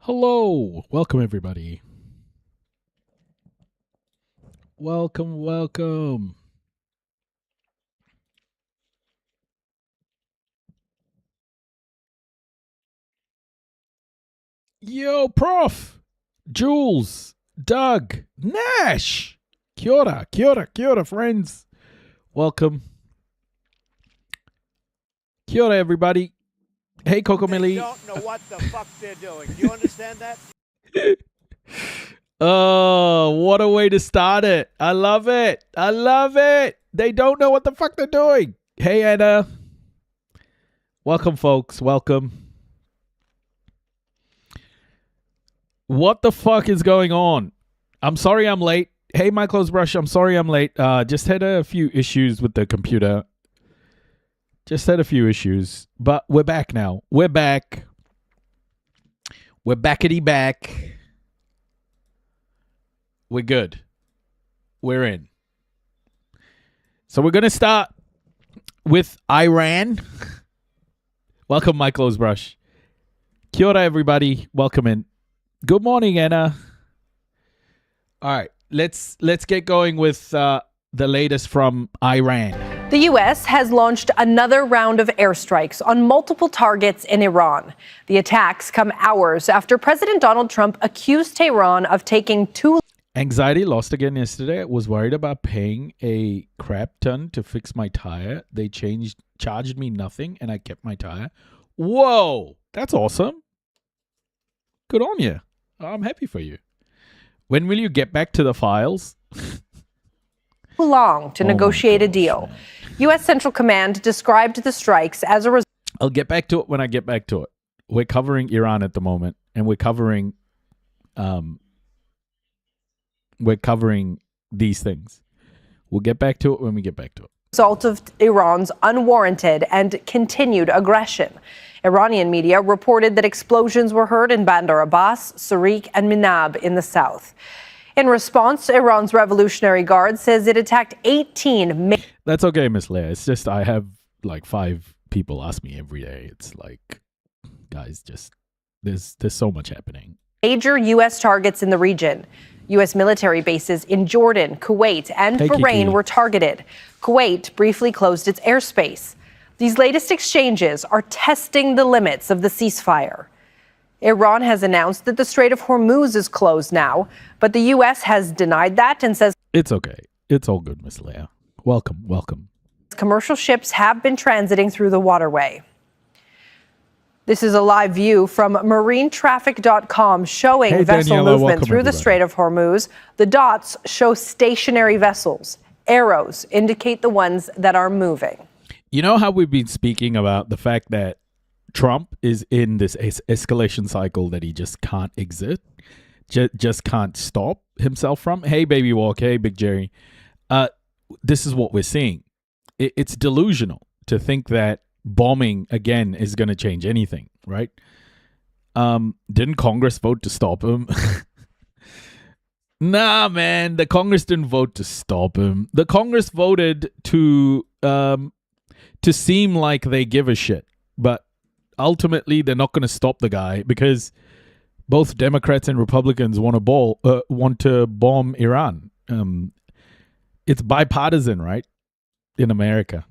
Hello. Welcome, everybody. Welcome, welcome. Yo, Prof. Jules. Doug. Nash. Kia ora, kia ora, kia ora, friends. Welcome. Kia ora, everybody. Hey, Coco Millie. They don't know what the fuck they're doing. Do you understand that? Oh, what a way to start it. I love it. I love it. They don't know what the fuck they're doing. Hey, Anna. Welcome, folks. Welcome. What the fuck is going on? I'm sorry I'm late. Hey, my clothes brush. I'm sorry I'm late. Just had a few issues with the computer. Just had a few issues. But we're back now. We're back. We're backity back. We're good. We're in. So we're going to start with Iran. Welcome, my clothes brush. Kia ora, everybody. Welcome in. Good morning, Anna. All right, let's get going with the latest from Iran. The U.S. has launched another round of airstrikes on multiple targets in Iran. The attacks come hours after President Donald Trump accused Tehran of taking too. Anxiety lost again yesterday. I was worried about paying a crap ton to fix my tire. They charged me nothing, and I kept my tire. Whoa, that's awesome. Good on you. I'm happy for you. When will you get back to the files? Long to negotiate a deal. Man. U.S. Central Command described the strikes as a result. I'll get back to it when I get back to it. We're covering Iran at the moment, and we're covering these things. We'll get back to it when we get back to it. Result of Iran's unwarranted and continued aggression. Iranian media reported that explosions were heard in Bandar Abbas, Sarik, and Minab in the south. In response, Iran's Revolutionary Guard says it attacked 18. That's okay, Miss Leia. It's just I have like 5 people ask me every day. It's like, guys, just there's so much happening. Major U.S. targets in the region. U.S. military bases in Jordan, Kuwait, and Bahrain were targeted. Kuwait briefly closed its airspace. These latest exchanges are testing the limits of the ceasefire. Iran has announced that the Strait of Hormuz is closed now, but the U.S. has denied that and says it's okay. It's all good, Miss Leia. Welcome, welcome. Commercial ships have been transiting through the waterway. This is a live view from marinetraffic.com showing vessel Daniela, movement welcome, through everybody. the Strait of Hormuz. The dots show stationary vessels. Arrows indicate the ones that are moving. You know how we've been speaking about the fact that Trump is in this escalation cycle that he just can't exit, just can't stop himself from? Hey, Baby Walk. Hey, Big Jerry. This is what we're seeing. It's delusional to think that bombing again is going to change anything, right? Didn't Congress vote to stop him? Nah, man, the Congress didn't vote to stop him. The Congress voted to seem like they give a shit, but ultimately they're not going to stop the guy because both Democrats and Republicans want to bomb Iran. It's bipartisan, right? In America.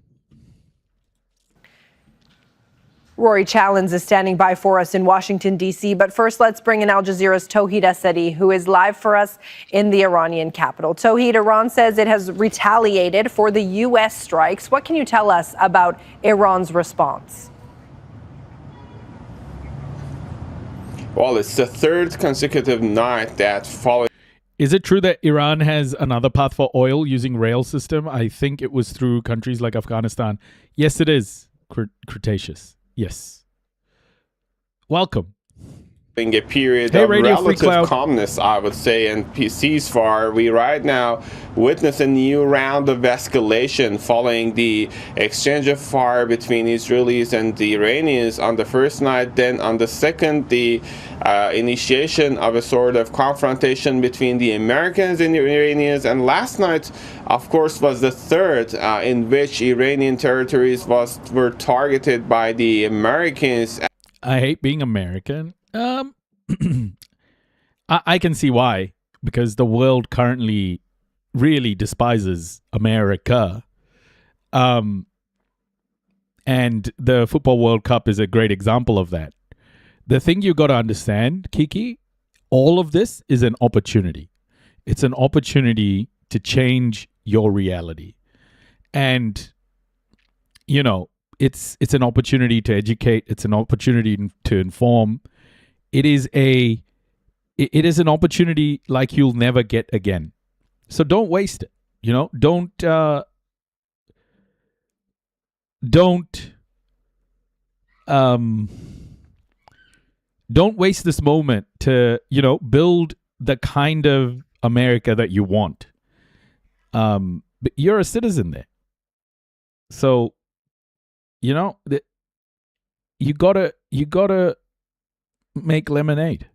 Rory Challens is standing by for us in Washington, D.C. But first, let's bring in Al Jazeera's Tawhid Assadi, who is live for us in the Iranian capital. Tawhid, Iran says it has retaliated for the U.S. strikes. What can you tell us about Iran's response? Well, it's the third consecutive night that followed. Is it true that Iran has another path for oil using rail system? I think it was through countries like Afghanistan. Yes, it is. Cretaceous. Yes. Welcome. In a period Hey, of Radio Free relative Cloud. calmness, I would say, and ceasefire, we right now witness a new round of escalation following the exchange of fire between Israelis and the Iranians on the first night. Then on the second, the initiation of a sort of confrontation between the Americans and the Iranians. And last night, of course, was the third in which Iranian territories were targeted by the Americans. I hate being American. I can see why, because the world currently really despises America. And the Football World Cup is a great example of that. The thing you got to understand, Kiki, all of this is an opportunity. It's an opportunity to change your reality. And, you know, it's an opportunity to educate. It's an opportunity to inform. It is an opportunity like you'll never get again. So don't waste it. You know, don't waste this moment to, you know, build the kind of America that you want. But you're a citizen there. So, you know, you gotta make lemonade.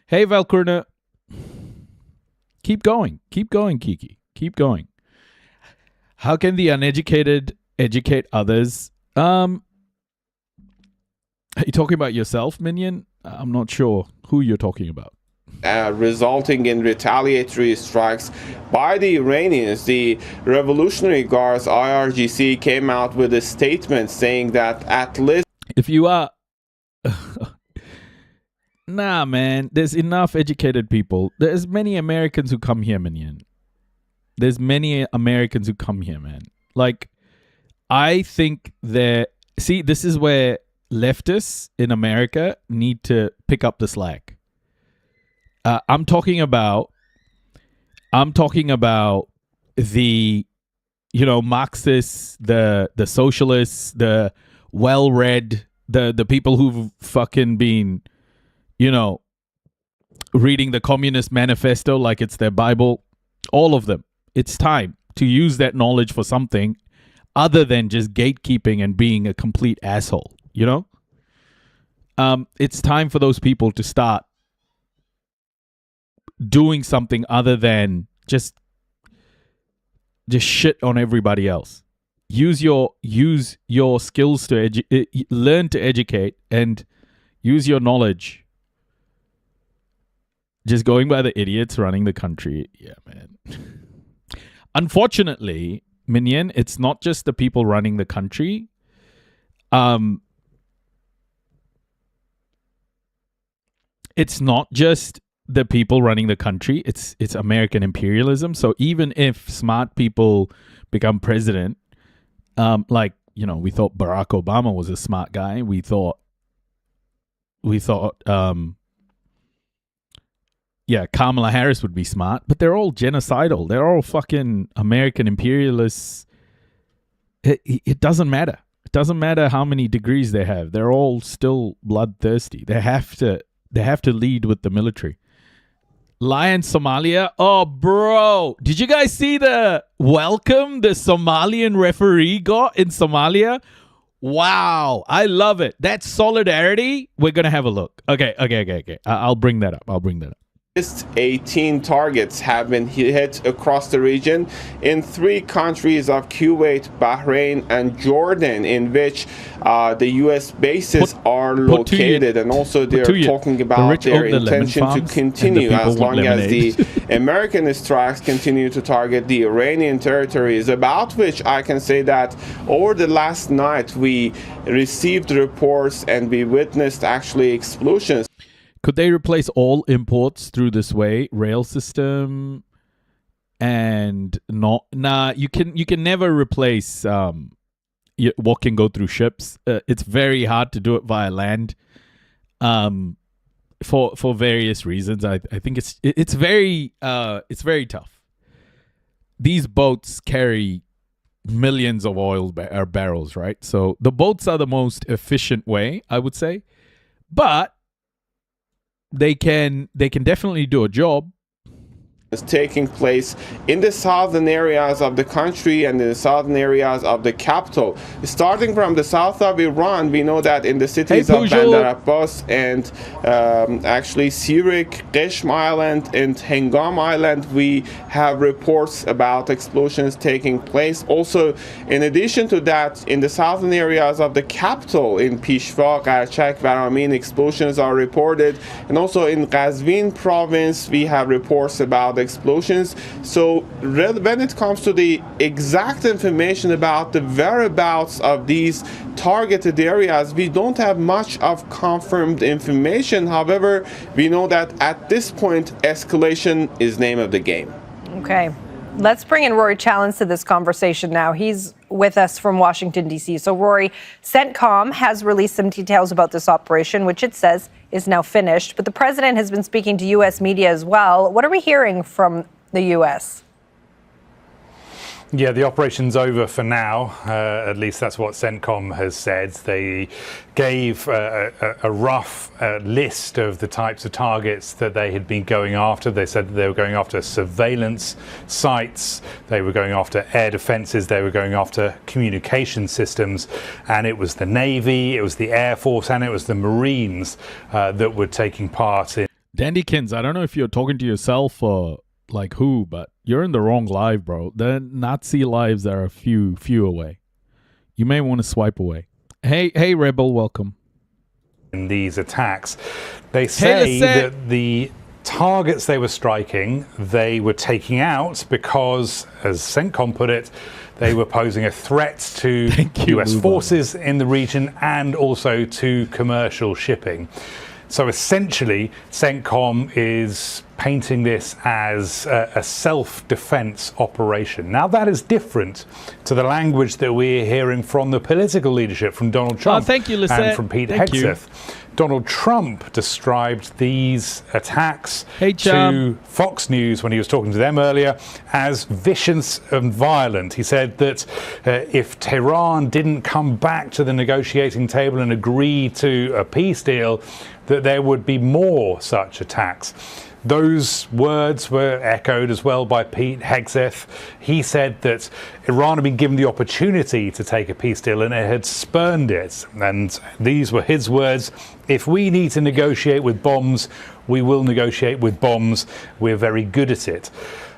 Hey, Valkurna, keep going, Kiki, keep going. How can the uneducated educate others? Are you talking about yourself, Minion? I'm not sure who you're talking about. Resulting in retaliatory strikes by the Iranians. The Revolutionary Guards IRGC came out with a statement saying that at least if you are nah, man, there's enough educated people. There's many Americans who come here, Minion. There's many Americans who come here, man. Like, I think see, this is where leftists in America need to pick up the slack. I'm talking about the, you know, Marxists, the socialists, the well-read, the people who've fucking been, you know, reading the Communist Manifesto like it's their Bible. All of them. It's time to use that knowledge for something other than just gatekeeping and being a complete asshole, you know? It's time for those people to start doing something other than just shit on everybody else. Use your skills to learn to educate and use your knowledge. Just going by the idiots running the country. Yeah, man. Unfortunately, Minion, it's not just the people running the country. It's not just the people running the country. It's American imperialism. So even if smart people become president, like, you know, we thought Barack Obama was a smart guy. We thought, Kamala Harris would be smart, but they're all genocidal. They're all fucking American imperialists. It doesn't matter. It doesn't matter how many degrees they have. They're all still bloodthirsty. They have to lead with the military. Lion Somalia. Oh, bro. Did you guys see the welcome the Somalian referee got in Somalia? Wow. I love it. That's solidarity. We're going to have a look. Okay. I'll bring that up. 18 targets have been hit across the region in 3 countries of Kuwait, Bahrain, and Jordan, in which the U.S. bases are located. And also they're talking about their intention to continue as long as the American strikes continue to target the Iranian territories, about which I can say that over the last night we received reports and we witnessed actually explosions. Could they replace all imports through this rail system? And you can never replace what can go through ships. It's very hard to do it via land, for various reasons. I think it's very tough. These boats carry millions of oil barrels, right? So the boats are the most efficient way, I would say, but they can definitely do a job. is taking place in the southern areas of the country and in the southern areas of the capital. Starting from the south of Iran, we know that in the cities of Bandar Abbas and actually Sirik, Qeshm Island and Hengam Island, we have reports about explosions taking place. Also, in addition to that, in the southern areas of the capital, in Peshwa, Qarchak, Varamin, explosions are reported. And also in Qazvin province, we have reports about explosions. So when it comes to the exact information about the whereabouts of these targeted areas, we don't have much of confirmed information. However, we know that at this point, escalation is name of the game. Okay. Let's bring in Rory Challens to this conversation now. He's with us from Washington, D.C. So, Rory, CENTCOM has released some details about this operation, which it says is now finished. But the president has been speaking to U.S. media as well. What are we hearing from the U.S.? Yeah, the operation's over for now. At least that's what CENTCOM has said. They gave a rough list of the types of targets that they had been going after. They said that they were going after surveillance sites, they were going after air defenses, they were going after communication systems, and it was the Navy, it was the Air Force, and it was the Marines that were taking part in. Dandykins, I don't know if you're talking to yourself or like who, but you're in the wrong live, bro. The Nazi lives are a few away. You may want to swipe away. Hey, Rebel, welcome. In these attacks, they say that the targets they were striking, they were taking out because, as CENTCOM put it, they were posing a threat to US forces in the region and also to commercial shipping. So essentially, CENTCOM is painting this as a self-defense operation. Now, that is different to the language that we're hearing from the political leadership, from Donald Trump and from Pete Hegseth. Donald Trump described these attacks to Fox News when he was talking to them earlier as vicious and violent. He said that if Tehran didn't come back to the negotiating table and agree to a peace deal, that there would be more such attacks. Those words were echoed as well by Pete Hegseth. He said that Iran had been given the opportunity to take a peace deal and it had spurned it. And these were his words: if we need to negotiate with bombs, we will negotiate with bombs. We're very good at it.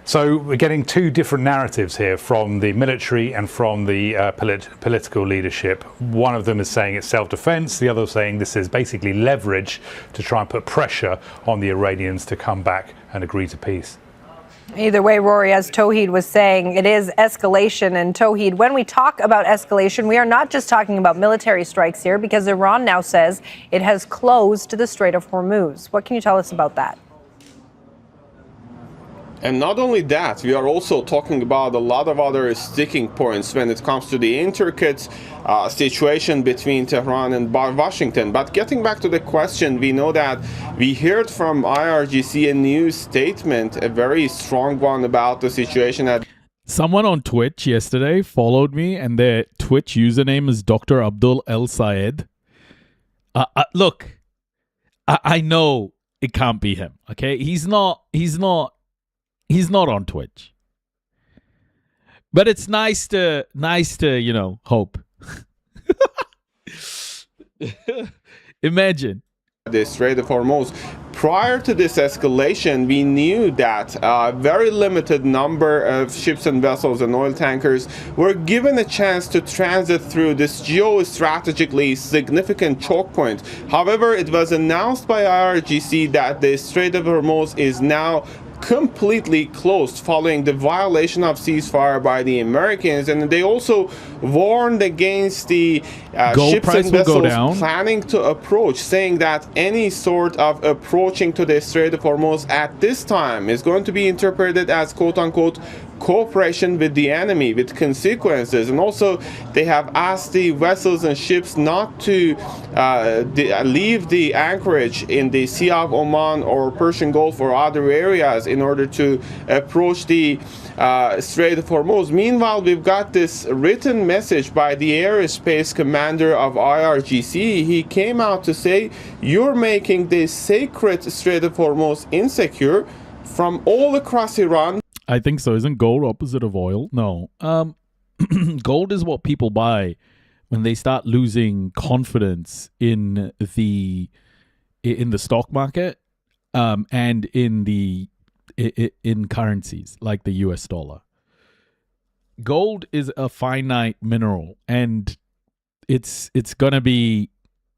So we're getting two different narratives here from the military and from the political leadership. One of them is saying it's self-defense. The other saying this is basically leverage to try and put pressure on the Iranians to come back and agree to peace. Either way, Rory, as Tauhid was saying, it is escalation. And Tauhid, when we talk about escalation, we are not just talking about military strikes here, because Iran now says it has closed the Strait of Hormuz. What can you tell us about that? And not only that, we are also talking about a lot of other sticking points when it comes to the intricate situation between Tehran and Washington. But getting back to the question, we know that we heard from IRGC a news statement, a very strong one, about the situation at... Someone on Twitch yesterday followed me, and their Twitch username is Dr. Abdul El Sayed. Look, I know it can't be him, okay? He's not on Twitch. But it's nice to, hope. Imagine. The Strait of Hormuz. Prior to this escalation, we knew that a very limited number of ships and vessels and oil tankers were given a chance to transit through this geostrategically significant choke point. However, it was announced by IRGC that the Strait of Hormuz is now completely closed following the violation of ceasefire by the Americans, and they also warned against the ships and vessels planning to approach, saying that any sort of approaching to the Strait of Hormuz at this time is going to be interpreted as quote-unquote cooperation with the enemy, with consequences. And also they have asked the vessels and ships not to leave the anchorage in the Sea of Oman or Persian Gulf or other areas in order to approach the Strait of Hormuz. Meanwhile, we've got this written message by the airspace commander of IRGC. He came out to say, you're making the sacred Strait of Hormuz insecure. from all across Iran. I think so. Isn't gold opposite of oil? No. Gold is what people buy when they start losing confidence in the stock market, and in currencies like the US dollar. Gold is a finite mineral, and it's gonna be,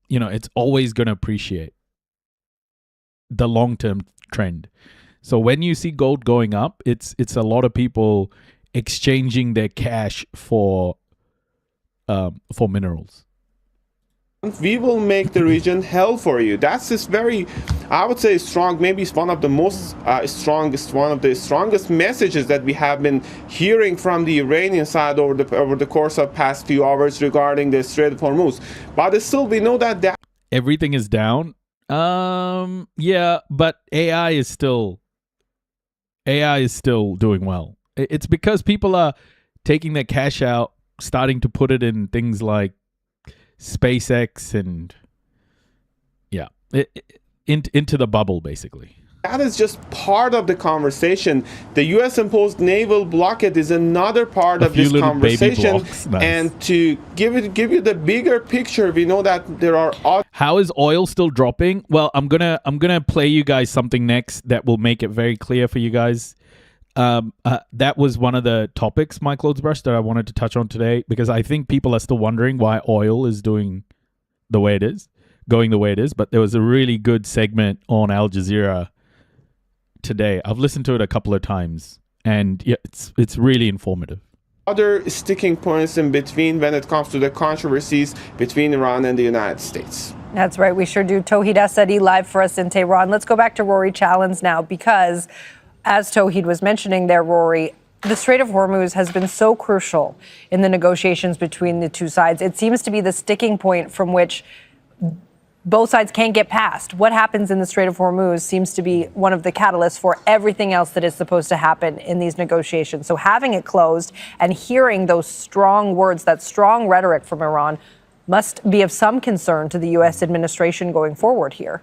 it's always gonna appreciate the long-term trend. So when you see gold going up, it's a lot of people exchanging their cash for minerals. We will make the region hell for you. That's this very, I would say, strong, maybe it's one of the most one of the strongest messages that we have been hearing from the Iranian side over the course of past few hours regarding the Strait of Hormuz. But still, we know that everything is down. Yeah, but AI is still doing well. It's because people are taking their cash out, starting to put it in things like SpaceX and into the bubble, basically. that is just part of the conversation. The U.S. imposed naval blockade is another part of this conversation. Nice. And to give you the bigger picture, we know that there are other. How is oil still dropping? Well, I'm gonna play you guys something next that will make it very clear for you guys. That was one of the topics, my clothes brush, that I wanted to touch on today, because I think people are still wondering why oil is going the way it is. But there was a really good segment on Al Jazeera today. I've listened to it a couple of times, and yeah, it's really informative. Other sticking points in between when it comes to the controversies between Iran and the United States. That's right. We sure do. Tauhid Asadi live for us in Tehran. Let's go back to Rory Challens now, because as Tauhid was mentioning there, Rory, the Strait of Hormuz has been so crucial in the negotiations between the two sides. It seems to be the sticking point from which both sides can't get past. What happens in the Strait of Hormuz seems to be one of the catalysts for everything else that is supposed to happen in these negotiations. So having it closed and hearing those strong words, that strong rhetoric from Iran, must be of some concern to the U.S. administration going forward here.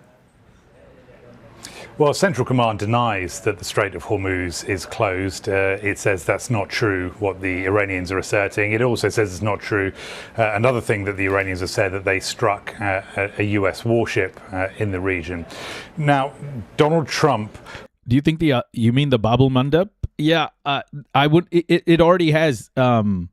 Well, Central Command denies that the Strait of Hormuz is closed. It says that's not true, what the Iranians are asserting. It also says it's not true. Another thing that the Iranians have said, that they struck a US warship in the region. Now, Donald Trump... Do you think you mean the Bab el-Mandeb? Yeah, I would. It already has. The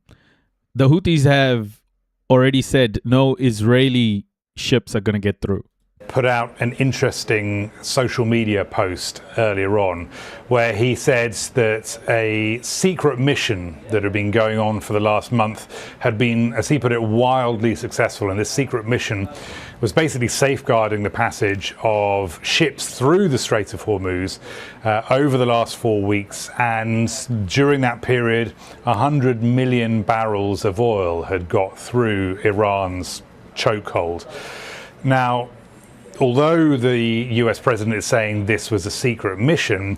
Houthis have already said no Israeli ships are going to get through. Put out an interesting social media post earlier on where he said that a secret mission that had been going on for the last month had been, as he put it, wildly successful. And this secret mission was basically safeguarding the passage of ships through the Strait of Hormuz over the last 4 weeks. And during that period, 100 million barrels of oil had got through Iran's chokehold. Now, although the US president is saying this was a secret mission,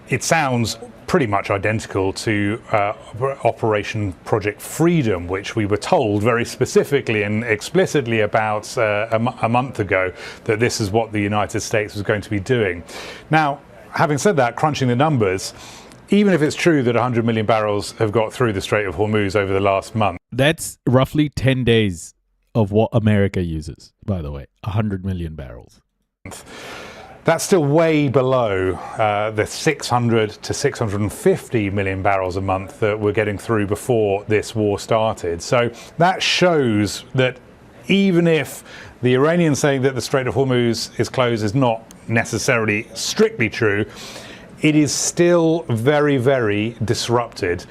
it sounds pretty much identical to Operation Project Freedom, which we were told very specifically and explicitly about a month ago, that this is what the United States was going to be doing. Now, having said that, crunching the numbers, even if it's true that 100 million barrels have got through the Strait of Hormuz over the last month, that's roughly 10 days of what America uses, by the way, 100 million barrels. That's still way below the 600 to 650 million barrels a month that we're getting through before this war started. So that shows that even if the Iranians saying that the Strait of Hormuz is closed is not necessarily strictly true, it is still very, very disrupted,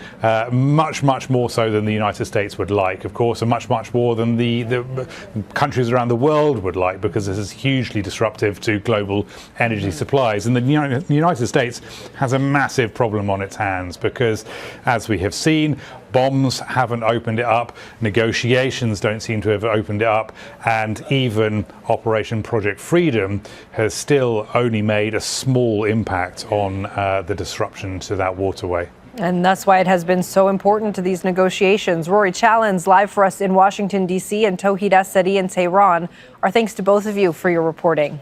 much, much more so than the United States would like, of course, and much, much more than the countries around the world would like, because this is hugely disruptive to global energy supplies. And the United States has a massive problem on its hands because, as we have seen, bombs haven't opened it up, negotiations don't seem to have opened it up, and even Operation Project Freedom has still only made a small impact on the disruption to that waterway. And that's why it has been so important to these negotiations. Rory Challens live for us in Washington, D.C., and Tauhid Asadi in Tehran. Our thanks to both of you for your reporting.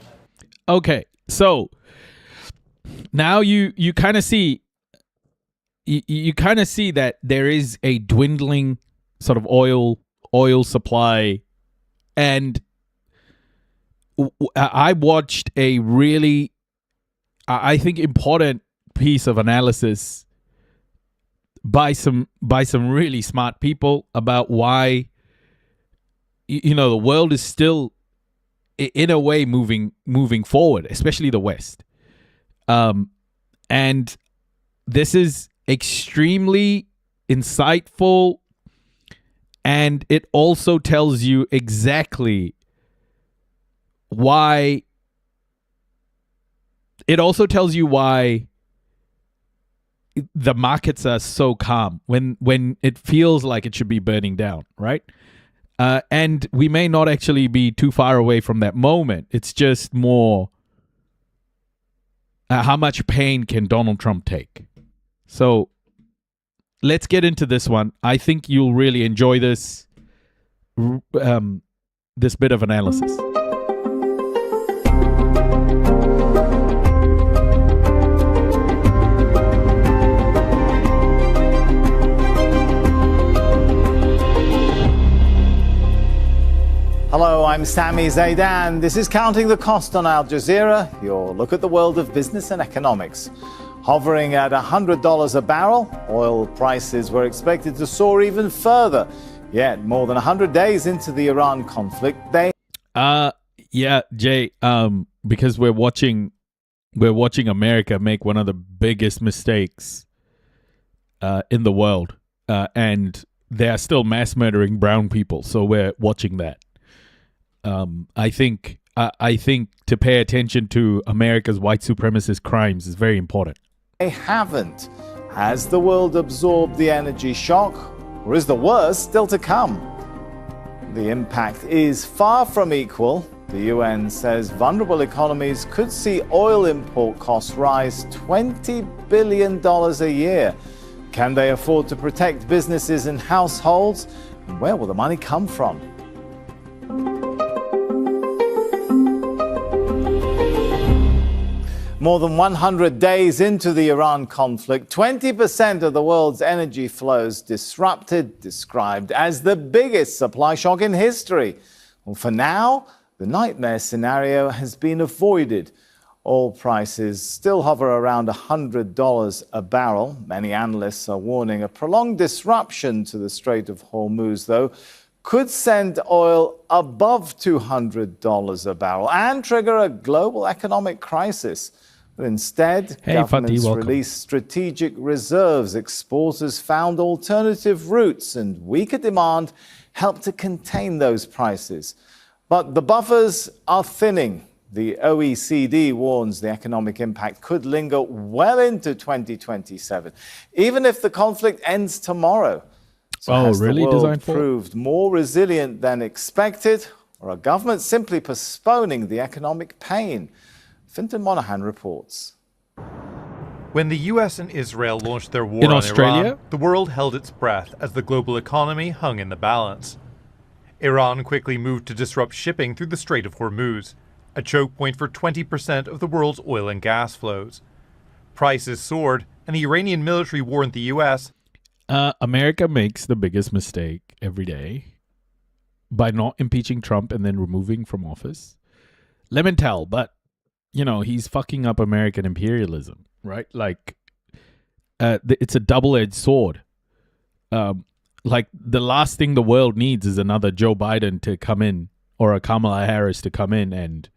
Okay, so now you kind of see you kind of see that there is a dwindling sort of oil supply, and I watched a really, I think, important piece of analysis by some really smart people about why the world is still in a way moving forward, especially the West. And this is extremely insightful, and it also tells you exactly why. It also tells you why the markets are so calm when it feels like it should be burning down, right? And we may not actually be too far away from that moment. It's just more how much pain can Donald Trump take? So let's get into this one. I think you'll really enjoy this bit of analysis. Hello, I'm Sami Zaidan. This is Counting the Cost on Al Jazeera, your look at the world of business and economics. Hovering at $100 a barrel, oil prices were expected to soar even further. Yet, more than 100 days into the Iran conflict, yeah, Jay, because we're watching America make one of the biggest mistakes in the world, and they are still mass murdering brown people. So we're watching that. I think to pay attention to America's white supremacist crimes is very important. They haven't. Has the world absorbed the energy shock, or is the worst still to come? The impact is far from equal. The UN says vulnerable economies could see oil import costs rise $20 billion a year. Can they afford to protect businesses and households? And where will the money come from? More than 100 days into the Iran conflict, 20% of the world's energy flows disrupted, described as the biggest supply shock in history. Well, for now, the nightmare scenario has been avoided. Oil prices still hover around $100 a barrel. Many analysts are warning a prolonged disruption to the Strait of Hormuz, though, could send oil above $200 a barrel and trigger a global economic crisis. But instead, governments released strategic reserves. Exporters found alternative routes, and weaker demand helped to contain those prices. But the buffers are thinning. The OECD warns the economic impact could linger well into 2027, even if the conflict ends tomorrow. So has the world proved more resilient than expected, or are governments simply postponing the economic pain? Fintan Monahan reports. When the US and Israel launched their war on Iran, the world held its breath as the global economy hung in the balance. Iran quickly moved to disrupt shipping through the Strait of Hormuz, a choke point for 20% of the world's oil and gas flows. Prices soared, and the Iranian military warned the US. America makes the biggest mistake every day by not impeaching Trump and then removing from office. Let me tell, but he's fucking up American imperialism, right? Like, it's a double-edged sword. Like, the last thing the world needs is another Joe Biden to come in, or a Kamala Harris to come in and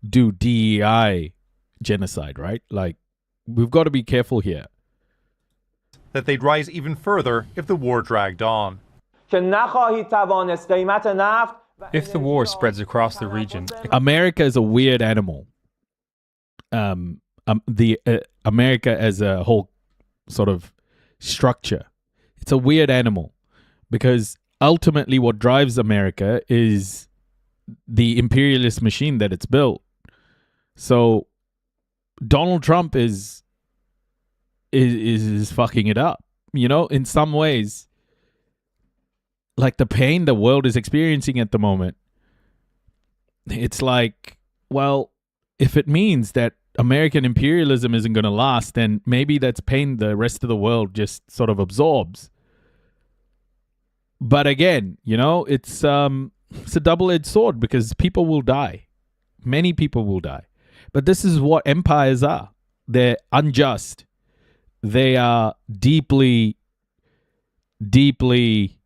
do DEI genocide, right? Like, we've got to be careful here. That they'd rise even further if the war dragged on. If the war spreads across the region, America is a weird animal. America as a whole sort of structure, it's a weird animal, because ultimately what drives America is the imperialist machine that it's built. So Donald Trump is fucking it up, in some ways. Like, the pain the world is experiencing at the moment, it's like, well, if it means that American imperialism isn't going to last, then maybe that's pain the rest of the world just sort of absorbs. But again, it's a double-edged sword because people will die. Many people will die. But this is what empires are. They're unjust. They are deeply, deeply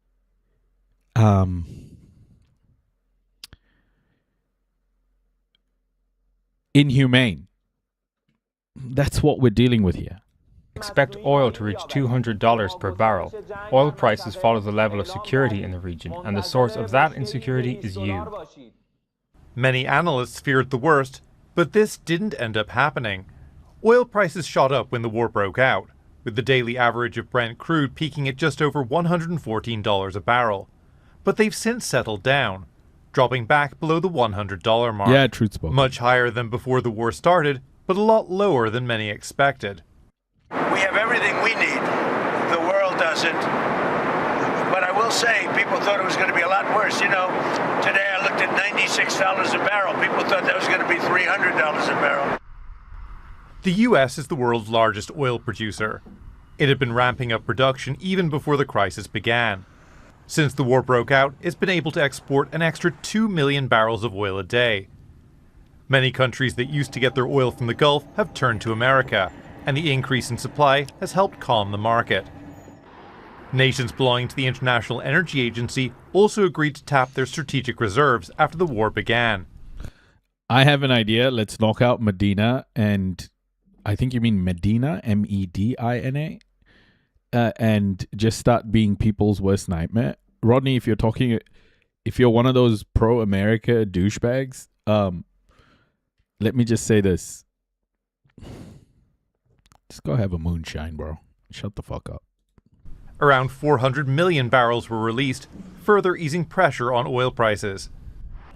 inhumane. That's what we're dealing with here. Expect oil to reach $200 per barrel. Oil prices follow the level of security in the region, and the source of that insecurity is you. Many analysts feared the worst, but this didn't end up happening. Oil prices shot up when the war broke out, with the daily average of Brent crude peaking at just over $114 a barrel. But they've since settled down, dropping back below the $100 mark. Yeah, truth spoken. Much higher than before the war started, but a lot lower than many expected. We have everything we need. The world doesn't. But I will say, people thought it was going to be a lot worse. Today I looked at $96 a barrel. People thought that was going to be $300 a barrel. The US is the world's largest oil producer. It had been ramping up production even before the crisis began. Since the war broke out, it's been able to export an extra 2 million barrels of oil a day. Many countries that used to get their oil from the Gulf have turned to America, and the increase in supply has helped calm the market. Nations belonging to the International Energy Agency also agreed to tap their strategic reserves after the war began. I have an idea. Let's knock out Medina, and I think you mean Medina, Medina, and just start being people's worst nightmare. Rodney, if you're one of those pro-America douchebags, let me just say this. Just go have a moonshine, bro. Shut the fuck up. Around 400 million barrels were released, further easing pressure on oil prices.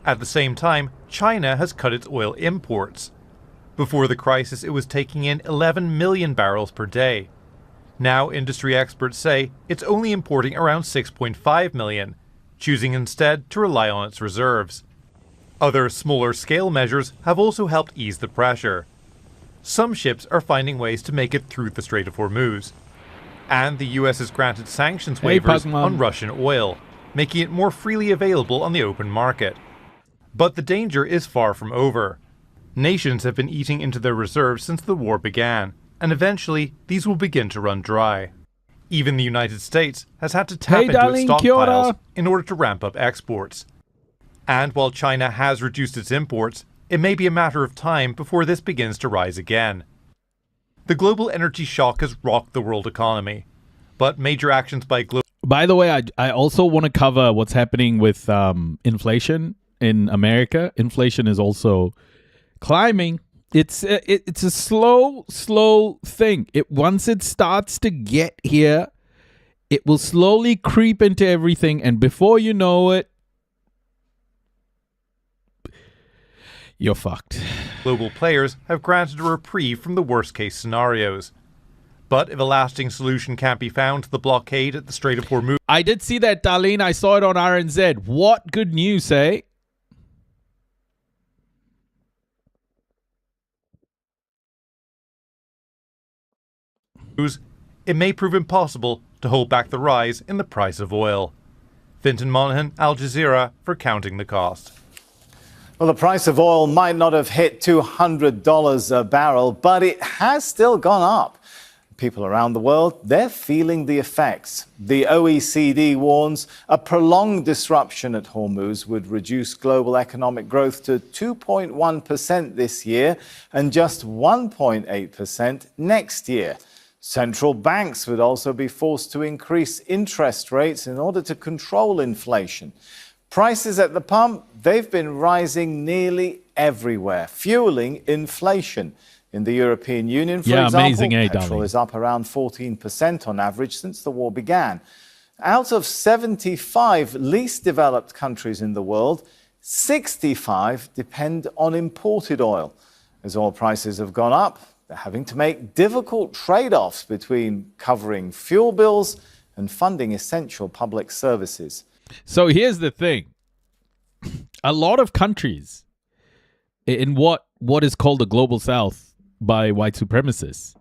At the same time, China has cut its oil imports. Before the crisis, it was taking in 11 million barrels per day. Now, industry experts say it's only importing around 6.5 million, choosing instead to rely on its reserves. Other smaller-scale measures have also helped ease the pressure. Some ships are finding ways to make it through the Strait of Hormuz. And the US has granted sanctions waivers on Russian oil, making it more freely available on the open market. But the danger is far from over. Nations have been eating into their reserves since the war began, and eventually these will begin to run dry. Even the United States has had to tap into its stockpiles in order to ramp up exports. And while China has reduced its imports, it may be a matter of time before this begins to rise again. The global energy shock has rocked the world economy, but major actions by global... By the way, I also want to cover what's happening with inflation in America. Inflation is also climbing. It's a slow thing. Once it starts to get here, it will slowly creep into everything, and before you know it, you're fucked. Global players have granted a reprieve from the worst-case scenarios. But if a lasting solution can't be found to the blockade at the Strait of Hormuz... I did see that, Darlene. I saw it on RNZ. What good news, eh? It may prove impossible to hold back the rise in the price of oil. Fintan Monaghan, Al Jazeera, for Counting the Cost. Well, the price of oil might not have hit $200 a barrel, but it has still gone up. People around the world, they're feeling the effects. The OECD warns a prolonged disruption at Hormuz would reduce global economic growth to 2.1% this year and just 1.8% next year. Central banks would also be forced to increase interest rates in order to control inflation. Prices at the pump, they've been rising nearly everywhere, fueling inflation. In the European Union, for example, petrol is up around 14% on average since the war began. Out of 75 least developed countries in the world, 65 depend on imported oil. As oil prices have gone up, they're having to make difficult trade-offs between covering fuel bills and funding essential public services. So here's the thing. A lot of countries in what is called the Global South, by white supremacists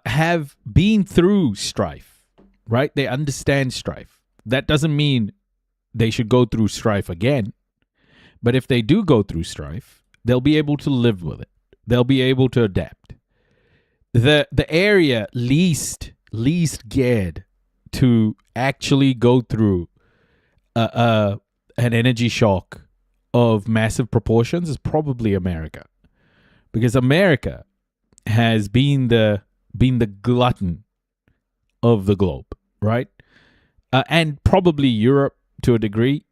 have been through strife, right? They understand strife. That doesn't mean they should go through strife again. But if they do go through strife, they'll be able to live with it. They'll be able to adapt. The area least geared to actually go through an energy shock of massive proportions is probably America, because America has been the glutton of the globe, right? And probably Europe to a degree.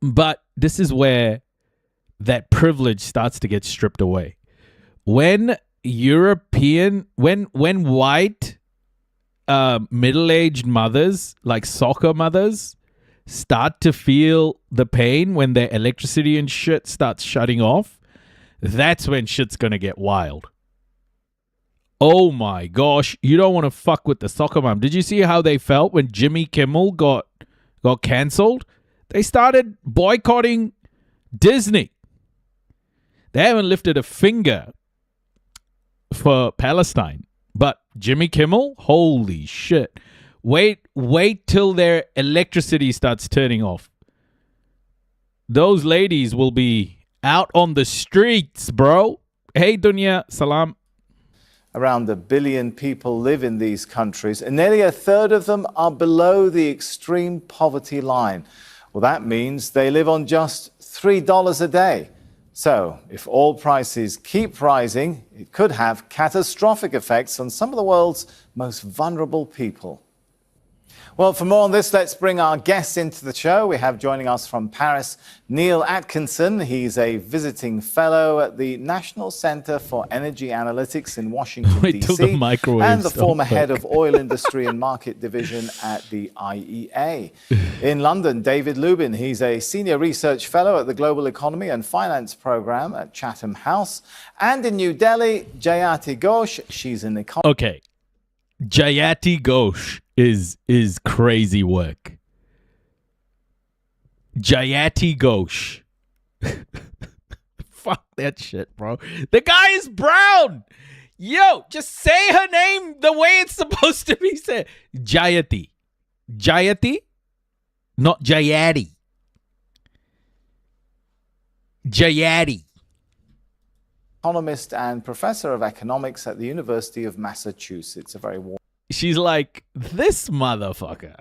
But this is where that privilege starts to get stripped away. When white middle-aged mothers, like soccer mothers, start to feel the pain when their electricity and shit starts shutting off, that's when shit's gonna get wild. Oh my gosh, you don't want to fuck with the soccer mom. Did you see how they felt when Jimmy Kimmel got cancelled? They started boycotting Disney. They haven't lifted a finger for Palestine. But Jimmy Kimmel, holy shit. Wait till their electricity starts turning off. Those ladies will be out on the streets, bro. Hey, Dunya, salam. Around 1 billion people live in these countries, and nearly a third of them are below the extreme poverty line. Well, that means they live on just $3 a day. So, if oil prices keep rising, it could have catastrophic effects on some of the world's most vulnerable people. Well, for more on this, let's bring our guests into the show. We have joining us from Paris, Neil Atkinson. He's a visiting fellow at the National Center for Energy Analytics in Washington, D.C., and the former head of Oil Industry and Market Division at the IEA. In London, David Lubin. He's a senior research fellow at the Global Economy and Finance Program at Chatham House. And in New Delhi, Jayati Ghosh. She's an economist. Okay. Jayati Ghosh is crazy work. Jayati Ghosh. Fuck that shit, bro. The guy is brown. Yo, just say her name the way it's supposed to be said. Jayati. Jayati? Not Jayati. Jayati. Economist and professor of economics at the University of Massachusetts. A very warm. She's like, this motherfucker.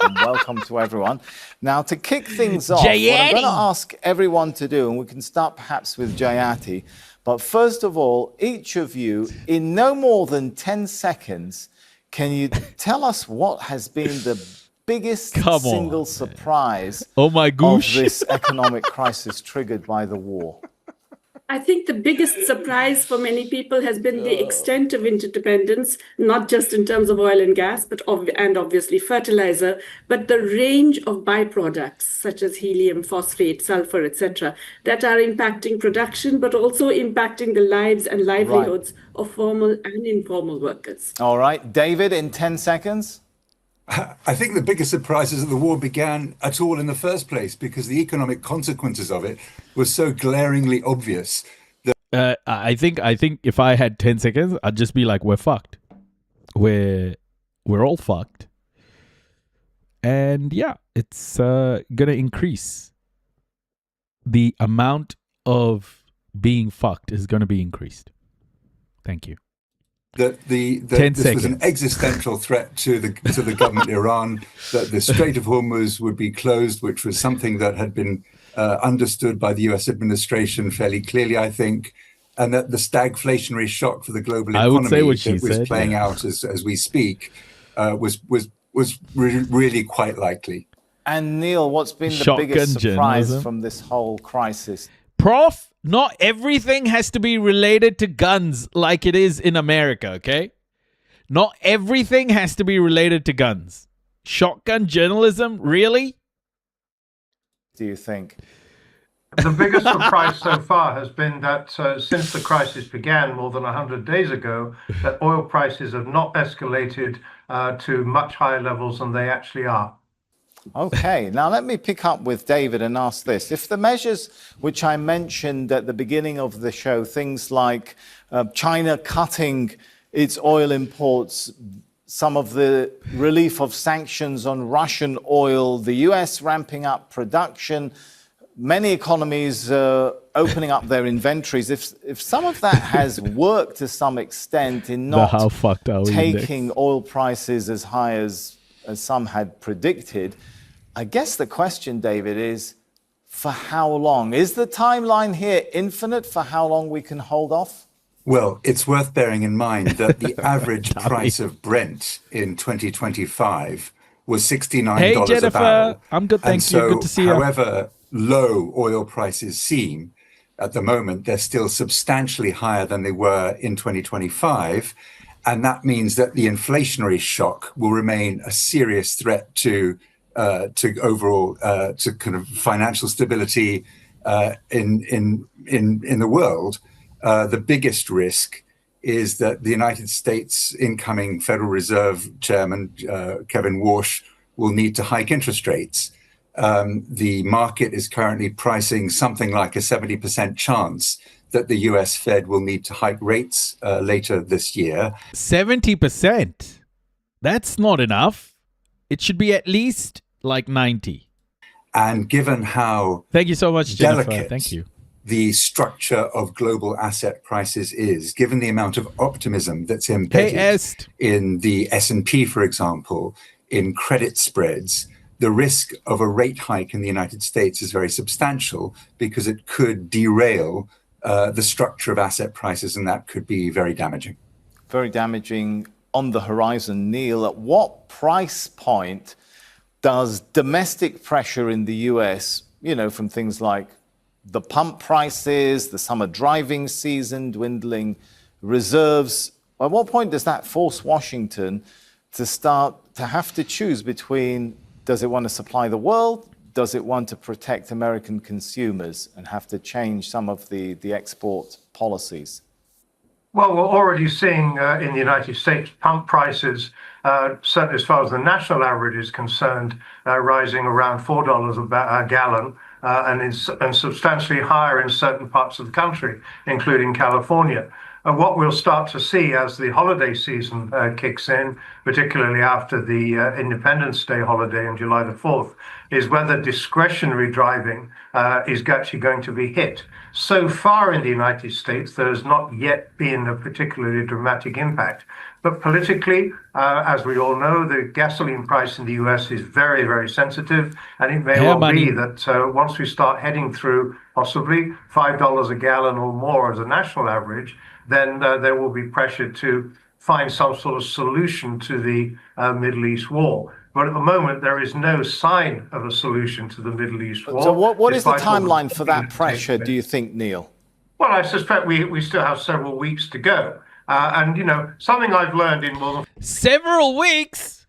And welcome to everyone. Now, to kick things off, what I'm going to ask everyone to do, and we can start perhaps with Jayati, but first of all, each of you, in no more than 10 seconds, can you tell us what has been the biggest single surprise of this economic crisis triggered by the war? I think the biggest surprise for many people has been the extent of interdependence, not just in terms of oil and gas, and obviously fertilizer, but the range of byproducts such as helium, phosphate, sulfur, etc., that are impacting production, but also impacting the lives and livelihoods of formal and informal workers. All right, David, in 10 seconds. I think the biggest surprise is that the war began at all in the first place, because the economic consequences of it were so glaringly obvious. I think if I had 10 seconds, I'd just be like, we're fucked. We're all fucked. And yeah, it's gonna increase. The amount of being fucked is gonna be increased. Thank you. That this was an existential threat to the government of Iran, that the Strait of Hormuz would be closed, which was something that had been understood by the US administration fairly clearly, I think, and that the stagflationary shock for the global economy that was playing out as we speak was really quite likely. And Neil, what's been the biggest surprise from this whole crisis? Prof, not everything has to be related to guns like it is in America, okay? Not everything has to be related to guns. Shotgun journalism, really? Do you think? The biggest surprise so far has been that since the crisis began more than 100 days ago, that oil prices have not escalated to much higher levels than they actually are. Okay, now let me pick up with David and ask this. If the measures which I mentioned at the beginning of the show, things like China cutting its oil imports, some of the relief of sanctions on Russian oil, the US ramping up production, many economies opening up their inventories. If some of that has worked to some extent in not taking oil prices as high as some had predicted, I guess the question, David, is for how long? Is the timeline here infinite for how long we can hold off? Well, it's worth bearing in mind that the average price of Brent in 2025 was $69 a barrel. I'm good, thank you. Good to see you. However low oil prices seem at the moment, they're still substantially higher than they were in 2025. And that means that the inflationary shock will remain a serious threat to overall to kind of financial stability in the world. The biggest risk is that the United States incoming Federal Reserve Chairman Kevin Warsh will need to hike interest rates. The market is currently pricing something like a 70% chance that the US Fed will need to hike rates later this year. 70%? That's not enough. It should be at least like 90. And given how thank you so much, Jennifer. Thank you. The structure of global asset prices is, given the amount of optimism that's embedded in the S&P, for example, in credit spreads, the risk of a rate hike in the United States is very substantial because it could derail the structure of asset prices, and that could be very damaging. Very damaging on the horizon. Neil, at what price point does domestic pressure in the US, from things like the pump prices, the summer driving season, dwindling reserves, at what point does that force Washington to start to have to choose between, does it want to supply the world? Does it want to protect American consumers and have to change some of the export policies? Well, we're already seeing in the United States pump prices, certainly as far as the national average is concerned, rising around $4 a gallon and substantially higher in certain parts of the country, including California. What we'll start to see as the holiday season kicks in, particularly after the Independence Day holiday on July the 4th, is whether discretionary driving is actually going to be hit. So far in the United States, there has not yet been a particularly dramatic impact. But politically, as we all know, the gasoline price in the US is very, very sensitive. And it may well be that once we start heading through possibly $5 a gallon or more as a national average, then there will be pressure to find some sort of solution to the Middle East war. But at the moment, there is no sign of a solution to the Middle East war. So what is the timeline for that pressure, do you think, Neil? Well, I suspect we still have several weeks to go. And, something I've learned in more than... Several weeks?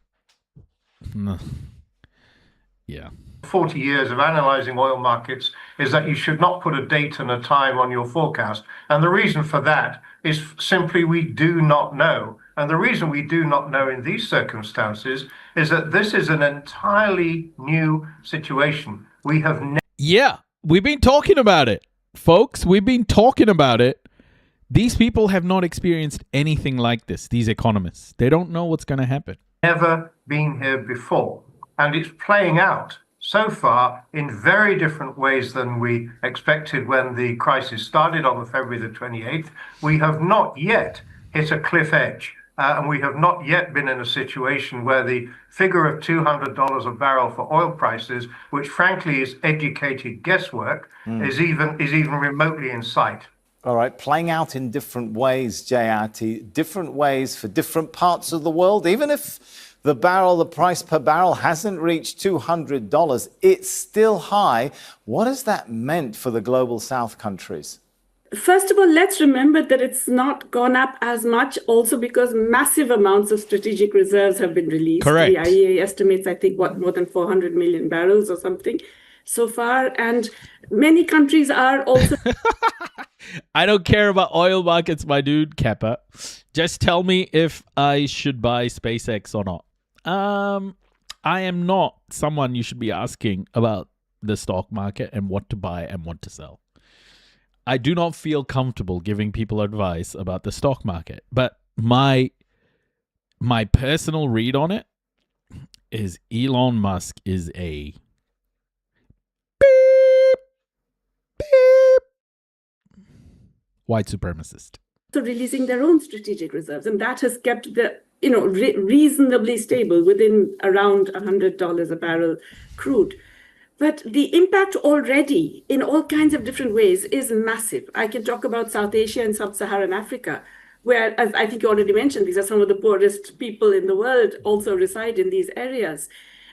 Yeah. 40 years of analyzing oil markets is that you should not put a date and a time on your forecast. And the reason for that is simply we do not know. And the reason we do not know in these circumstances is that this is an entirely new situation. We have we've been talking about it, folks. We've been talking about it. These people have not experienced anything like this, these economists. They don't know what's going to happen. Never been here before. And it's playing out so far in very different ways than we expected when the crisis started on February the 28th. We have not yet hit a cliff edge. And we have not yet been in a situation where the figure of $200 a barrel for oil prices, which frankly is educated guesswork, is even remotely in sight. All right, playing out in different ways, JRT, different ways for different parts of the world. Even if the price per barrel hasn't reached $200, it's still high. What has that meant for the global South countries? First of all, let's remember that it's not gone up as much also because massive amounts of strategic reserves have been released. Correct. The IEA estimates, I think, more than 400 million barrels or something so far. And many countries are also... I don't care about oil markets, my dude, Kappa. Just tell me if I should buy SpaceX or not. I am not someone you should be asking about the stock market and what to buy and what to sell. I do not feel comfortable giving people advice about the stock market, but my personal read on it is Elon Musk is a white supremacist. So releasing their own strategic reserves, and that has kept the reasonably stable within around $100 a barrel crude. But the impact already in all kinds of different ways is massive. I can talk about South Asia and Sub-Saharan Africa, where, as I think you already mentioned, these are some of the poorest people in the world also reside in these areas.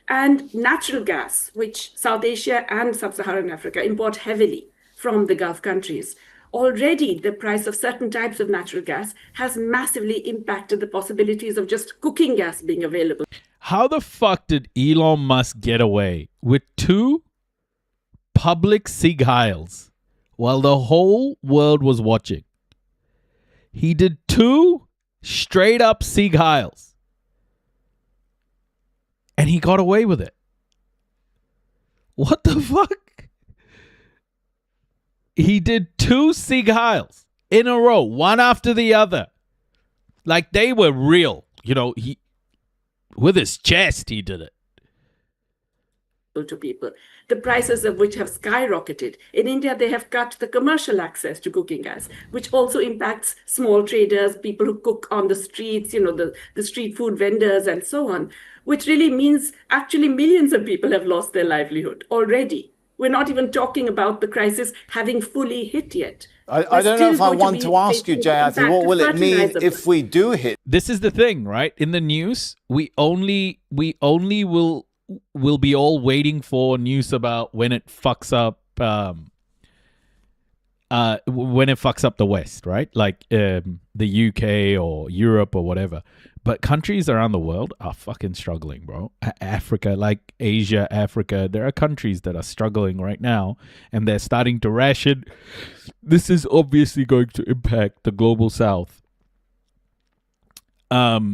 And natural gas, which South Asia and Sub-Saharan Africa import heavily from the Gulf countries. Already, the price of certain types of natural gas has massively impacted the possibilities of just cooking gas being available. How the fuck did Elon Musk get away with 2 public Sieg Heils while the whole world was watching? He did 2 straight up Sieg Heils. And he got away with it. What the fuck? He did 2 Sieg Heils in a row, one after the other. Like they were real. He with his chest, he did it. To people, the prices of which have skyrocketed. In India, they have cut the commercial access to cooking gas, which also impacts small traders, people who cook on the streets, the street food vendors and so on, which really means actually millions of people have lost their livelihood already. We're not even talking about the crisis having fully hit yet. I don't know if I want to ask you, Jayati, what will it mean if we do hit? This is the thing, right? In the news, we only will be all waiting for news about when it fucks up the West, right? Like the UK or Europe or whatever. But countries around the world are fucking struggling, bro. Africa, like Asia, Africa, there are countries that are struggling right now and they're starting to ration. This is obviously going to impact the global South. It's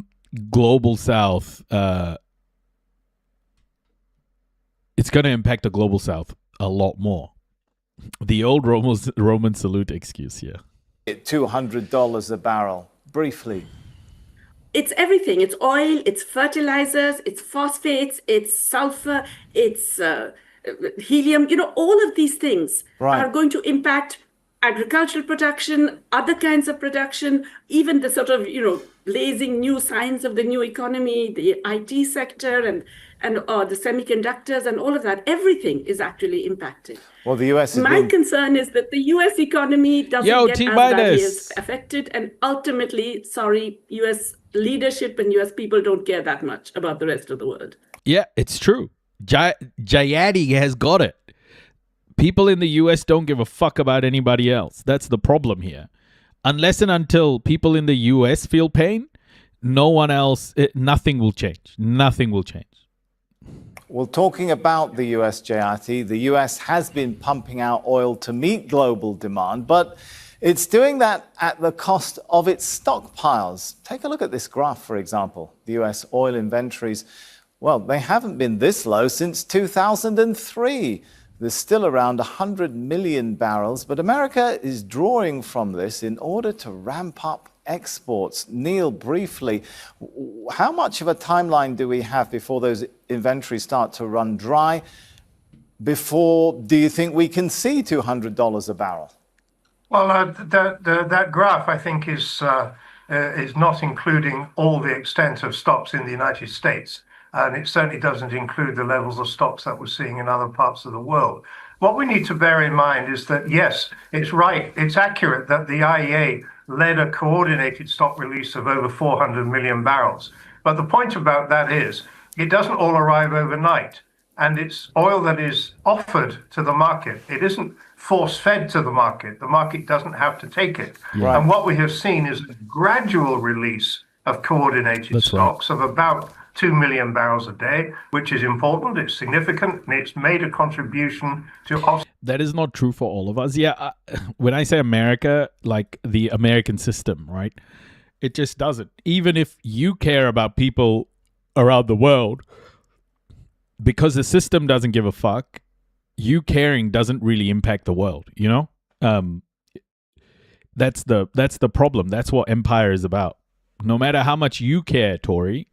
going to impact the global South a lot more. The old Roman salute excuse here. $200 a barrel, briefly. It's everything. It's oil, it's fertilizers, it's phosphates, it's sulfur, it's helium. All of these things are going to impact agricultural production, other kinds of production, even the sort of, blazing new signs of the new economy, the IT sector and the semiconductors and all of that. Everything is actually impacted. Well, the U.S. My concern is that the U.S. economy doesn't get as badly affected, and ultimately, U.S. leadership and U.S. people don't care that much about the rest of the world. Yeah, it's true. Jayati has got it. People in the U.S. don't give a fuck about anybody else. That's the problem here. Unless and until people in the U.S. feel pain, no one else, nothing will change. Nothing will change. Well, talking about the U.S., Jayati, the U.S. has been pumping out oil to meet global demand, but it's doing that at the cost of its stockpiles. Take a look at this graph, for example. The U.S. oil inventories, well, they haven't been this low since 2003. There's still around 100 million barrels, but America is drawing from this in order to ramp up exports. Neil, briefly, how much of a timeline do we have before those inventories start to run dry? Before, do you think we can see $200 a barrel? Well, that graph, I think, is not including all the extent of stops in the United States. And it certainly doesn't include the levels of stops that we're seeing in other parts of the world. What we need to bear in mind is that, yes, it's right, it's accurate that the IEA led a coordinated stock release of over 400 million barrels. But the point about that is it doesn't all arrive overnight. And it's oil that is offered to the market. It isn't force-fed to the market. The market doesn't have to take it. Right. And what we have seen is a gradual release of coordinated stocks of about 2 million barrels a day, which is important, it's significant, and it's made a contribution to... That is not true for all of us. Yeah, when I say America, like the American system, right? It just doesn't. Even if you care about people around the world, because the system doesn't give a fuck, you caring doesn't really impact the world, you know? That's the problem. That's what empire is about. No matter how much you care, Tory,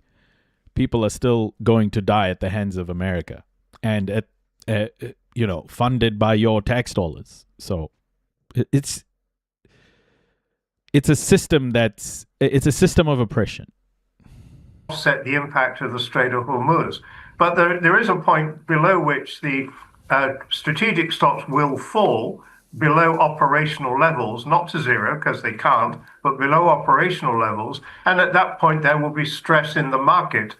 people are still going to die at the hands of America, and funded by your tax dollars. So it's a system of oppression. Offset the impact of the Strait of Hormuz, but there is a point below which the strategic stocks will fall below operational levels, not to zero because they can't, but below operational levels. And at that point, there will be stress in the market.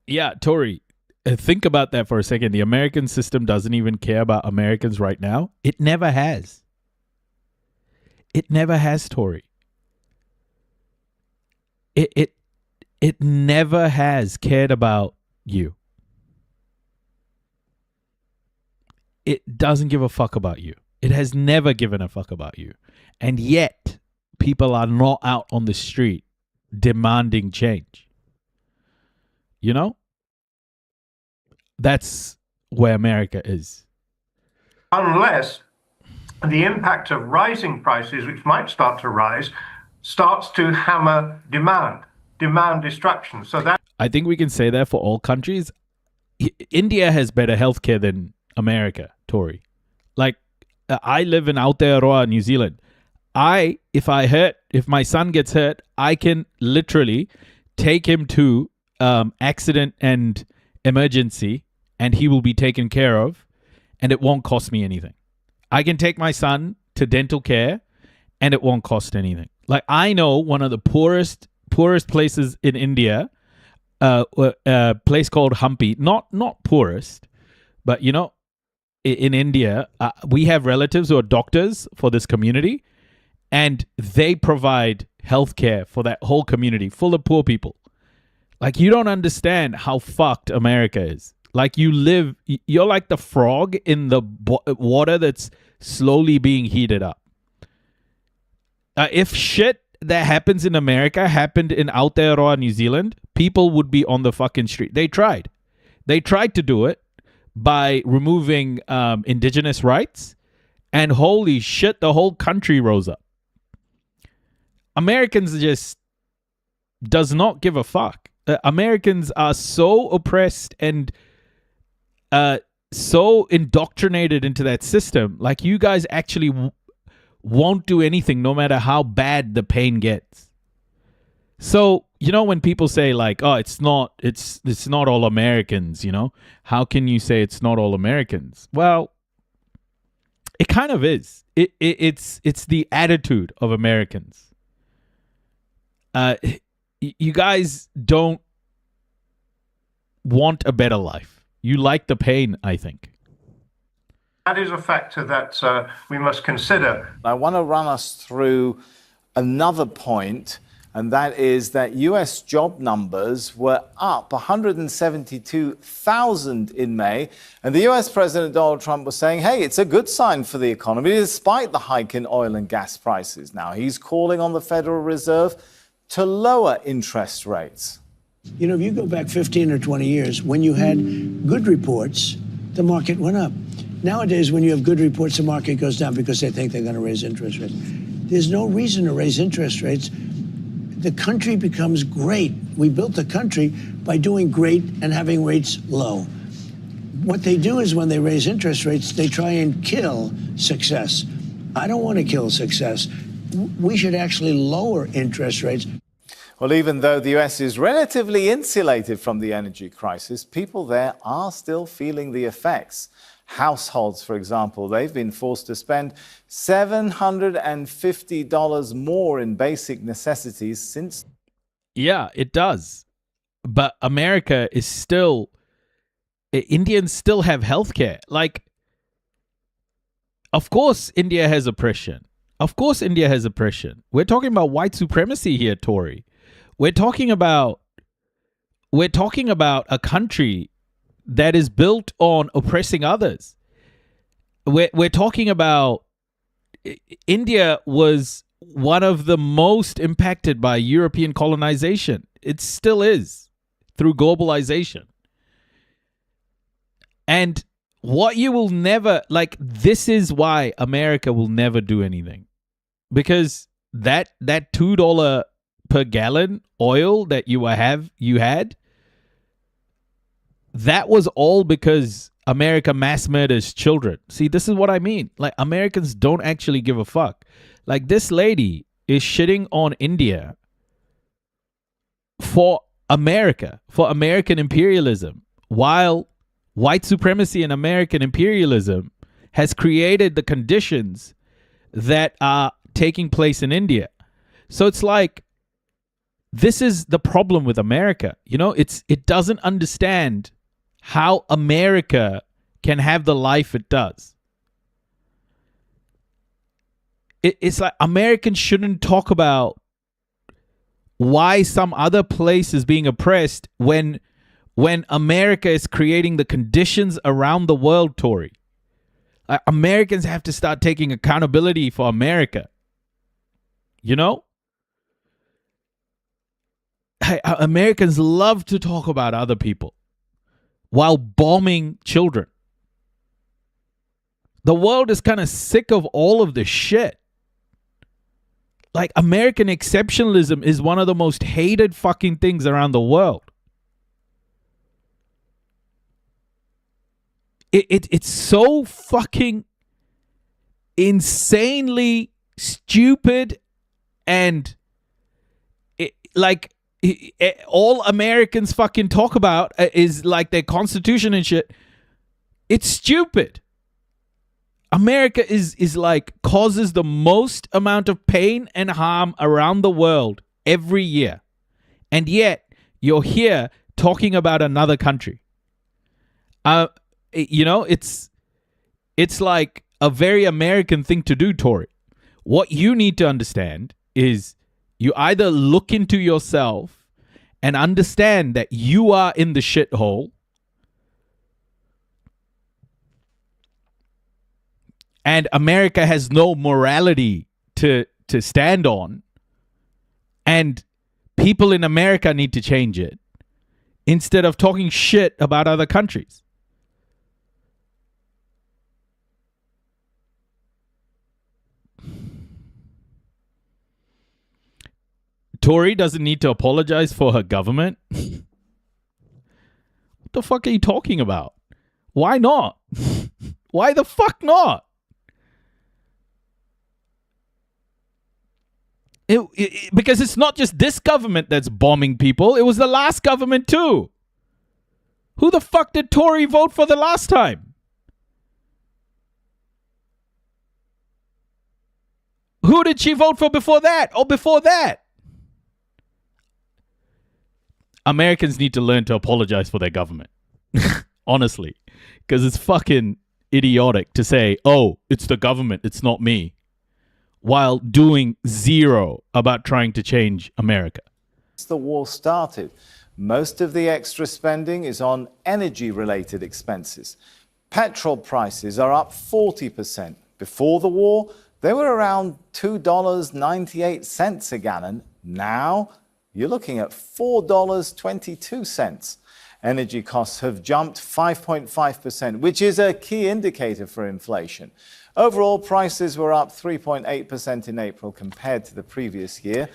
Yeah, Tory, think about that for a second. The American system doesn't even care about Americans right now. It never has. It never has, Tory. It never has cared about you. It doesn't give a fuck about you. It has never given a fuck about you. And yet, people are not out on the street demanding change. You know? That's where America is. Unless the impact of rising prices, which might start to rise, starts to hammer demand destruction. So that I think we can say that for all countries. India has better healthcare than America, Tory. Like, I live in Aotearoa, New Zealand. If my son gets hurt, I can literally take him to accident and emergency, and he will be taken care of, and it won't cost me anything. I can take my son to dental care, and it won't cost anything. Like, I know one of the poorest places in India, a place called Hampi. Not poorest, but you know, in India, we have relatives who are doctors for this community, and they provide healthcare for that whole community full of poor people. Like, you don't understand how fucked America is. Like, you're like the frog in the water that's slowly being heated up. If shit that happens in America happened in Aotearoa, New Zealand, people would be on the fucking street. They tried to do it by removing indigenous rights, and holy shit, the whole country rose up. Americans just does not give a fuck. Americans are so oppressed and so indoctrinated into that system. Like, you guys actually won't do anything no matter how bad the pain gets. So, you know, when people say like, oh, it's not all Americans, you know, how can you say it's not all Americans? Well, it kind of is. It's the attitude of Americans. You guys don't want a better life. You like the pain, I think. That is a factor that we must consider. I want to run us through another point, and that is that U.S. job numbers were up 172,000 in May. And the U.S. President Donald Trump was saying, hey, it's a good sign for the economy, despite the hike in oil and gas prices. Now, he's calling on the Federal Reserve to lower interest rates. You know, if you go back 15 or 20 years, when you had good reports, the market went up. Nowadays, when you have good reports, the market goes down because they think they're going to raise interest rates. There's no reason to raise interest rates. The country becomes great. We built the country by doing great and having rates low. What they do is when they raise interest rates, they try and kill success. I don't want to kill success. We should actually lower interest rates. Well, even though the U.S. is relatively insulated from the energy crisis, people there are still feeling the effects. Households, for example, they've been forced to spend $750 more in basic necessities since. Yeah, it does. But America is still, Indians still have healthcare. Like, of course, India has oppression. Of course, India has oppression. We're talking about white supremacy here, Tory. We're talking about a country that is built on oppressing others. We're talking about India was one of the most impacted by European colonization. It still is through globalization. And what you will never, like, this is why America will never do anything. Because that $2 per gallon oil that you had, that was all because America mass murders children. See, this is what I mean. Like, Americans don't actually give a fuck. Like, this lady is shitting on India for America, for American imperialism, while white supremacy and American imperialism has created the conditions that are taking place in India. So it's like, this is the problem with America. You know, it doesn't understand how America can have the life it does. It's like Americans shouldn't talk about why some other place is being oppressed when America is creating the conditions around the world, Tory. Americans have to start taking accountability for America. You know? Americans love to talk about other people while bombing children. The world is kind of sick of all of this shit. Like, American exceptionalism is one of the most hated fucking things around the world. It's so fucking insanely stupid, and all Americans fucking talk about is like their constitution and shit. It's stupid. America is like causes the most amount of pain and harm around the world every year. And yet you're here talking about another country. You know, it's like a very American thing to do, Tory. What you need to understand is you either look into yourself and understand that you are in the shithole, and America has no morality to stand on, and people in America need to change it instead of talking shit about other countries. Tory doesn't need to apologize for her government. What the fuck are you talking about? Why not? Why the fuck not? Because it's not just this government that's bombing people. It was the last government too. Who the fuck did Tory vote for the last time? Who did she vote for before that? Or before that? Americans need to learn to apologize for their government. Honestly. Because it's fucking idiotic to say, oh, it's the government, it's not me, while doing zero about trying to change America. Since the war started, most of the extra spending is on energy-related expenses. Petrol prices are up 40%. Before the war, they were around $2.98 a gallon. Now, you're looking at $4.22. Energy costs have jumped 5.5%, which is a key indicator for inflation. Overall, prices were up 3.8% in April compared to the previous year.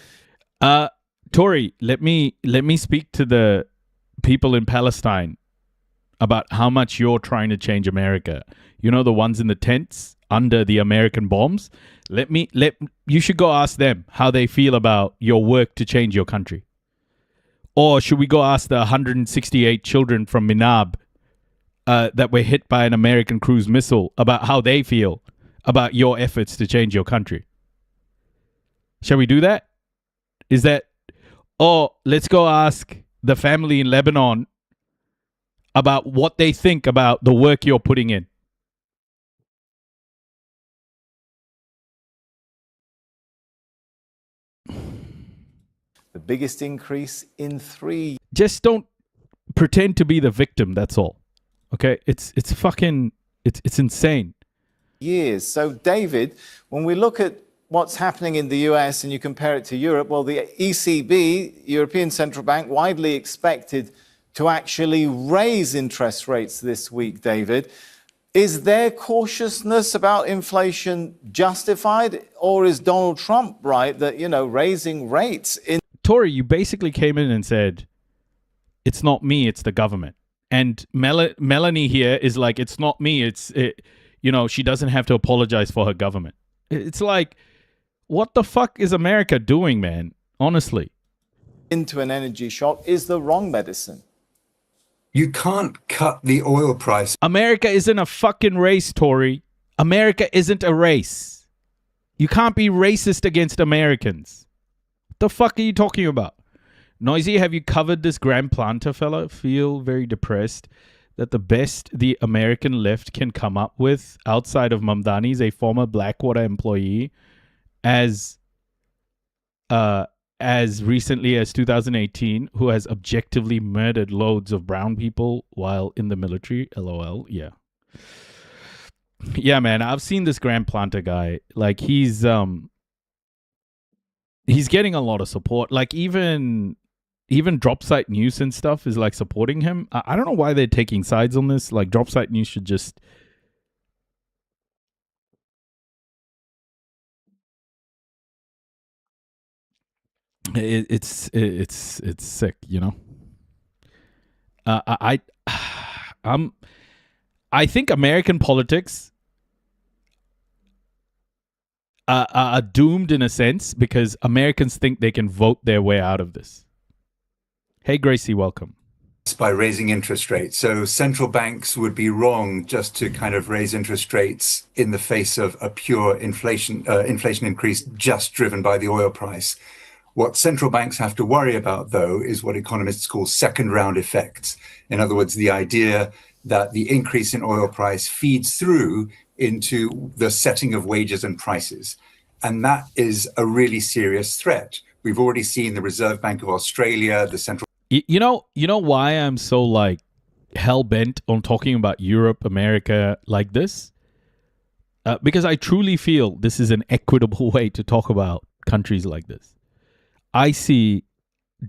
Tory, let me speak to the people in Palestine about how much you're trying to change America. You know, the ones in the tents under the American bombs. You should go ask them how they feel about your work to change your country. Or should we go ask the 168 children from Minab that were hit by an American cruise missile about how they feel about your efforts to change your country? Shall we do that? Or let's go ask the family in Lebanon about what they think about the work you're putting in. The biggest increase in 3 Just don't pretend to be the victim, that's all. Okay? It's insane. years. So, David, when we look at what's happening in the US and you compare it to Europe, well, the ECB, European Central Bank, widely expected to actually raise interest rates this week, David. Is their cautiousness about inflation justified, or is Donald Trump right that, raising rates in... Tori, you basically came in and said, it's not me, it's the government. And Melanie here is like, it's not me, she doesn't have to apologize for her government. It's like, what the fuck is America doing, man? Honestly. Into an energy shock is the wrong medicine. You can't cut the oil price. America isn't a fucking race, Tori. America isn't a race. You can't be racist against Americans. What the fuck are you talking about? Noisy, have you covered this Grand Planta fella? Feel very depressed that the best the American left can come up with outside of Mamdani is a former Blackwater employee as recently as 2018 who has objectively murdered loads of brown people while in the military. LOL. Yeah. Yeah, man. I've seen this Grand Planta guy. Like he's getting a lot of support. Like even Dropsite News and stuff is like supporting him. I don't know why they're taking sides on this. Like Dropsite News should just... It's sick, I think American politics are doomed in a sense because Americans think they can vote their way out of this. Hey, Gracie, welcome. By raising interest rates. So central banks would be wrong just to kind of raise interest rates in the face of a pure inflation increase just driven by the oil price. What central banks have to worry about, though, is what economists call second round effects. In other words, the idea that the increase in oil price feeds through into the setting of wages and prices. And that is a really serious threat. We've already seen the Reserve Bank of Australia, the central... You know why I'm so like hell-bent on talking about Europe, America like this? Because I truly feel this is an equitable way to talk about countries like this. I see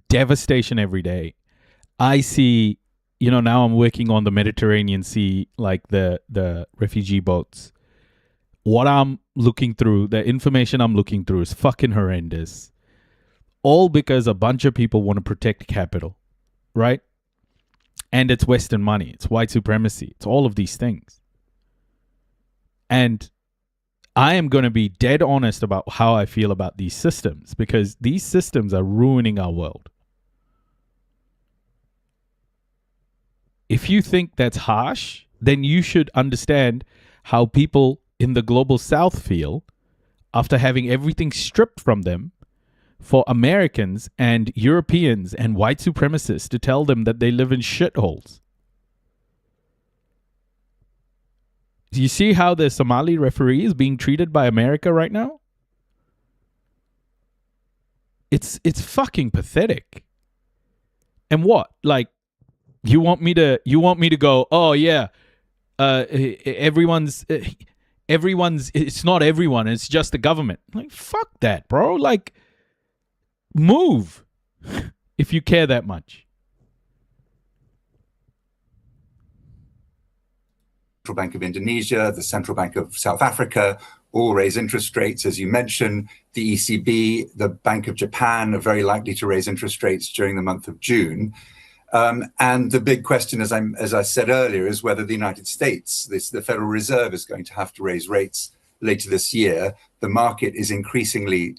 devastation every day. I see, now I'm working on the Mediterranean Sea, like the refugee boats. What I'm looking through, the information I'm looking through is fucking horrendous. All because a bunch of people want to protect capital, right? And it's Western money. It's white supremacy. It's all of these things. And I am going to be dead honest about how I feel about these systems because these systems are ruining our world. If you think that's harsh, then you should understand how people in the global south feel after having everything stripped from them for Americans and Europeans and white supremacists to tell them that they live in shitholes. Do you see how the Somali referee is being treated by America right now? It's fucking pathetic. And what? Like, you want me to go, oh yeah, everyone's it's not everyone, it's just the government. Like, fuck that, bro. Like, move if you care that much. Central Bank of Indonesia, the Central Bank of South Africa, all raise interest rates. As you mentioned, the ECB, the Bank of Japan are very likely to raise interest rates during the month of June. And the big question, as I said earlier, is whether the United States, the Federal Reserve, is going to have to raise rates later this year. The market is increasingly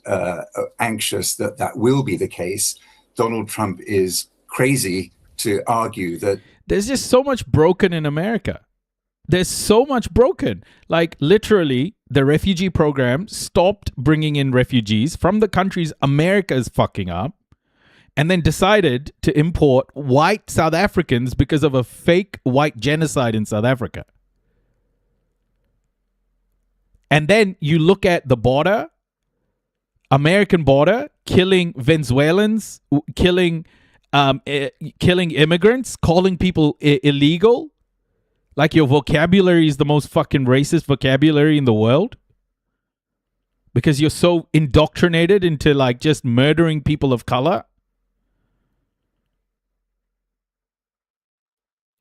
anxious that that will be the case. Donald Trump is crazy to argue that... There's just so much broken in America. There's so much broken. Like, literally, the refugee program stopped bringing in refugees from the countries America is fucking up and then decided to import white South Africans because of a fake white genocide in South Africa. And then you look at the border, American border, killing Venezuelans, killing immigrants, calling people illegal. Like, your vocabulary is the most fucking racist vocabulary in the world. Because you're so indoctrinated into, like, just murdering people of color.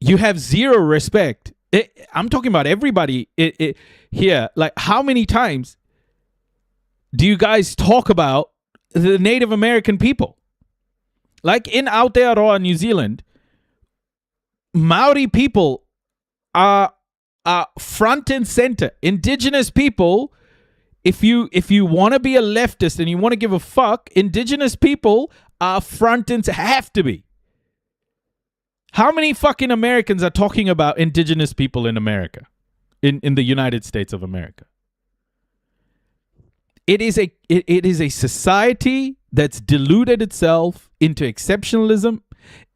You have zero respect. I'm talking about everybody here. Like, how many times do you guys talk about the Native American people? Like in Aotearoa, New Zealand, Maori people are front and center. Indigenous people, if you want to be a leftist and you want to give a fuck, Indigenous people are front and have to be. How many fucking Americans are talking about Indigenous people in America, in the United States of America? It is a society that's deluded itself into exceptionalism.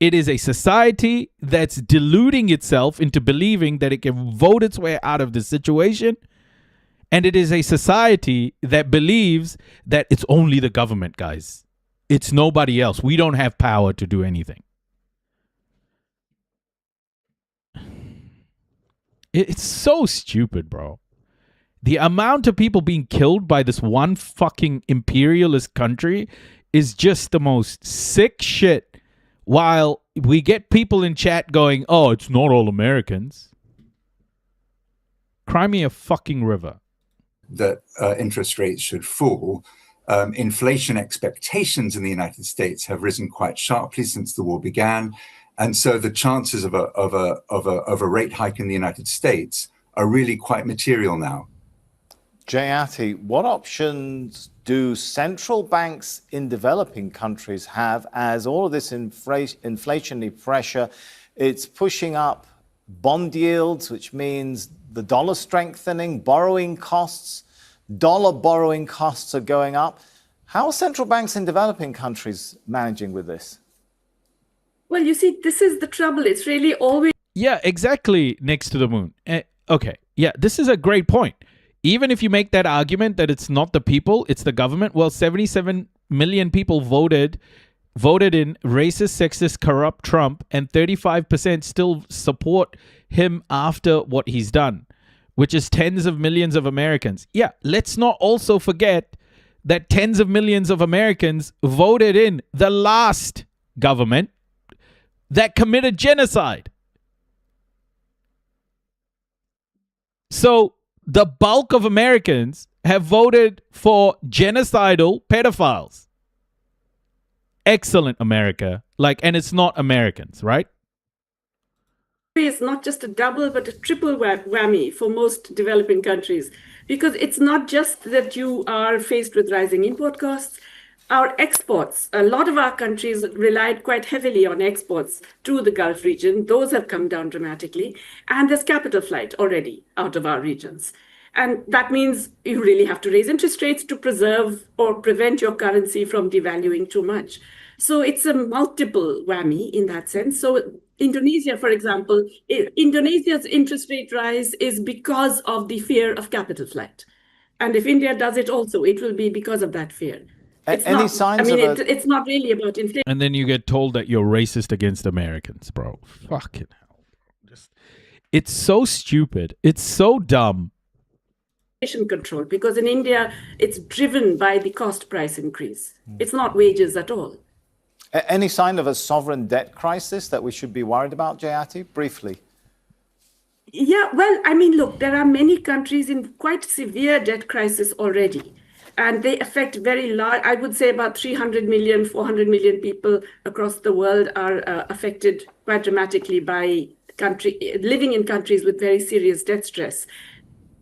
It is a society that's deluding itself into believing that it can vote its way out of the situation. And it is a society that believes that it's only the government, guys. It's nobody else. We don't have power to do anything. It's so stupid, bro. The amount of people being killed by this one fucking imperialist country is just the most sick shit. While we get people in chat going, oh, it's not all Americans. Cry me a fucking river. That interest rates should fall. Inflation expectations in the United States have risen quite sharply since the war began. And so the chances of a rate hike in the United States are really quite material now. Jayati, what options do central banks in developing countries have as all of this inflationary pressure, it's pushing up bond yields, which means the dollar strengthening, borrowing costs, dollar borrowing costs are going up. How are central banks in developing countries managing with this? Well, you see, this is the trouble. It's really always... Yeah, exactly, next to the moon. Okay, yeah, this is a great point. Even if you make that argument that it's not the people, it's the government, well, 77 million people voted in racist, sexist, corrupt Trump, and 35% still support him after what he's done, which is tens of millions of Americans. Yeah, let's not also forget that tens of millions of Americans voted in the last government that committed genocide. So the bulk of Americans have voted for genocidal pedophiles. Excellent, America. And it's not Americans, right? It's not just a double, but a triple whammy for most developing countries. Because it's not just that you are faced with rising import costs. Our exports, a lot of our countries relied quite heavily on exports to the Gulf region. Those have come down dramatically. And there's capital flight already out of our regions. And that means you really have to raise interest rates to preserve or prevent your currency from devaluing too much. So it's a multiple whammy in that sense. So Indonesia, for example, Indonesia's interest rate rise is because of the fear of capital flight. And if India does it also, it will be because of that fear. It's not really about inflation. And then you get told that you're racist against Americans, bro. Fucking hell. It's so stupid. It's so dumb. Control, because in India, it's driven by the cost price increase. It's not wages at all. Any sign of a sovereign debt crisis that we should be worried about, Jayati? Briefly. Yeah, well, look, there are many countries in quite severe debt crisis already. And they affect very large, I would say about 300 million, 400 million people across the world are affected quite dramatically by living in countries with very serious debt stress.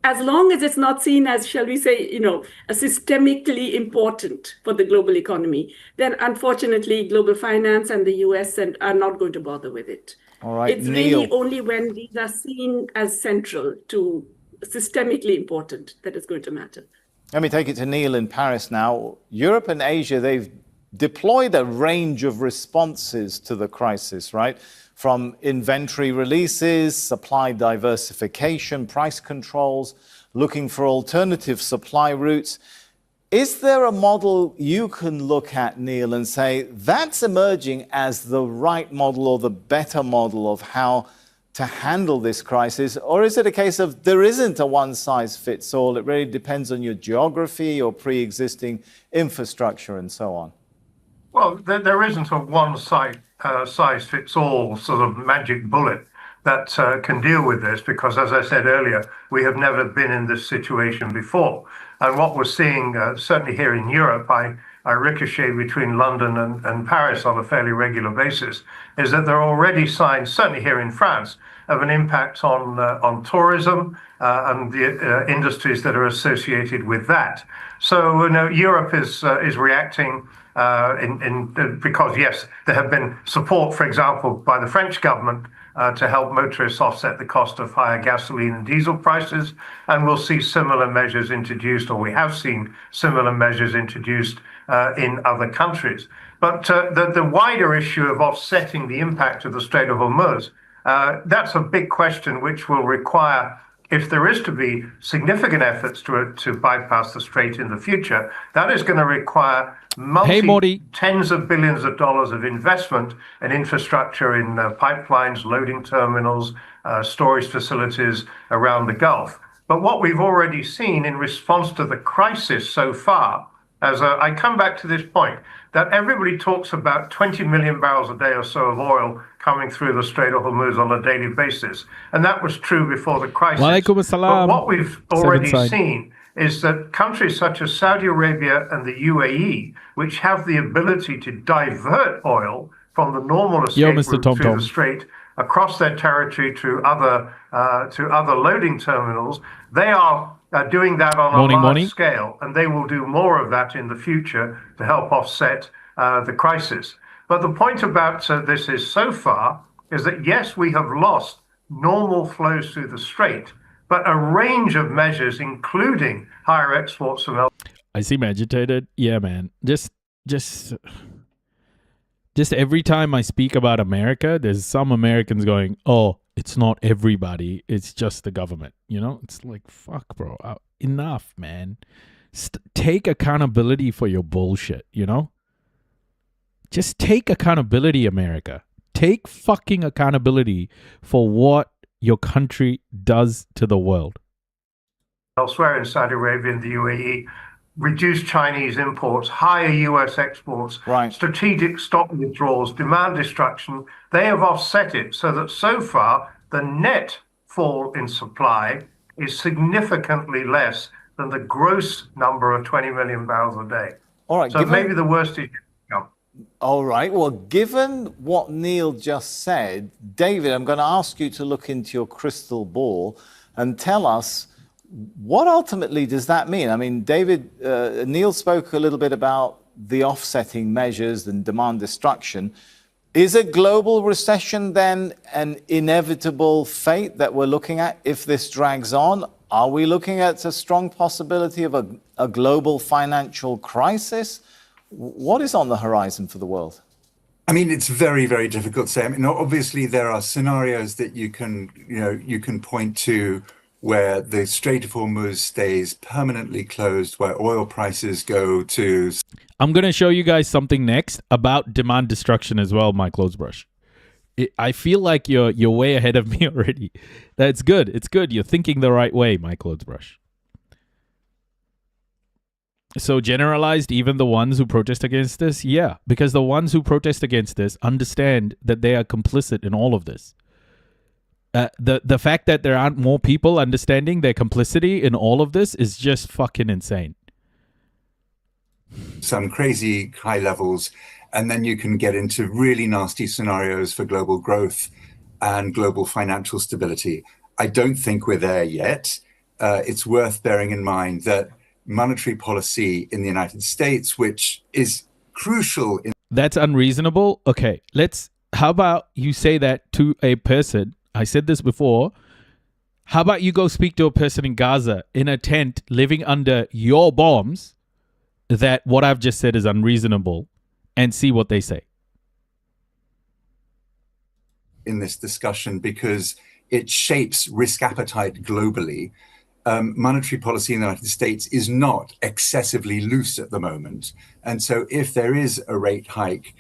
As long as it's not seen as, shall we say, a systemically important for the global economy, then unfortunately, global finance and the US are not going to bother with it. All right, it's really only when these are seen as central to systemically important that it's going to matter. Let me take it to Neil in Paris now. Europe and Asia, they've deployed a range of responses to the crisis, right? From inventory releases, supply diversification, price controls, looking for alternative supply routes. Is there a model you can look at, Neil, and say that's emerging as the right model or the better model of how to handle this crisis? Or is it a case of there isn't a one-size-fits-all? It really depends on your geography, your pre-existing infrastructure, and so on. Well, there isn't a one-size-fits-all sort of magic bullet. that can deal with this, because, as I said earlier, we have never been in this situation before. And what we're seeing, certainly here in Europe, I ricochet between London and Paris on a fairly regular basis, is that there are already signs, certainly here in France, of an impact on tourism and the industries that are associated with that. So Europe is reacting because yes, there have been support, for example, by the French government to help motorists offset the cost of higher gasoline and diesel prices, and we'll see similar measures introduced, or we have seen similar measures introduced in other countries. But the wider issue of offsetting the impact of the Strait of Hormuz, that's a big question which will require, if there is to be significant efforts to bypass the strait in the future, that is going to require tens of billions of dollars of investment and infrastructure in pipelines, loading terminals, storage facilities around the Gulf. But what we've already seen in response to the crisis so far, as I come back to this point, that everybody talks about 20 million barrels a day or so of oil coming through the Strait of Hormuz on a daily basis. And that was true before the crisis. But what we've already seen is that countries such as Saudi Arabia and the UAE, which have the ability to divert oil from the normal escape route through the strait across their territory to other loading terminals, they are doing that on a large scale, and they will do more of that in the future to help offset the crisis. But the point about this is, so far, is that yes, we have lost normal flows through the strait, but a range of measures, including higher exports from I seem agitated. Yeah, man. Just every time I speak about America, there's some Americans going, "Oh, it's not everybody. It's just the government." You know, it's like, fuck, bro. Enough, man. Take accountability for your bullshit, you know? Just take accountability, America. Take fucking accountability for what your country does to the world. Elsewhere in Saudi Arabia and the UAE, reduced Chinese imports, higher US exports, strategic stock withdrawals, demand destruction, they have offset it so that so far the net fall in supply is significantly less than the gross number of 20 million barrels a day. All right. So maybe the worst is come. All right. Well, given what Neil just said, David, I'm going to ask you to look into your crystal ball and tell us, what ultimately does that mean? I mean, Neil spoke a little bit about the offsetting measures and demand destruction. Is a global recession then an inevitable fate that we're looking at if this drags on? Are we looking at a strong possibility of a global financial crisis? What is on the horizon for the world? I mean, it's very, very difficult to say. I mean, obviously there are scenarios that you can point to where the Strait of Hormuz stays permanently closed, where oil prices go to... I'm going to show you guys something next about demand destruction as well, my clothes brush. I feel like you're way ahead of me already. That's good. It's good. You're thinking the right way, my clothes brush. So generalized, even the ones who protest against this? Yeah, because the ones who protest against this understand that they are complicit in all of this. The fact that there aren't more people understanding their complicity in all of this is just fucking insane. Some crazy high levels, and then you can get into really nasty scenarios for global growth and global financial stability. I don't think we're there yet. It's worth bearing in mind that monetary policy in the United States, which is crucial in... That's unreasonable. Okay, how about you say that to a person? I said this before. How about you go speak to a person in Gaza in a tent living under your bombs that what I've just said is unreasonable, and see what they say. In this discussion, because it shapes risk appetite globally. Monetary policy in the United States is not excessively loose at the moment. And so if there is a rate hike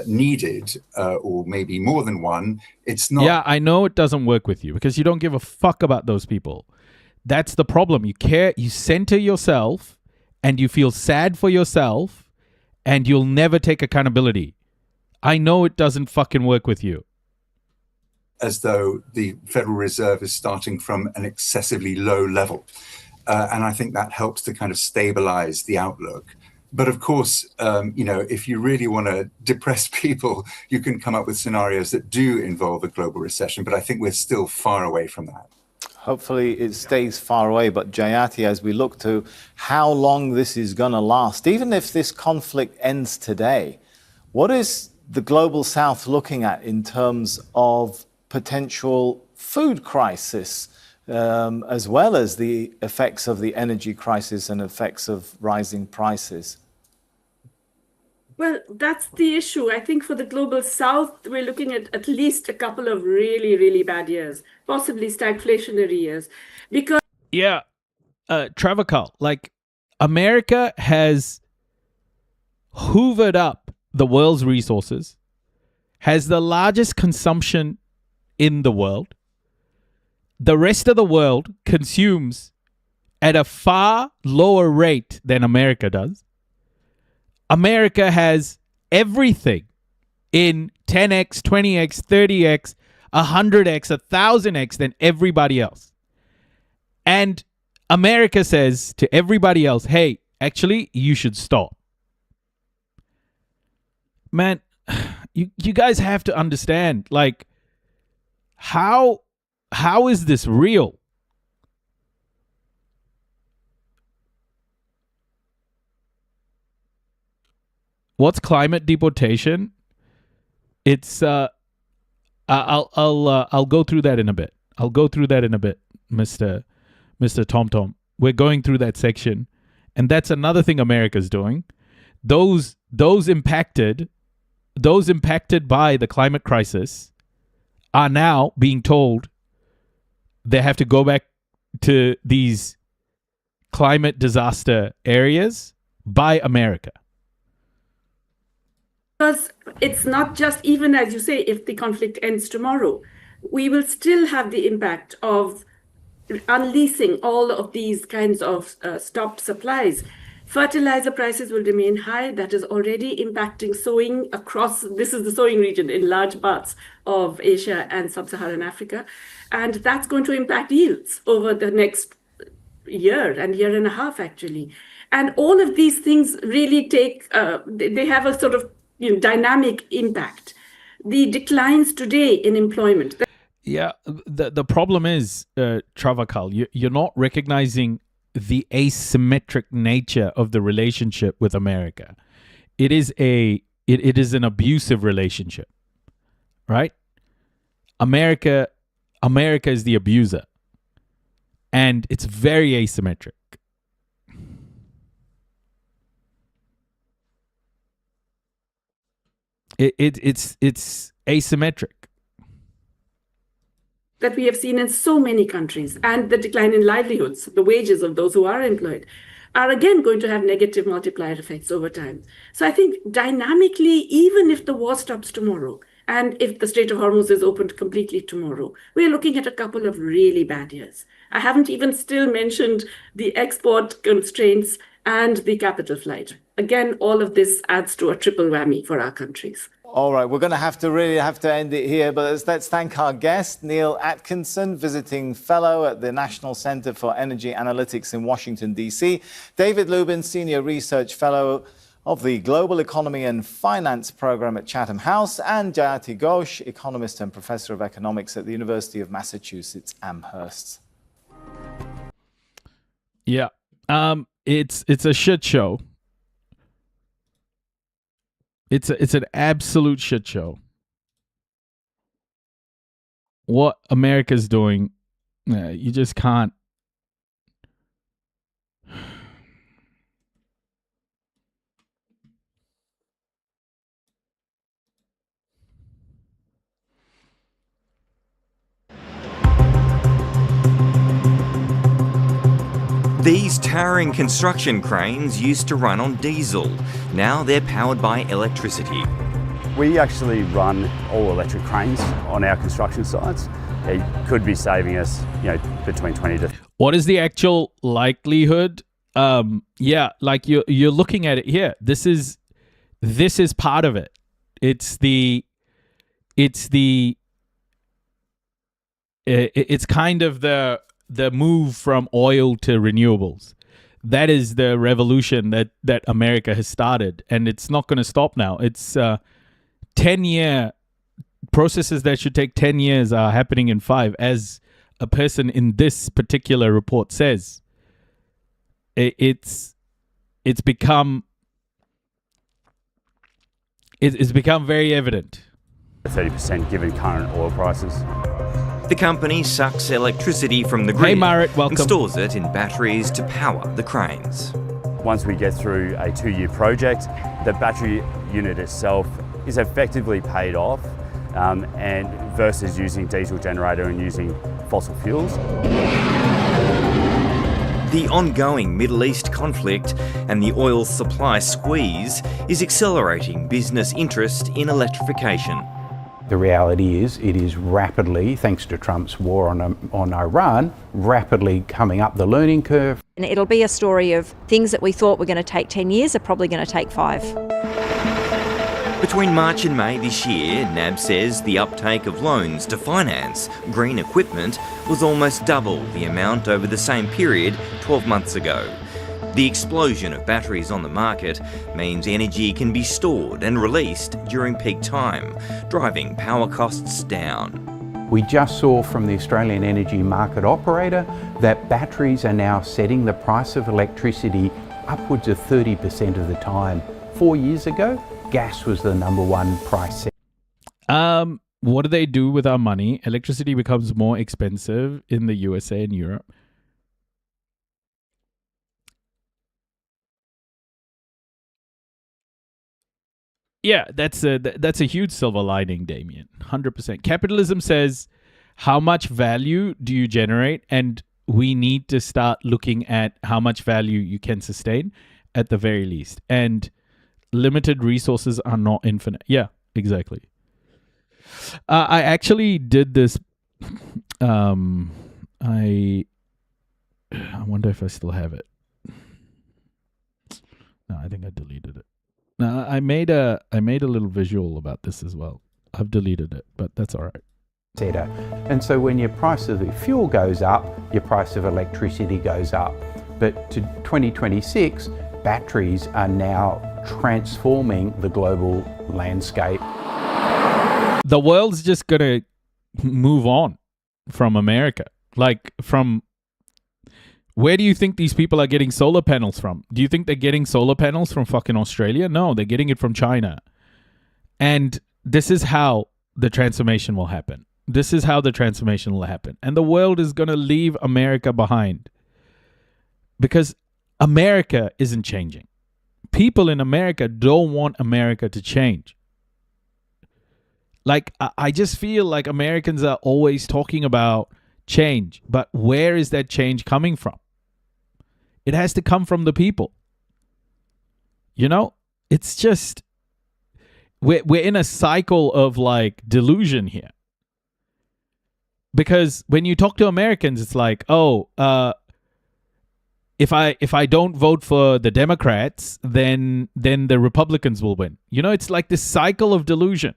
needed, or maybe more than one, it's not... Yeah, I know it doesn't work with you because you don't give a fuck about those people. That's the problem. You care, you center yourself, and you feel sad for yourself, and you'll never take accountability. I know it doesn't fucking work with you. as though the Federal Reserve is starting from an excessively low level. And I think that helps to kind of stabilize the outlook. But of course, if you really want to depress people, you can come up with scenarios that do involve a global recession. But I think we're still far away from that. Hopefully it stays far away. But Jayati, as we look to how long this is going to last, even if this conflict ends today, what is the global South looking at in terms of potential food crisis, as well as the effects of the energy crisis and effects of rising prices? Well, that's the issue. I think for the global South, we're looking at least a couple of really, really bad years, possibly stagflationary years. Because Travakal, like America has hoovered up the world's resources, has the largest consumption in the world. The rest of the world consumes at a far lower rate than America does. America has everything in 10x, 20x, 30x, 100x, 1000x than everybody else. And America says to everybody else, hey, actually, you should stop. Man, you guys have to understand, like, how is this real? What's climate deportation? It's I'll go through that in a bit. Mr. Tom Tom. We're going through that section, and that's another thing America's doing. Those impacted by the climate crisis are now being told they have to go back to these climate disaster areas by America. Because it's not just, even as you say, if the conflict ends tomorrow, we will still have the impact of unleashing all of these kinds of stopped supplies. Fertilizer prices will remain high. That is already impacting sowing across, this is the sowing region in large parts of Asia and sub-Saharan Africa. And that's going to impact yields over the next year and a half, actually. And all of these things really they have a sort of dynamic impact. The declines today in employment. Yeah, the problem is, Travakal, you're not recognizing the asymmetric nature of the relationship with America. It is an abusive relationship, right? America is the abuser, and it's very asymmetric. It's asymmetric. That we have seen in so many countries, and the decline in livelihoods, the wages of those who are employed, are again going to have negative multiplier effects over time. So I think dynamically, even if the war stops tomorrow, and if the Strait of Hormuz is opened completely tomorrow, we're looking at a couple of really bad years. I haven't even still mentioned the export constraints and the capital flight. Again, all of this adds to a triple whammy for our countries. All right, we're going to have to end it here, but let's thank our guest, Neil Atkinson, visiting fellow at the National Center for Energy Analytics in Washington, D.C., David Lubin, senior research fellow of the Global Economy and Finance program at Chatham House, and Jayati Ghosh, economist and professor of economics at the University of Massachusetts, Amherst. Yeah, it's a shit show. It's an absolute shit show. What America's doing, you just can't. These towering construction cranes used to run on diesel. Now they're powered by electricity. We actually run all electric cranes on our construction sites. It could be saving us, between 20 to... What is the actual likelihood? Like you're looking at it here. This is part of it. It's the it's kind of the move from oil to renewables. That is the revolution that America has started, and it's not going to stop now. It's 10-year processes that should take 10 years are happening in 5, as a person in this particular report says. It's become very evident. 30% given current oil prices. The company sucks electricity from the grid and stores it in batteries to power the cranes. Once we get through a 2-year project, the battery unit itself is effectively paid off, and versus using diesel generator and using fossil fuels. The ongoing Middle East conflict and the oil supply squeeze is accelerating business interest in electrification. The reality is it is rapidly, thanks to Trump's war on Iran, rapidly coming up the learning curve. And it'll be a story of things that we thought were going to take 10 years are probably going to take 5. Between March and May this year, NAB says the uptake of loans to finance green equipment was almost double the amount over the same period 12 months ago. The explosion of batteries on the market means energy can be stored and released during peak time, driving power costs down. We just saw from the Australian Energy Market Operator that batteries are now setting the price of electricity upwards of 30% of the time. 4 years ago, gas was the #1 price. What do they do with our money? Electricity becomes more expensive in the USA and Europe. Yeah, that's a huge silver lining, Damien. 100%. Capitalism says, how much value do you generate? And we need to start looking at how much value you can sustain at the very least. And limited resources are not infinite. Yeah, exactly. I actually did this. I wonder if I still have it. No, I think I deleted it. No, I made a little visual about this as well. I've deleted it, but that's all right. And so when your price of the fuel goes up, your price of electricity goes up. But to 2026, batteries are now transforming the global landscape. The world's just going to move on from America. Like, from... Where do you think these people are getting solar panels from? Do you think they're getting solar panels from fucking Australia? No, they're getting it from China. And this is how the transformation will happen. This is how the transformation will happen. And the world is going to leave America behind. Because America isn't changing. People in America don't want America to change. Like, I just feel like Americans are always talking about change. But where is that change coming from? It has to come from the people. You know, it's just, we're in a cycle of like delusion here. Because when you talk to Americans, it's like, oh, if I don't vote for the Democrats, then the Republicans will win. You know, it's like this cycle of delusion.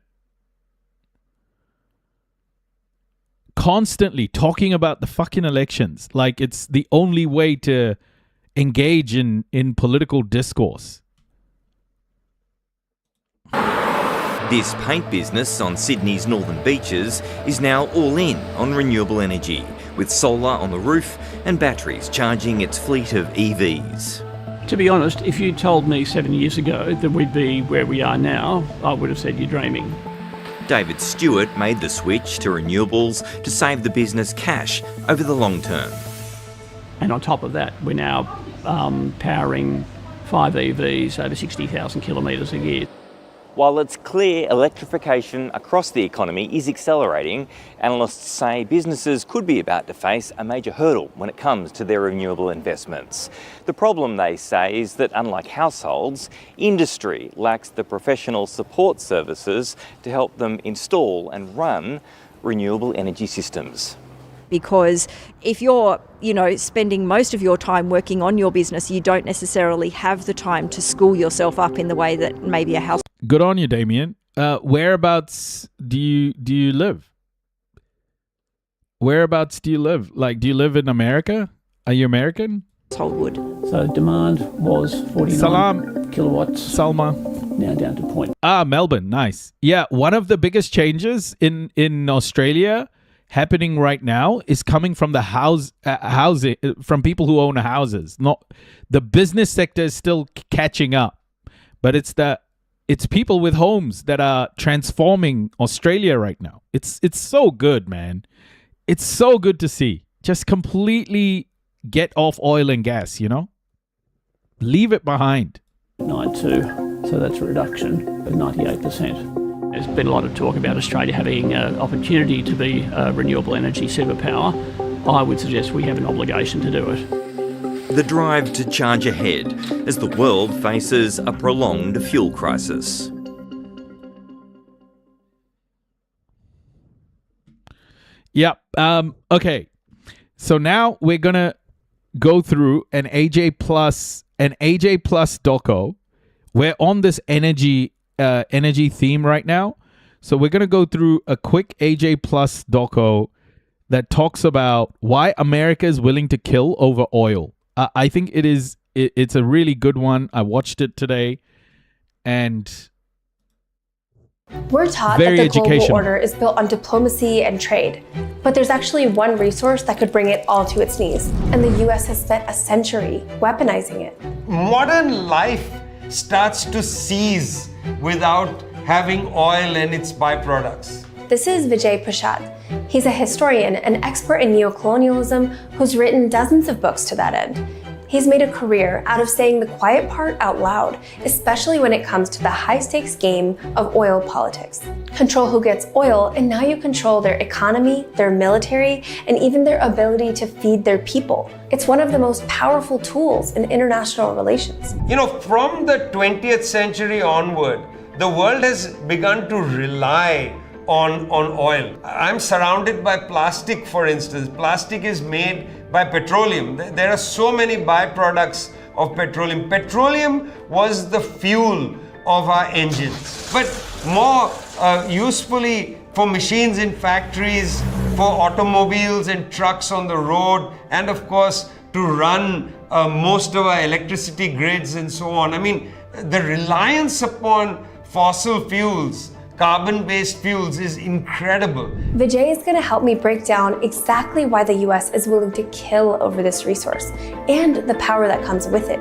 Constantly talking about the fucking elections like it's the only way to engage in political discourse. This paint business on Sydney's northern beaches is now all in on renewable energy, with solar on the roof and batteries charging its fleet of EVs. To be honest, if you told me 7 years ago that we'd be where we are now, I would have said you're dreaming. David Stewart made the switch to renewables to save the business cash over the long term. And on top of that, we're now powering 5 EVs over 60,000 kilometres a year. While it's clear electrification across the economy is accelerating, analysts say businesses could be about to face a major hurdle when it comes to their renewable investments. The problem, they say, is that unlike households, industry lacks the professional support services to help them install and run renewable energy systems. Because if you're, spending most of your time working on your business, you don't necessarily have the time to school yourself up in the way that maybe a house. Good on you, Damien. Whereabouts do you live? Whereabouts do you live? Like, do you live in America? Are you American? Wood. So demand was 49 kilowatts. Salma. Now down to point. Melbourne. Nice. Yeah, one of the biggest changes in Australia happening right now is coming from the housing, from people who own houses. Not the business sector is still catching up, but it's people with homes that are transforming Australia right now. It's so good, man. It's so good to see. Just completely get off oil and gas, Leave it behind. 9.2, so that's a reduction of 98%. There's been a lot of talk about Australia having an opportunity to be a renewable energy superpower. I would suggest we have an obligation to do it. The drive to charge ahead as the world faces a prolonged fuel crisis. Yep. Okay. So now we're gonna go through an AJ Plus doco. We're on this energy theme right now, so we're gonna go through a quick AJ Plus doco that talks about why America is willing to kill over oil. I think it's a really good one. I watched it today, and we're taught that the global order is built on diplomacy and trade, but there's actually one resource that could bring it all to its knees, and the US has spent a century weaponizing it. Modern life starts to cease without having oil and its byproducts. This is Vijay Prashad. He's a historian and expert in neocolonialism who's written dozens of books to that end. He's made a career out of saying the quiet part out loud, especially when it comes to the high-stakes game of oil politics. Control who gets oil, and now you control their economy, their military, and even their ability to feed their people. It's one of the most powerful tools in international relations. From the 20th century onward, the world has begun to rely on oil. I'm surrounded by plastic, for instance. Plastic is made by petroleum. There are so many byproducts of petroleum. Petroleum was the fuel of our engines, but more usefully for machines in factories, for automobiles and trucks on the road, and of course to run most of our electricity grids and so on. I mean, the reliance upon fossil fuels, carbon-based fuels, is incredible. Vijay is going to help me break down exactly why the US is willing to kill over this resource and the power that comes with it.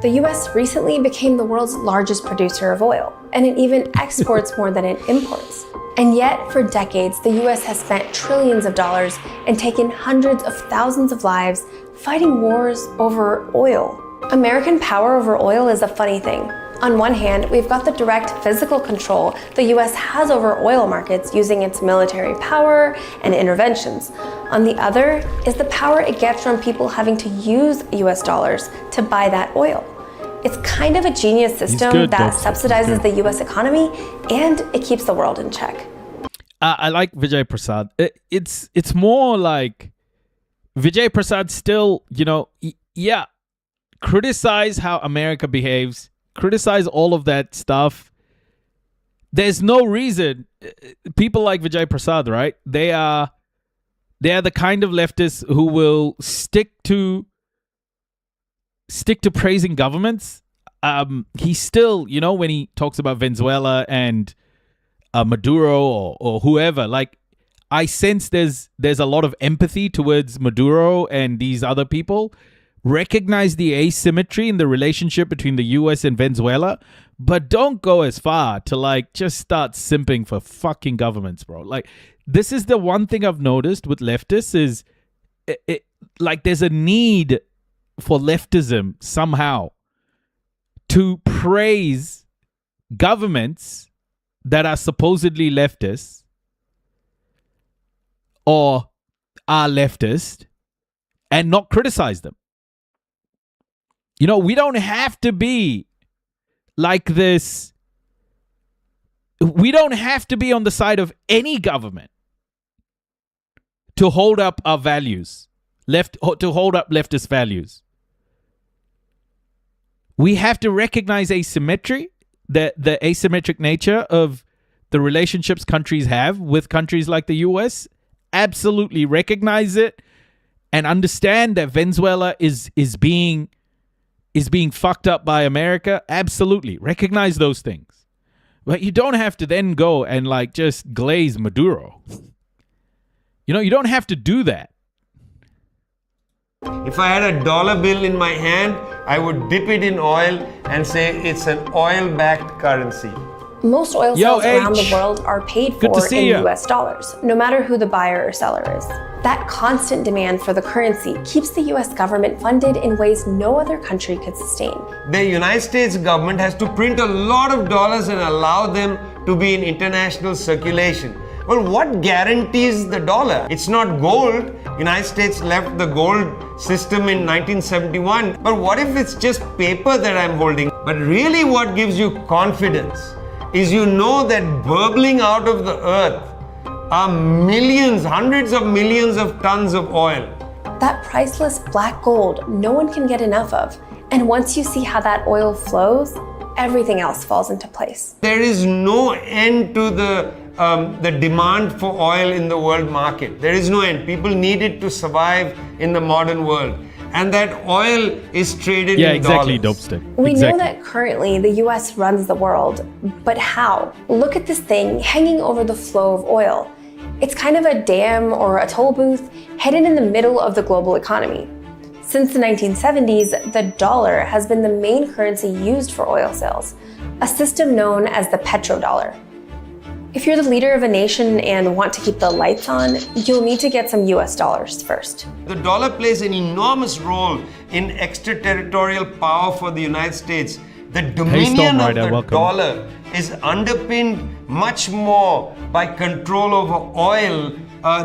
The US recently became the world's largest producer of oil, and it even exports more than it imports. And yet, for decades, the US has spent trillions of dollars and taken hundreds of thousands of lives fighting wars over oil. American power over oil is a funny thing. On one hand, we've got the direct physical control the US has over oil markets using its military power and interventions. On the other is the power it gets from people having to use US dollars to buy that oil. It's kind of a genius system that subsidizes the US economy, and it keeps the world in check. I like Vijay Prashad. It's more like Vijay Prashad still, criticize how America behaves, criticize all of that stuff. There's no reason. People like Vijay Prashad, right? They are the kind of leftists who will stick to praising governments. He still, when he talks about Venezuela and Maduro or whoever, like, I sense there's a lot of empathy towards Maduro and these other people. Recognize the asymmetry in the relationship between the US and Venezuela, but don't go as far to just start simping for fucking governments, bro. Like, this is the one thing I've noticed with leftists is there's a need for leftism somehow to praise governments that are supposedly leftist or are leftist and not criticize them. We don't have to be like this. We don't have to be on the side of any government to hold up our values, to hold up leftist values. We have to recognize asymmetry, the asymmetric nature of the relationships countries have with countries like the US. Absolutely recognize it and understand that Venezuela is being fucked up by America. Absolutely recognize those things. But you don't have to then go and like just glaze Maduro. You don't have to do that. If I had a dollar bill in my hand, I would dip it in oil and say it's an oil-backed currency. Most oil sales around the world are paid for in US dollars, no matter who the buyer or seller is. That constant demand for the currency keeps the US government funded in ways no other country could sustain. The United States government has to print a lot of dollars and allow them to be in international circulation. Well, what guarantees the dollar? It's not gold. United States left the gold system in 1971. But what if it's just paper that I'm holding? But really what gives you confidence is you know that burbling out of the earth are millions, hundreds of millions of tons of oil. That priceless black gold no one can get enough of. And once you see how that oil flows, everything else falls into place. There is no end to the demand for oil in the world market. There is no end. People need it to survive in the modern world. And that oil is traded in exactly, dollars. Dopestick. We know that currently the US runs the world, but how? Look at this thing hanging over the flow of oil. It's kind of a dam or a toll booth hidden in the middle of the global economy. Since the 1970s, the dollar has been the main currency used for oil sales, a system known as the petrodollar. If you're the leader of a nation and want to keep the lights on, you'll need to get some US dollars first. The dollar plays an enormous role in extraterritorial power for the United States. The dominion of the dollar is underpinned much more by control over oil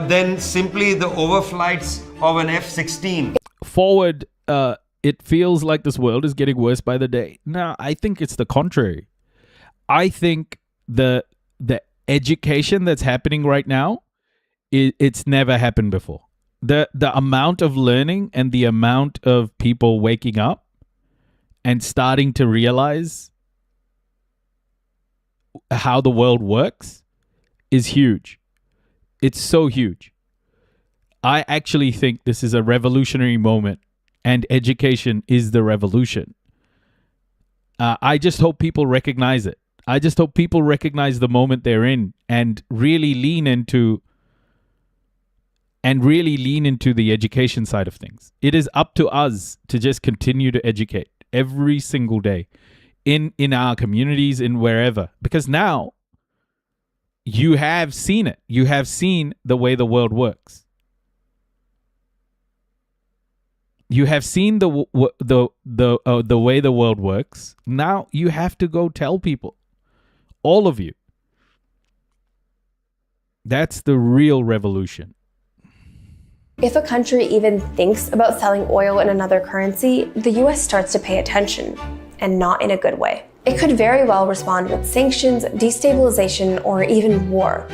than simply the overflights of an F-16. Forward, it feels like this world is getting worse by the day. No, I think it's the contrary. I think the education that's happening right now, it's never happened before. The amount of learning and the amount of people waking up and starting to realize how the world works is huge. It's so huge. I actually think this is a revolutionary moment, and education is the revolution. I just hope people recognize it. I just hope people recognize the moment they're in and really lean into the education side of things. It is up to us to just continue to educate every single day in our communities, in wherever, because now you have seen it. You have seen the way the world works. You have seen the way the world works. Now you have to go tell people. All of you. That's the real revolution. If a country even thinks about selling oil in another currency, the US starts to pay attention, and not in a good way. It could very well respond with sanctions, destabilization, or even war.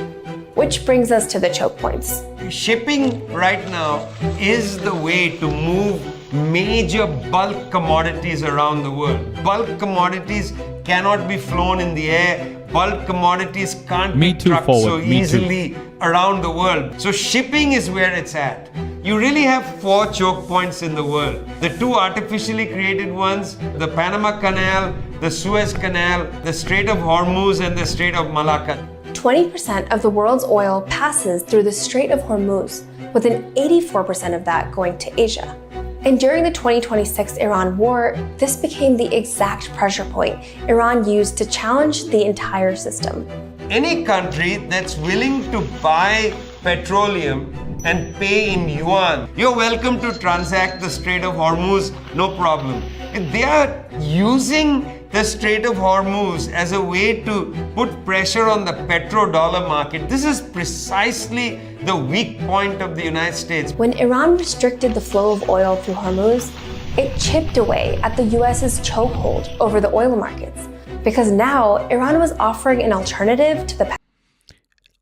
Which brings us to the choke points. Shipping right now is the way to move major bulk commodities around the world. Bulk commodities cannot be flown in the air. Bulk commodities can't be trucked so easily around the world. So shipping is where it's at. You really have 4 choke points in the world. The 2 artificially created ones, the Panama Canal, the Suez Canal, the Strait of Hormuz, and the Strait of Malacca. 20% of the world's oil passes through the Strait of Hormuz, with an 84% of that going to Asia. And during the 2026 Iran war, this became the exact pressure point Iran used to challenge the entire system. Any country that's willing to buy petroleum and pay in yuan, you're welcome to transact the Strait of Hormuz, no problem. If they are using the Strait of Hormuz as a way to put pressure on the petrodollar market, this is precisely the weak point of the United States. When Iran restricted the flow of oil through Hormuz, it chipped away at the US's chokehold over the oil markets, because now Iran was offering an alternative to the.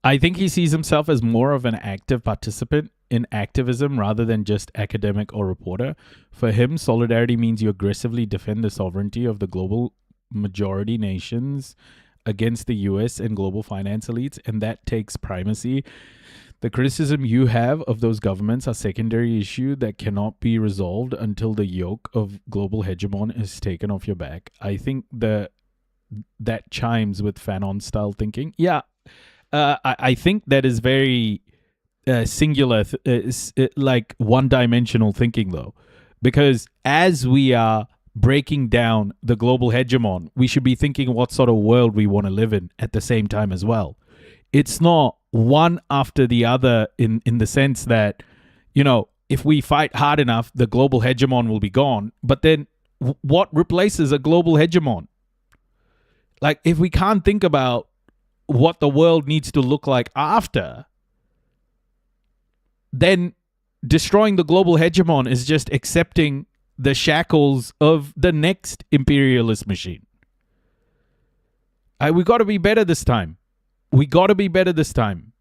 I think he sees himself as more of an active participant in activism rather than just academic or reporter. For him, solidarity means you aggressively defend the sovereignty of the global majority nations against the US and global finance elites, and that takes primacy. The criticism you have of those governments are secondary issue that cannot be resolved until the yoke of global hegemon is taken off your back. I think that chimes with Fanon-style thinking. Yeah, I think that is very singular, like one-dimensional thinking, though. Because as we are breaking down the global hegemon, we should be thinking what sort of world we want to live in at the same time as well. It's not one after the other in the sense that, you know, if we fight hard enough, the global hegemon will be gone. But then what replaces a global hegemon? Like, if we can't think about what the world needs to look like after, then destroying the global hegemon is just accepting the shackles of the next imperialist machine. We got to be better this time. We got to be better this time.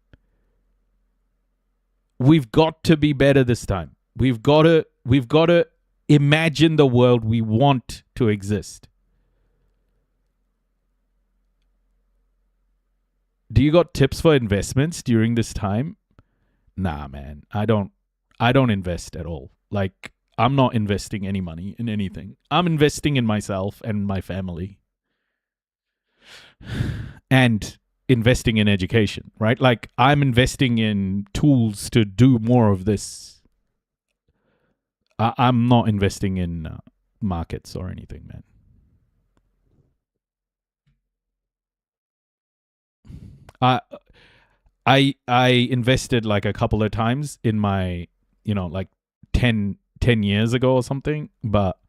We've got to be better this time. We've got to imagine the world we want to exist. Do you got tips for investments during this time? Nah, man. I don't invest at all. Like, I'm not investing any money in anything. I'm investing in myself and my family. And investing in education, right? Like, I'm investing in tools to do more of this. I'm not investing in markets or anything, man. I invested like a couple of times in my, you know, like 10 years ago or something, but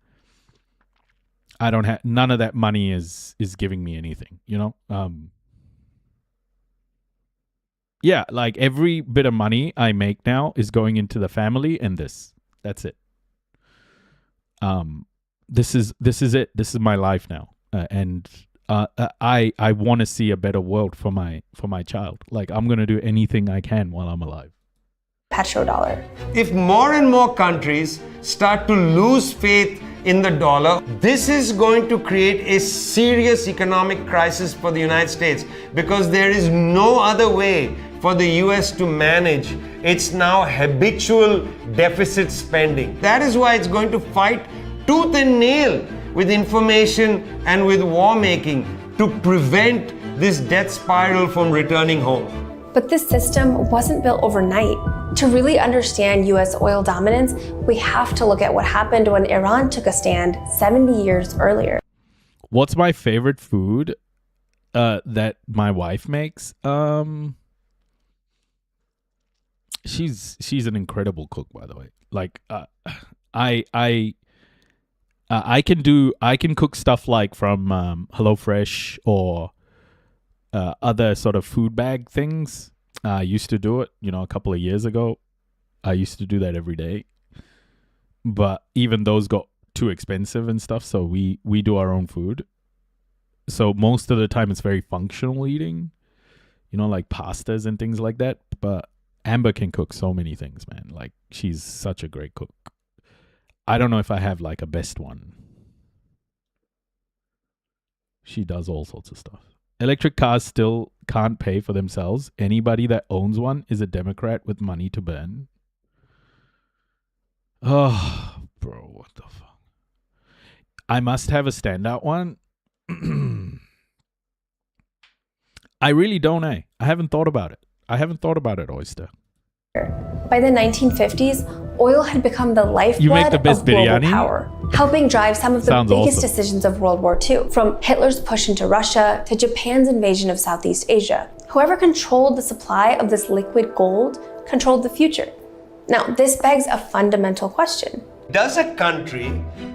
I don't have, none of that money is giving me anything, you know? Yeah, like every bit of money I make now is going into the family and this. That's it. This is it. This is my life now. And I want to see a better world for my child. Like, I'm going to do anything I can while I'm alive. Petrodollar. If more and more countries start to lose faith in the dollar, this is going to create a serious economic crisis for the United States, because there is no other way for the US to manage its now habitual deficit spending. That is why it's going to fight tooth and nail with information and with war making to prevent this death spiral from returning home. But this system wasn't built overnight. To really understand US oil dominance, we have to look at what happened when Iran took a stand 70 years earlier. What's my favorite food that my wife makes? She's an incredible cook, by the way. Like, I can cook stuff like from HelloFresh or other sort of food bag things. I used to do it, you know, a couple of years ago. I used to do that every day. But even those got too expensive and stuff, so we do our own food. So most of the time it's very functional eating, you know, like pastas and things like that. But Amber can cook so many things, man. Like, she's such a great cook. I don't know if I have like a best one. She does all sorts of stuff. Electric cars still can't pay for themselves. Anybody that owns one is a Democrat with money to burn. Oh, bro, what the fuck? I must have a standout one. I really don't, I haven't thought about it. Oyster. By the 1950s, oil had become the lifeblood of global power, helping drive some of the biggest decisions of World War II, from Hitler's push into Russia to Japan's invasion of Southeast Asia. Whoever controlled the supply of this liquid gold controlled the future. Now, this begs a fundamental question. Does a country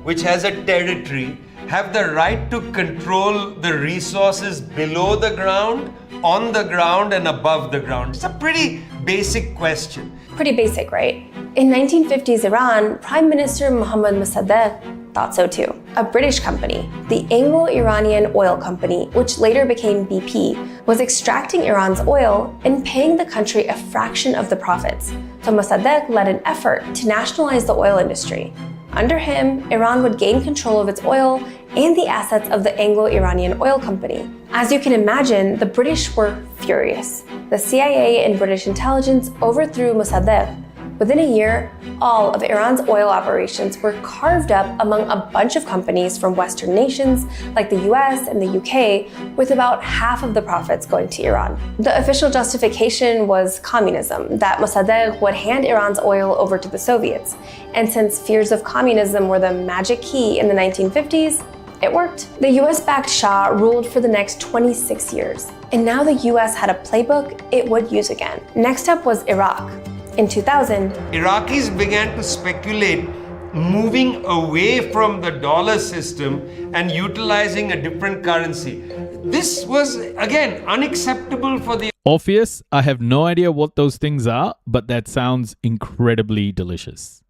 which has a territory have the right to control the resources below the ground, on the ground, and above the ground? It's a pretty basic question. Pretty basic, right? In 1950s Iran, Prime Minister Mohammad Mossadegh thought so too. A British company, the Anglo-Iranian Oil Company, which later became BP, was extracting Iran's oil and paying the country a fraction of the profits. So Mossadegh led an effort to nationalize the oil industry. Under him, Iran would gain control of its oil and the assets of the Anglo-Iranian Oil Company. As you can imagine, the British were furious. The CIA and British intelligence overthrew Mossadegh. Within a year, all of Iran's oil operations were carved up among a bunch of companies from Western nations like the US and the UK, with about half of the profits going to Iran. The official justification was communism, that Mossadegh would hand Iran's oil over to the Soviets. And since fears of communism were the magic key in the 1950s, it worked. The US-backed Shah ruled for the next 26 years. And now the US had a playbook it would use again. Next up was Iraq. In 2000, Iraqis began to speculate moving away from the dollar system and utilizing a different currency. This was, again, unacceptable for the... Orpheus, I have no idea what those things are, but that sounds incredibly delicious.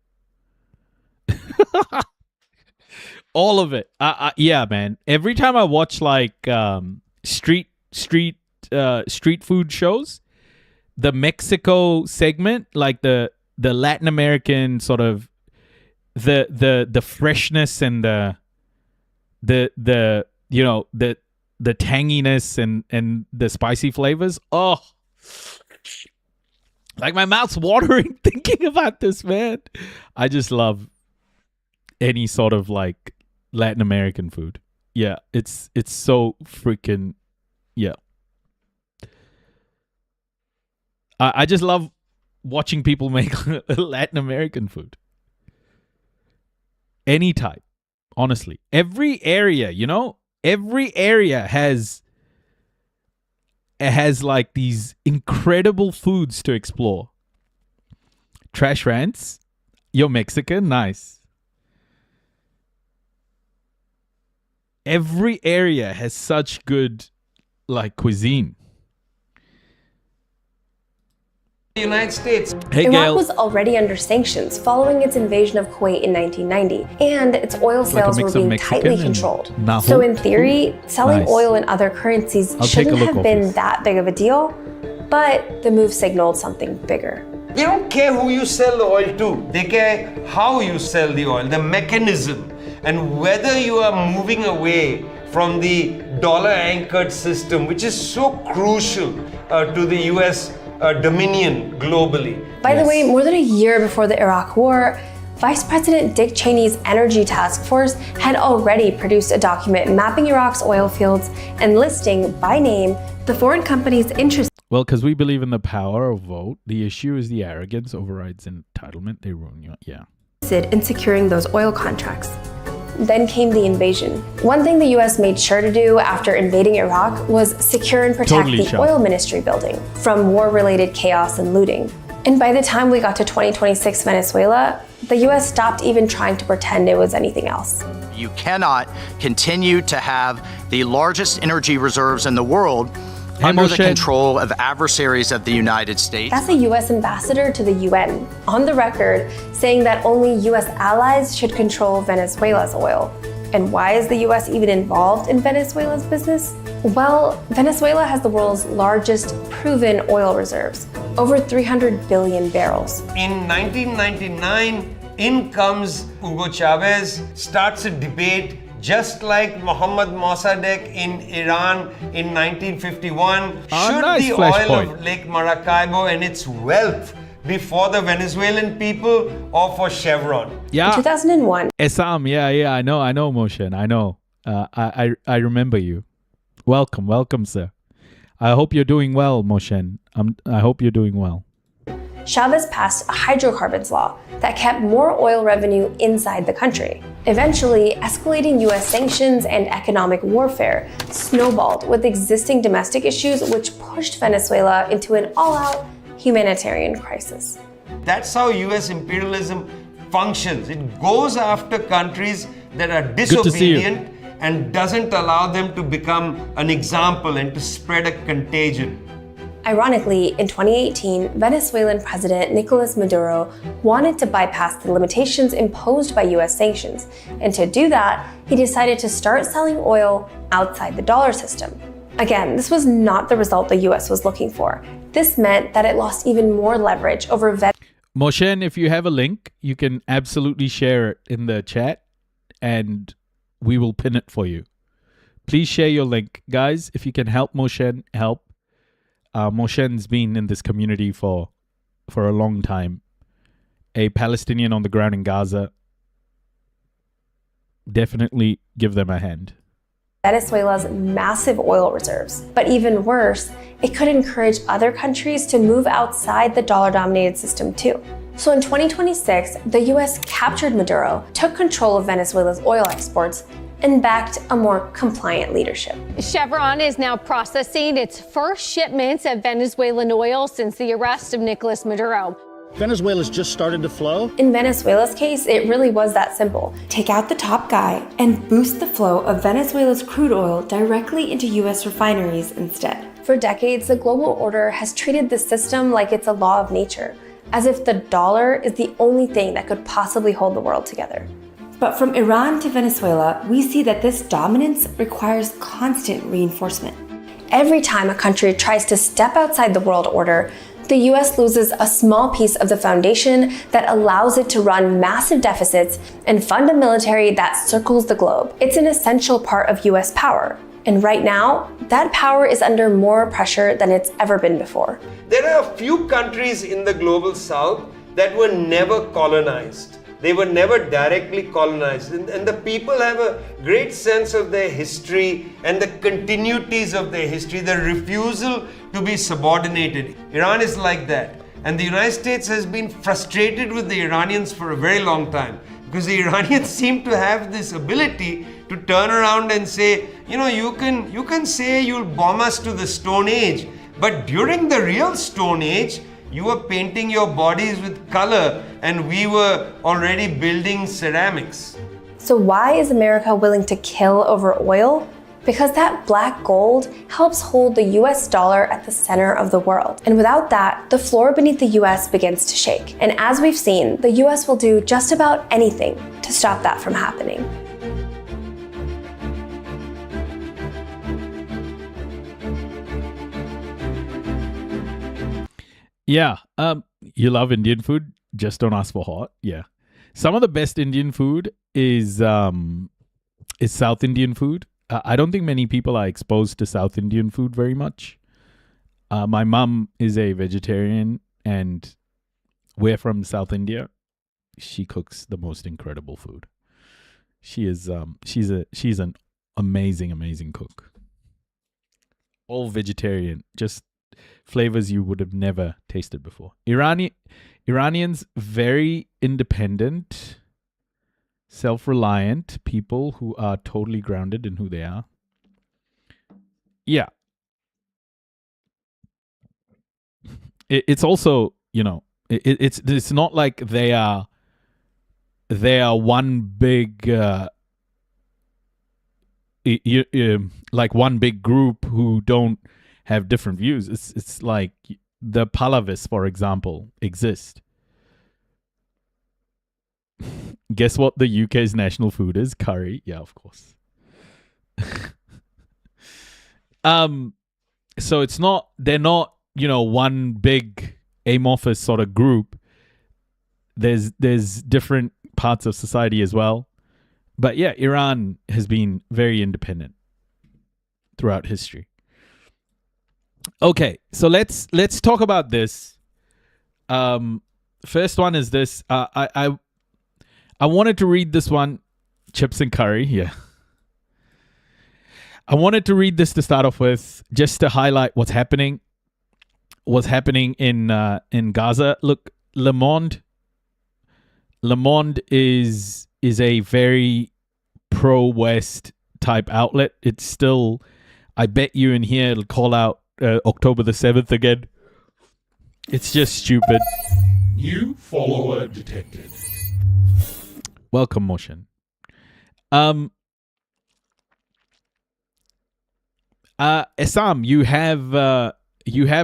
All of it. Yeah, man. Every time I watch like street food shows, the Mexico segment, like the Latin American sort of the freshness and the you know the tanginess and the spicy flavors. Oh, like my mouth's watering thinking about this, man. I just love any sort of like Latin American food. Yeah, it's so freaking, yeah. I just love watching people make Latin American food. Any type, honestly. Every area, you know, every area has like these incredible foods to explore. Trash rants. You're Mexican, nice. Every area has such good like cuisine. United States. Hey, Iraq Gail. was already under sanctions following its invasion of Kuwait in 1990, and its oil sales were being tightly controlled. So in theory, selling oil in other currencies shouldn't have been that big of a deal, but the move signaled something bigger. They don't care who you sell the oil to. They care how you sell the oil, the mechanism, and whether you are moving away from the dollar-anchored system, which is so crucial to the US dominion globally. By the way, more than a year before the Iraq War, Vice President Dick Cheney's Energy Task Force had already produced a document mapping Iraq's oil fields and listing by name the foreign companies interested. Well, because we believe in the power of vote. The issue is the arrogance overrides entitlement. They ruin you. Yeah. In securing those oil contracts. Then came the invasion. One thing the US made sure to do after invading Iraq was secure and protect the oil ministry building from war-related chaos and looting. And by the time we got to 2026 Venezuela, the US stopped even trying to pretend it was anything else. You cannot continue to have the largest energy reserves in the world under the control of adversaries of the United States. That's a US ambassador to the UN, on the record, saying that only US allies should control Venezuela's oil. And why is the US even involved in Venezuela's business? Well, Venezuela has the world's largest proven oil reserves, over 300 billion barrels. In 1999, in comes Hugo Chavez, starts a debate just like Mohammad Mossadegh in Iran in 1951. Should the oil of Lake Maracaibo and its wealth be for the Venezuelan people or for Chevron? Yeah. In 2001. Essam, yeah, I know, Moshen, I know. I remember you. Welcome, sir. I hope you're doing well, Moshen. I hope you're doing well. Chavez passed a hydrocarbons law that kept more oil revenue inside the country. Eventually, escalating US sanctions and economic warfare snowballed with existing domestic issues, which pushed Venezuela into an all-out humanitarian crisis. That's how US imperialism functions. It goes after countries that are disobedient and doesn't allow them to become an example and to spread a contagion. Ironically, in 2018, Venezuelan President Nicolas Maduro wanted to bypass the limitations imposed by US sanctions, and to do that, he decided to start selling oil outside the dollar system. Again, this was not the result the US was looking for. This meant that it lost even more leverage over Moshen, if you have a link, you can absolutely share it in the chat and we will pin it for you. Please share your link. Guys, if you can help Moshen, help. Moshen's been in this community for a long time. A Palestinian on the ground in Gaza. Definitely give them a hand. Venezuela's massive oil reserves. But even worse, it could encourage other countries to move outside the dollar-dominated system too. So in 2026, the US captured Maduro, took control of Venezuela's oil exports, and backed a more compliant leadership. Chevron is now processing its first shipments of Venezuelan oil since the arrest of Nicolas Maduro. Venezuela's just started to flow? In Venezuela's case, it really was that simple. Take out the top guy and boost the flow of Venezuela's crude oil directly into US refineries instead. For decades, the global order has treated this system like it's a law of nature, as if the dollar is the only thing that could possibly hold the world together. But from Iran to Venezuela, we see that this dominance requires constant reinforcement. Every time a country tries to step outside the world order, the US loses a small piece of the foundation that allows it to run massive deficits and fund a military that circles the globe. It's an essential part of US power. And right now, that power is under more pressure than it's ever been before. There are a few countries in the global south that were never colonized. They were never directly colonized. And the people have a great sense of their history and the continuities of their history, the refusal to be subordinated. Iran is like that. And the United States has been frustrated with the Iranians for a very long time because the Iranians seem to have this ability to turn around and say, you can say you'll bomb us to the Stone Age, but during the real Stone Age, you were painting your bodies with color and we were already building ceramics. So why is America willing to kill over oil? Because that black gold helps hold the US dollar at the center of the world. And without that, the floor beneath the US begins to shake. And as we've seen, the US will do just about anything to stop that from happening. Yeah, you love Indian food, just don't ask for hot. Yeah. Some of the best Indian food is South Indian food. I don't think many people are exposed to South Indian food very much. My mom is a vegetarian and we're from South India. She cooks the most incredible food. She's an amazing cook. All vegetarian, just flavors you would have never tasted before. Iranians, very independent, self-reliant people who are totally grounded in who they are. Yeah. It's also, it's not like they are one big like one big group who don't have different views. It's like the Pahlavis, for example, exist. Guess what the UK's national food is? Curry. Yeah, of course. So they're not, one big amorphous sort of group. There's different parts of society as well. But yeah, Iran has been very independent throughout history. Okay, so let's talk about this. First one is this. I wanted to read this one, chips and curry. Yeah, I wanted to read this to start off with, just to highlight what's happening in Gaza. Look, Le Monde is a very pro-West type outlet. It's still, I bet you in here it'll call out October the 7th again. It's just stupid. New follower detected. Welcome, Moshen. Essam, you have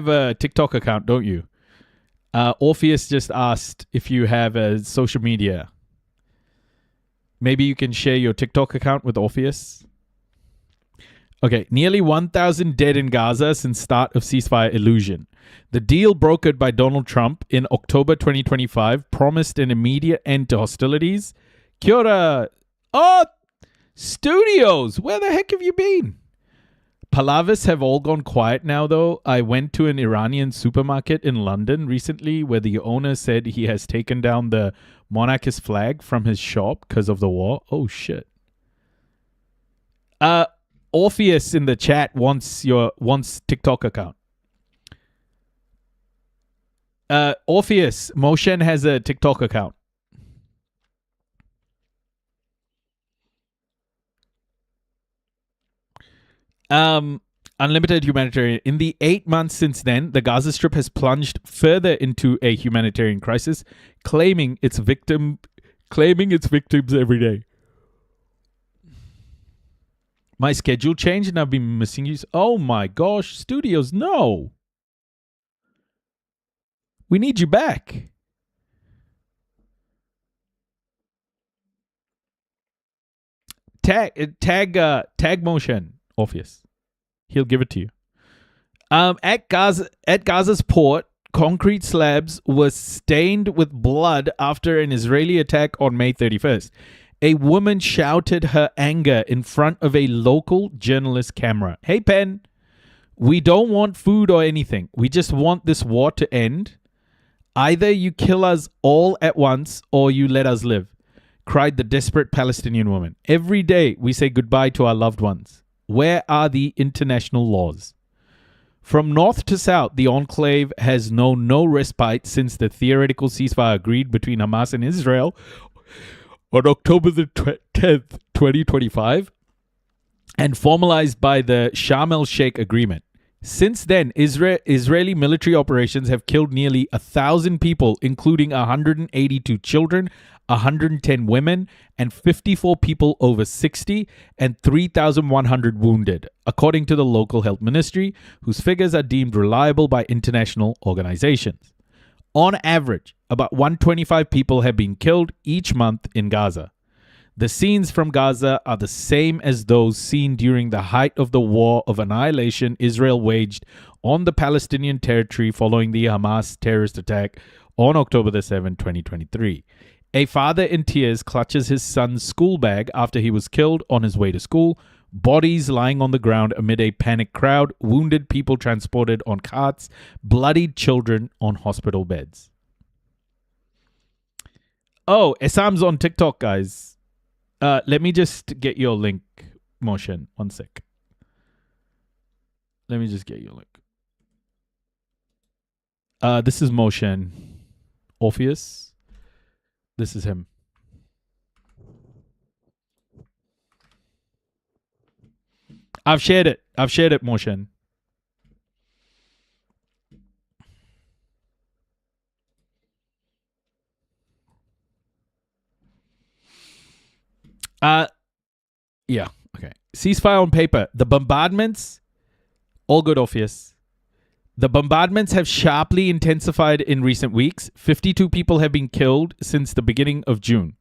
a TikTok account, don't you? Orpheus just asked if you have a social media. Maybe you can share your TikTok account with Orpheus. Okay, nearly 1,000 dead in Gaza since start of ceasefire illusion. The deal brokered by Donald Trump in October 2025 promised an immediate end to hostilities. Kia ora. Oh, studios, where the heck have you been? Palavas have all gone quiet now, though. I went to an Iranian supermarket in London recently where the owner said he has taken down the monarchist flag from his shop because of the war. Oh, shit. Orpheus in the chat wants TikTok account. Orpheus, Moshen has a TikTok account. Unlimited humanitarian. In the 8 months since then, the Gaza Strip has plunged further into a humanitarian crisis, claiming its victims every day. My schedule changed and I've been missing you. Oh my gosh, studios, no. We need you back. Tag Motion, Orpheus. He'll give it to you. At Gaza's port, concrete slabs were stained with blood after an Israeli attack on May 31st. A woman shouted her anger in front of a local journalist camera. Hey, Pen, we don't want food or anything. We just want this war to end. Either you kill us all at once or you let us live, cried the desperate Palestinian woman. Every day we say goodbye to our loved ones. Where are the international laws? From north to south, the enclave has known no respite since the theoretical ceasefire agreed between Hamas and Israel on October the 10th, 2025, and formalized by the Sharm el-Sheikh agreement. Since then, Israeli military operations have killed nearly 1,000 people, including 182 children, 110 women, and 54 people over 60, and 3,100 wounded, according to the local health ministry, whose figures are deemed reliable by international organizations. On average, about 125 people have been killed each month in Gaza. The scenes from Gaza are the same as those seen during the height of the war of annihilation Israel waged on the Palestinian territory following the Hamas terrorist attack on October the 7th, 2023. A father in tears clutches his son's school bag after he was killed on his way to school, bodies lying on the ground amid a panicked crowd, wounded people transported on carts, bloodied children on hospital beds. Oh, Esam's on TikTok, guys. Let me just get your link, Motion. One sec. Let me just get your link. This is Motion. Orpheus. This is him. I've shared it. Motion. Yeah, okay. Ceasefire on paper. The bombardments, all good, Orpheus. The bombardments have sharply intensified in recent weeks. 52 people have been killed since the beginning of June.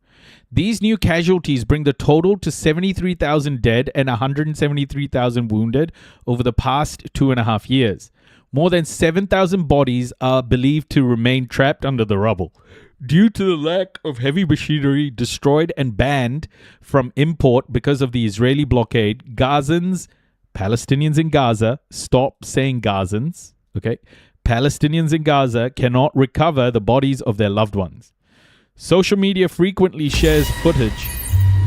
These new casualties bring the total to 73,000 dead and 173,000 wounded over the past 2.5 years. More than 7,000 bodies are believed to remain trapped under the rubble. Due to the lack of heavy machinery destroyed and banned from import because of the Israeli blockade, Palestinians in Gaza, stop saying Gazans, okay? Palestinians in Gaza cannot recover the bodies of their loved ones. Social media frequently shares footage.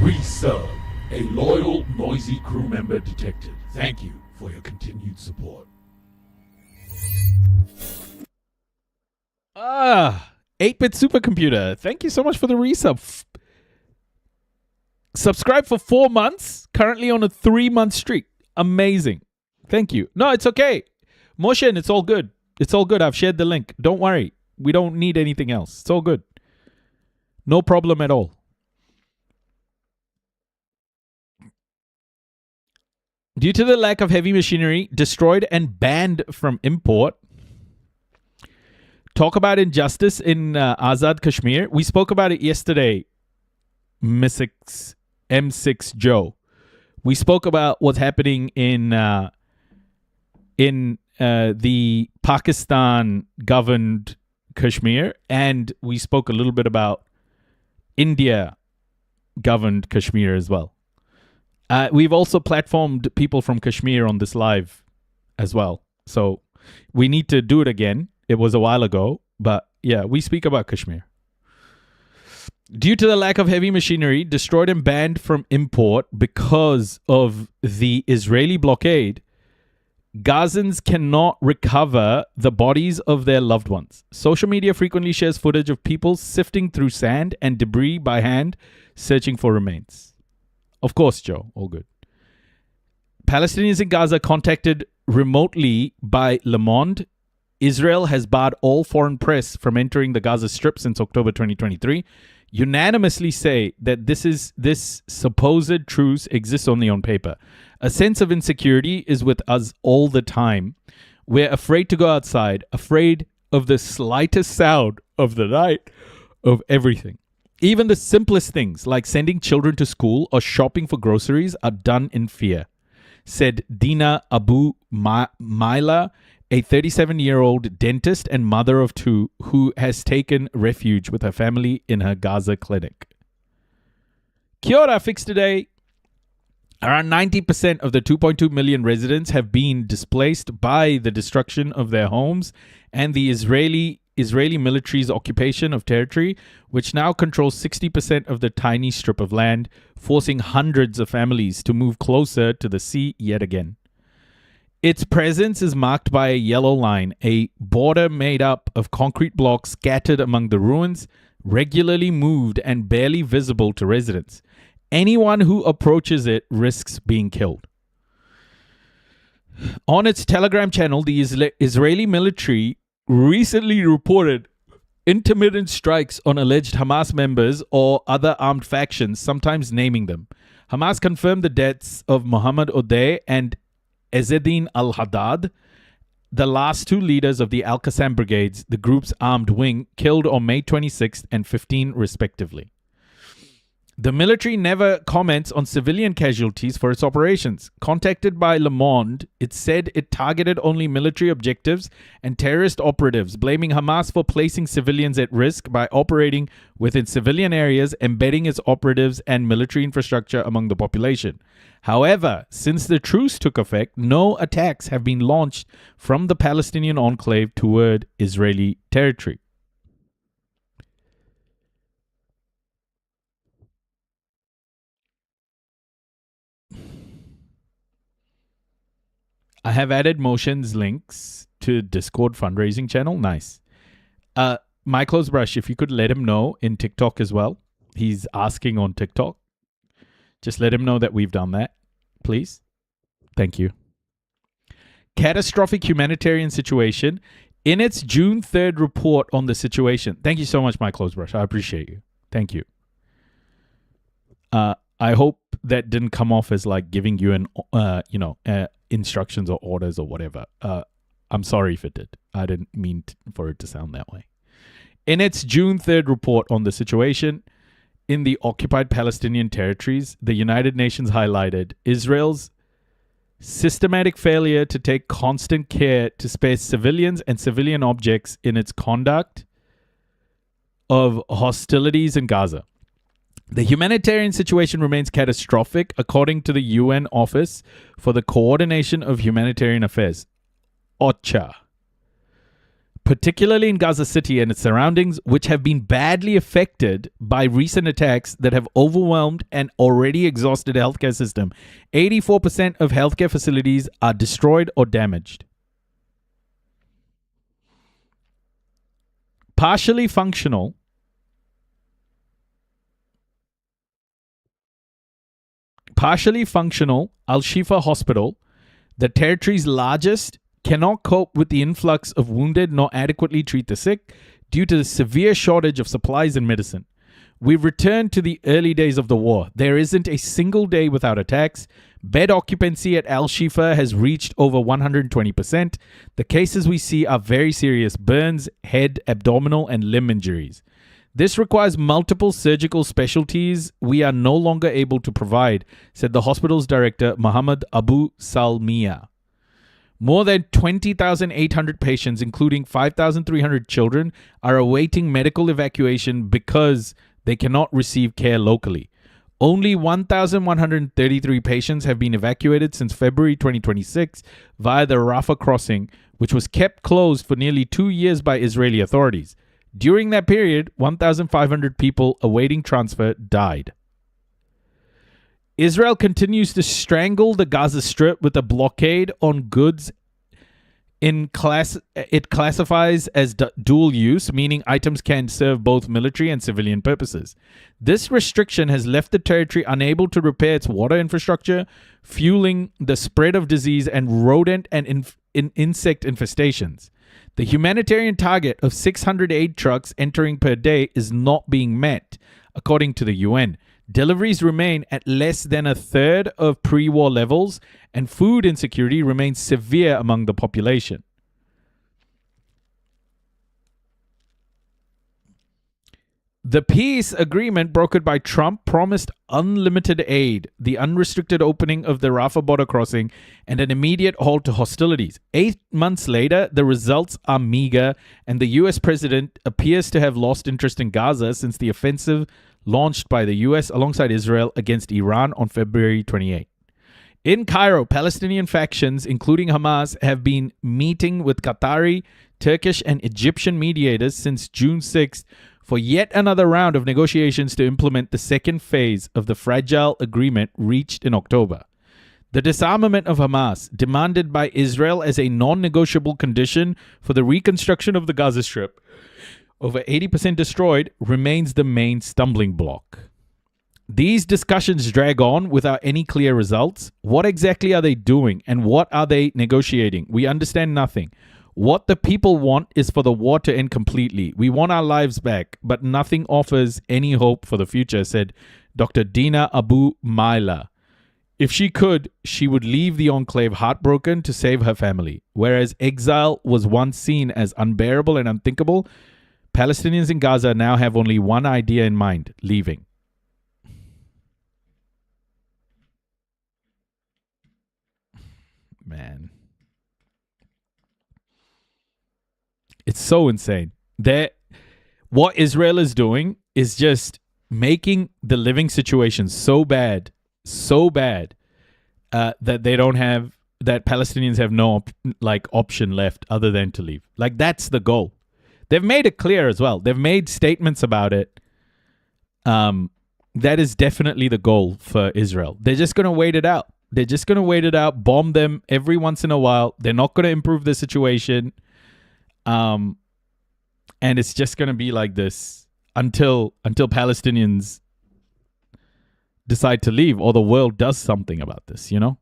We serve a loyal, noisy crew member detected. Thank you for your continued support. 8-bit supercomputer. Thank you so much for the resub. Subscribe for 4 months. Currently on a 3-month streak. Amazing. Thank you. No, it's okay. Motion, it's all good. It's all good. I've shared the link. Don't worry. We don't need anything else. It's all good. No problem at all. Due to the lack of heavy machinery destroyed and banned from import. Talk about injustice in Azad Kashmir. We spoke about it yesterday, M6 Joe. We spoke about what's happening in the Pakistan-governed Kashmir, and we spoke a little bit about India-governed Kashmir as well. We've also platformed people from Kashmir on this live as well. So we need to do it again. It was a while ago, but yeah, we speak about Kashmir. Due to the lack of heavy machinery, destroyed and banned from import because of the Israeli blockade, Gazans cannot recover the bodies of their loved ones. Social media frequently shares footage of people sifting through sand and debris by hand, searching for remains. Of course, Joe, all good. Palestinians in Gaza contacted remotely by Le Monde. Israel has barred all foreign press from entering the Gaza Strip since October 2023. Unanimously say that this supposed truce exists only on paper. A sense of insecurity is with us all the time. We're afraid to go outside, afraid of the slightest sound of the night, of everything. Even the simplest things like sending children to school or shopping for groceries are done in fear, said Dina Abu Maila, a 37-year-old dentist and mother of two who has taken refuge with her family in her Gaza clinic. Kia ora, Fix Today. Around 90% of the 2.2 million residents have been displaced by the destruction of their homes and the Israeli military's occupation of territory, which now controls 60% of the tiny strip of land, forcing hundreds of families to move closer to the sea yet again. Its presence is marked by a yellow line, a border made up of concrete blocks scattered among the ruins, regularly moved and barely visible to residents. Anyone who approaches it risks being killed. On its Telegram channel, the Israeli military recently reported intermittent strikes on alleged Hamas members or other armed factions, sometimes naming them. Hamas confirmed the deaths of Mohammed Odeh and Ezzeddin al-Haddad, the last two leaders of the Al-Qassam brigades, the group's armed wing, killed on May 26th and 15 respectively. The military never comments on civilian casualties for its operations. Contacted by Le Monde, it said it targeted only military objectives and terrorist operatives, blaming Hamas for placing civilians at risk by operating within civilian areas, embedding its operatives and military infrastructure among the population. However, since the truce took effect, no attacks have been launched from the Palestinian enclave toward Israeli territory. I have added Motion's links to Discord fundraising channel. Nice. My Clothes Brush, if you could let him know in TikTok as well. He's asking on TikTok. Just let him know that we've done that, please. Thank you. Catastrophic humanitarian situation. In its June 3rd report on the situation. Thank you so much, My Clothes Brush. I appreciate you. Thank you. I hope that didn't come off as like giving you an, instructions or orders or whatever. I'm sorry if it did. I didn't mean for it to sound that way. In its June 3rd report on the situation in the occupied Palestinian territories, the United Nations highlighted Israel's systematic failure to take constant care to spare civilians and civilian objects in its conduct of hostilities in Gaza. The humanitarian situation remains catastrophic, according to the UN Office for the Coordination of Humanitarian Affairs, OCHA, particularly in Gaza City and its surroundings, which have been badly affected by recent attacks that have overwhelmed an already exhausted healthcare system. 84% of healthcare facilities are destroyed or damaged. Partially functional Al-Shifa Hospital, the territory's largest, cannot cope with the influx of wounded nor adequately treat the sick due to the severe shortage of supplies and medicine. We've returned to the early days of the war. There isn't a single day without attacks. Bed occupancy at Al-Shifa has reached over 120%. The cases we see are very serious: burns, head, abdominal, and limb injuries. This requires multiple surgical specialties we are no longer able to provide, said the hospital's director, Muhammad Abu Salmiya. More than 20,800 patients, including 5,300 children, are awaiting medical evacuation because they cannot receive care locally. Only 1,133 patients have been evacuated since February 2026 via the Rafah crossing, which was kept closed for nearly 2 years by Israeli authorities. During that period, 1,500 people awaiting transfer died. Israel continues to strangle the Gaza Strip with a blockade on goods it classifies as dual use, meaning items can serve both military and civilian purposes. This restriction has left the territory unable to repair its water infrastructure, fueling the spread of disease and rodent and insect infestations. The humanitarian target of 600 aid trucks entering per day is not being met, according to the UN. Deliveries remain at less than a third of pre-war levels, and food insecurity remains severe among the population. The peace agreement brokered by Trump promised unlimited aid, the unrestricted opening of the Rafah border crossing, and an immediate halt to hostilities. 8 months later, the results are meager, and the U.S. president appears to have lost interest in Gaza since the offensive launched by the U.S. alongside Israel against Iran on February 28. In Cairo, Palestinian factions, including Hamas, have been meeting with Qatari, Turkish, and Egyptian mediators since June 6th for yet another round of negotiations to implement the second phase of the fragile agreement reached in October. The disarmament of Hamas, demanded by Israel as a non-negotiable condition for the reconstruction of the Gaza Strip, over 80% destroyed, remains the main stumbling block. These discussions drag on without any clear results. What exactly are they doing and what are they negotiating? We understand nothing. What the people want is for the war to end completely. We want our lives back, but nothing offers any hope for the future, said Dr. Dina Abu Maila. If she could, she would leave the enclave heartbroken to save her family. Whereas exile was once seen as unbearable and unthinkable, Palestinians in Gaza now have only one idea in mind: leaving. Man. It's so insane. What Israel is doing is just making the living situation so bad, that they don't have, that Palestinians have no option left other than to leave. Like, that's the goal. They've made it clear as well. They've made statements about it. That is definitely the goal for Israel. They're just going to wait it out. They're just going to wait it out, bomb them every once in a while. They're not going to improve the situation. And it's just going to be like this until Palestinians decide to leave or the world does something about this, you know?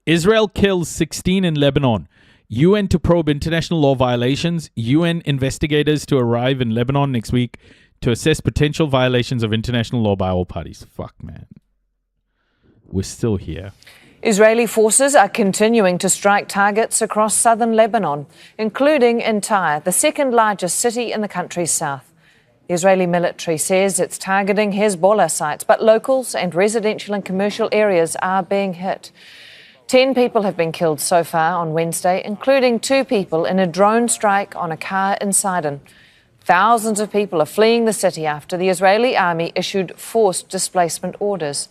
Israel kills 16 in Lebanon. UN to probe international law violations. UN investigators to arrive in Lebanon next week to assess potential violations of international law by all parties. Fuck, man. We're still here. Israeli forces are continuing to strike targets across southern Lebanon, including in Tyre, the second largest city in the country's south. The Israeli military says it's targeting Hezbollah sites, but locals and residential and commercial areas are being hit. 10 people have been killed so far on Wednesday, including 2 people in a drone strike on a car in Sidon. Thousands of people are fleeing the city after the Israeli army issued forced displacement orders.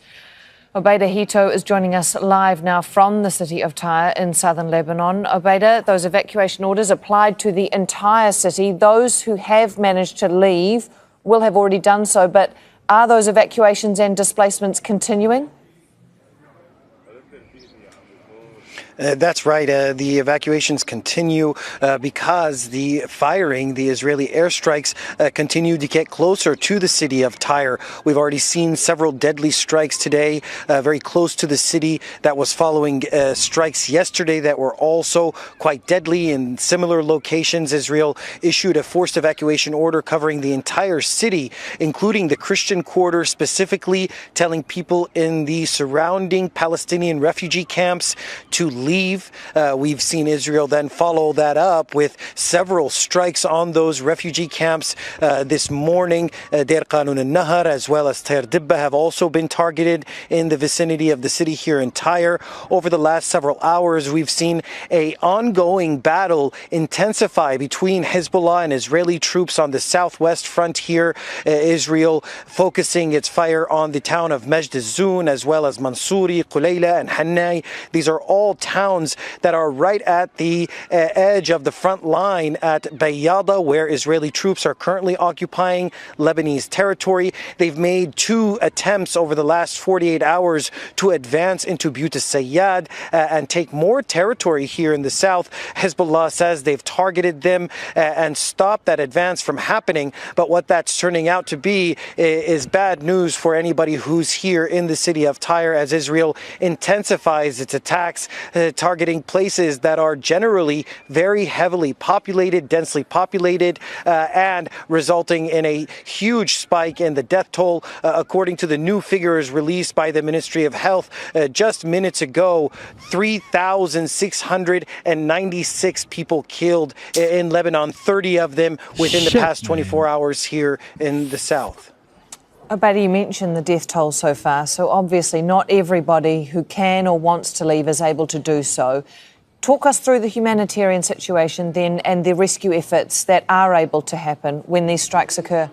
Obeida Hito is joining us live now from the city of Tyre in southern Lebanon. Obeida, those evacuation orders applied to the entire city. Those who have managed to leave will have already done so, but are those evacuations and displacements continuing? That's right. The evacuations continue because the firing, the Israeli airstrikes, continue to get closer to the city of Tyre. We've already seen several deadly strikes today, very close to the city. That was following strikes yesterday that were also quite deadly in similar locations. Israel issued a forced evacuation order covering the entire city, including the Christian quarter, specifically telling people in the surrounding Palestinian refugee camps to leave. We've seen Israel then follow that up with several strikes on those refugee camps this morning. Deir Qanun al-Nahar as well as Tair Dibba have also been targeted in the vicinity of the city here in Tyre. Over the last several hours, we've seen an ongoing battle intensify between Hezbollah and Israeli troops on the southwest frontier. Israel focusing its fire on the town of Majd al-Zoun as well as Mansouri, Qulayla and Hannai. These are all towns that are right at the edge of the front line at Bayyada, where Israeli troops are currently occupying Lebanese territory. They've made 2 attempts over the last 48 hours to advance into Buyut al-Sayyad and take more territory here in the south. Hezbollah says they've targeted them and stopped that advance from happening. But what that's turning out to be is bad news for anybody who's here in the city of Tyre as Israel intensifies its attacks, targeting places that are generally very heavily populated, densely populated, and resulting in a huge spike in the death toll. According to the new figures released by the Ministry of Health just minutes ago, 3,696 people killed in Lebanon, 30 of them within the past 24 hours here in the south. Obaidi, you mentioned the death toll so far, so obviously not everybody who can or wants to leave is able to do so. Talk us through the humanitarian situation then and the rescue efforts that are able to happen when these strikes occur.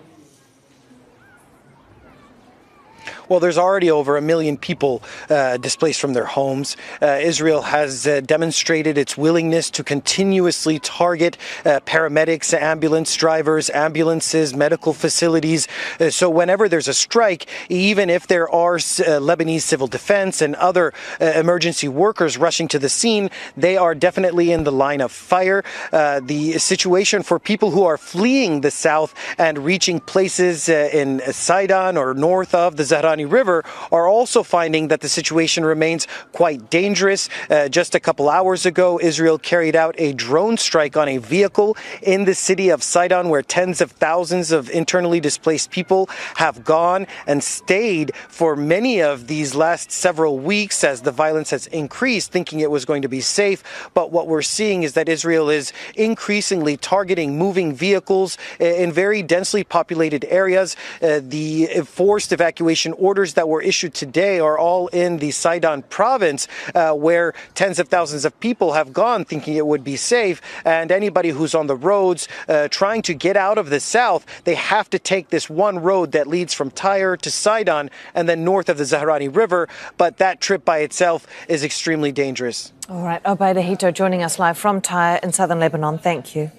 Well, there's already over 1 million people displaced from their homes. Israel has demonstrated its willingness to continuously target paramedics, ambulance drivers, ambulances, medical facilities. So whenever there's a strike, even if there are Lebanese civil defense and other emergency workers rushing to the scene, they are definitely in the line of fire. The situation for people who are fleeing the south and reaching places in Sidon or north of the Zahrani River are also finding that the situation remains quite dangerous. Just a couple hours ago, Israel carried out a drone strike on a vehicle in the city of Sidon, where tens of thousands of internally displaced people have gone and stayed for many of these last several weeks as the violence has increased, thinking it was going to be safe. But what we're seeing is that Israel is increasingly targeting moving vehicles in very densely populated areas. The forced evacuation orders that were issued today are all in the Sidon province, where tens of thousands of people have gone thinking it would be safe. And anybody who's on the roads trying to get out of the south, they have to take this one road that leads from Tyre to Sidon and then north of the Zahrani River. But that trip by itself is extremely dangerous. All right, Obaidi Hito joining us live from Tyre in southern Lebanon. Thank you.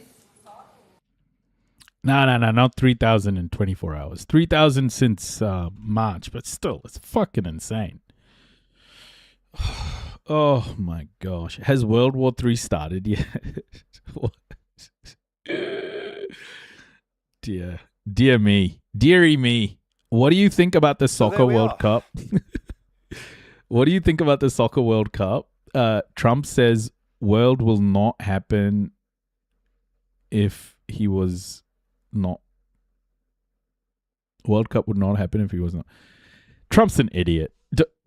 No, not 3,000 in 24 hours. 3,000 since March, but still, it's fucking insane. Oh my gosh. Has World War III started yet? Dear me. Dearie me. What do you think about the Soccer World Cup? What do you think about the Soccer World Cup? Trump says world will not happen if he was not. World Cup would not happen if he was not. Trump's an idiot.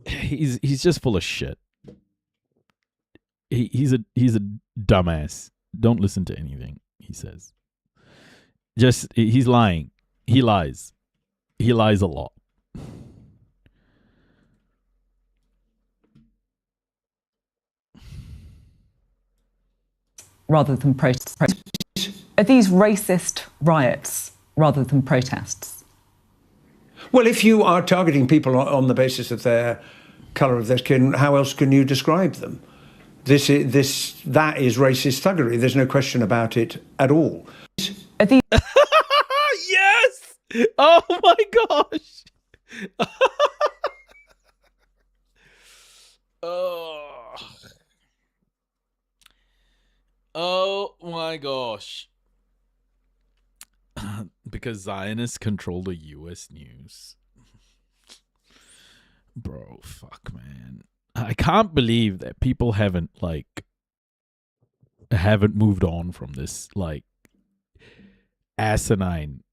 He's just full of shit. He's a dumbass. Don't listen to anything he says. He's lying. He lies. He lies a lot. Rather than protests. Are these racist riots rather than protests? Well, if you are targeting people on the basis of their colour of their skin, how else can you describe them? That is racist thuggery. There's no question about it at all. Yes! Oh my gosh! Oh. Oh my gosh. Because Zionists control the U.S. news. Bro, fuck, man. I can't believe that people haven't moved on from this, asinine,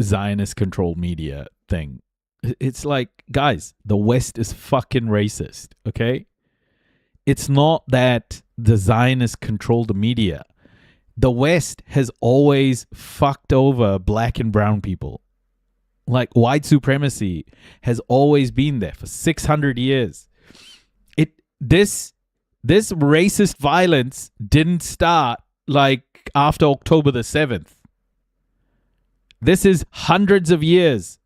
Zionist controlled media thing. It's like, guys, the West is fucking racist, okay? It's not that the Zionists control the media. The West has always fucked over black and brown people. Like, white supremacy has always been there for 600 years. This racist violence didn't start after October the 7th. This is hundreds of years.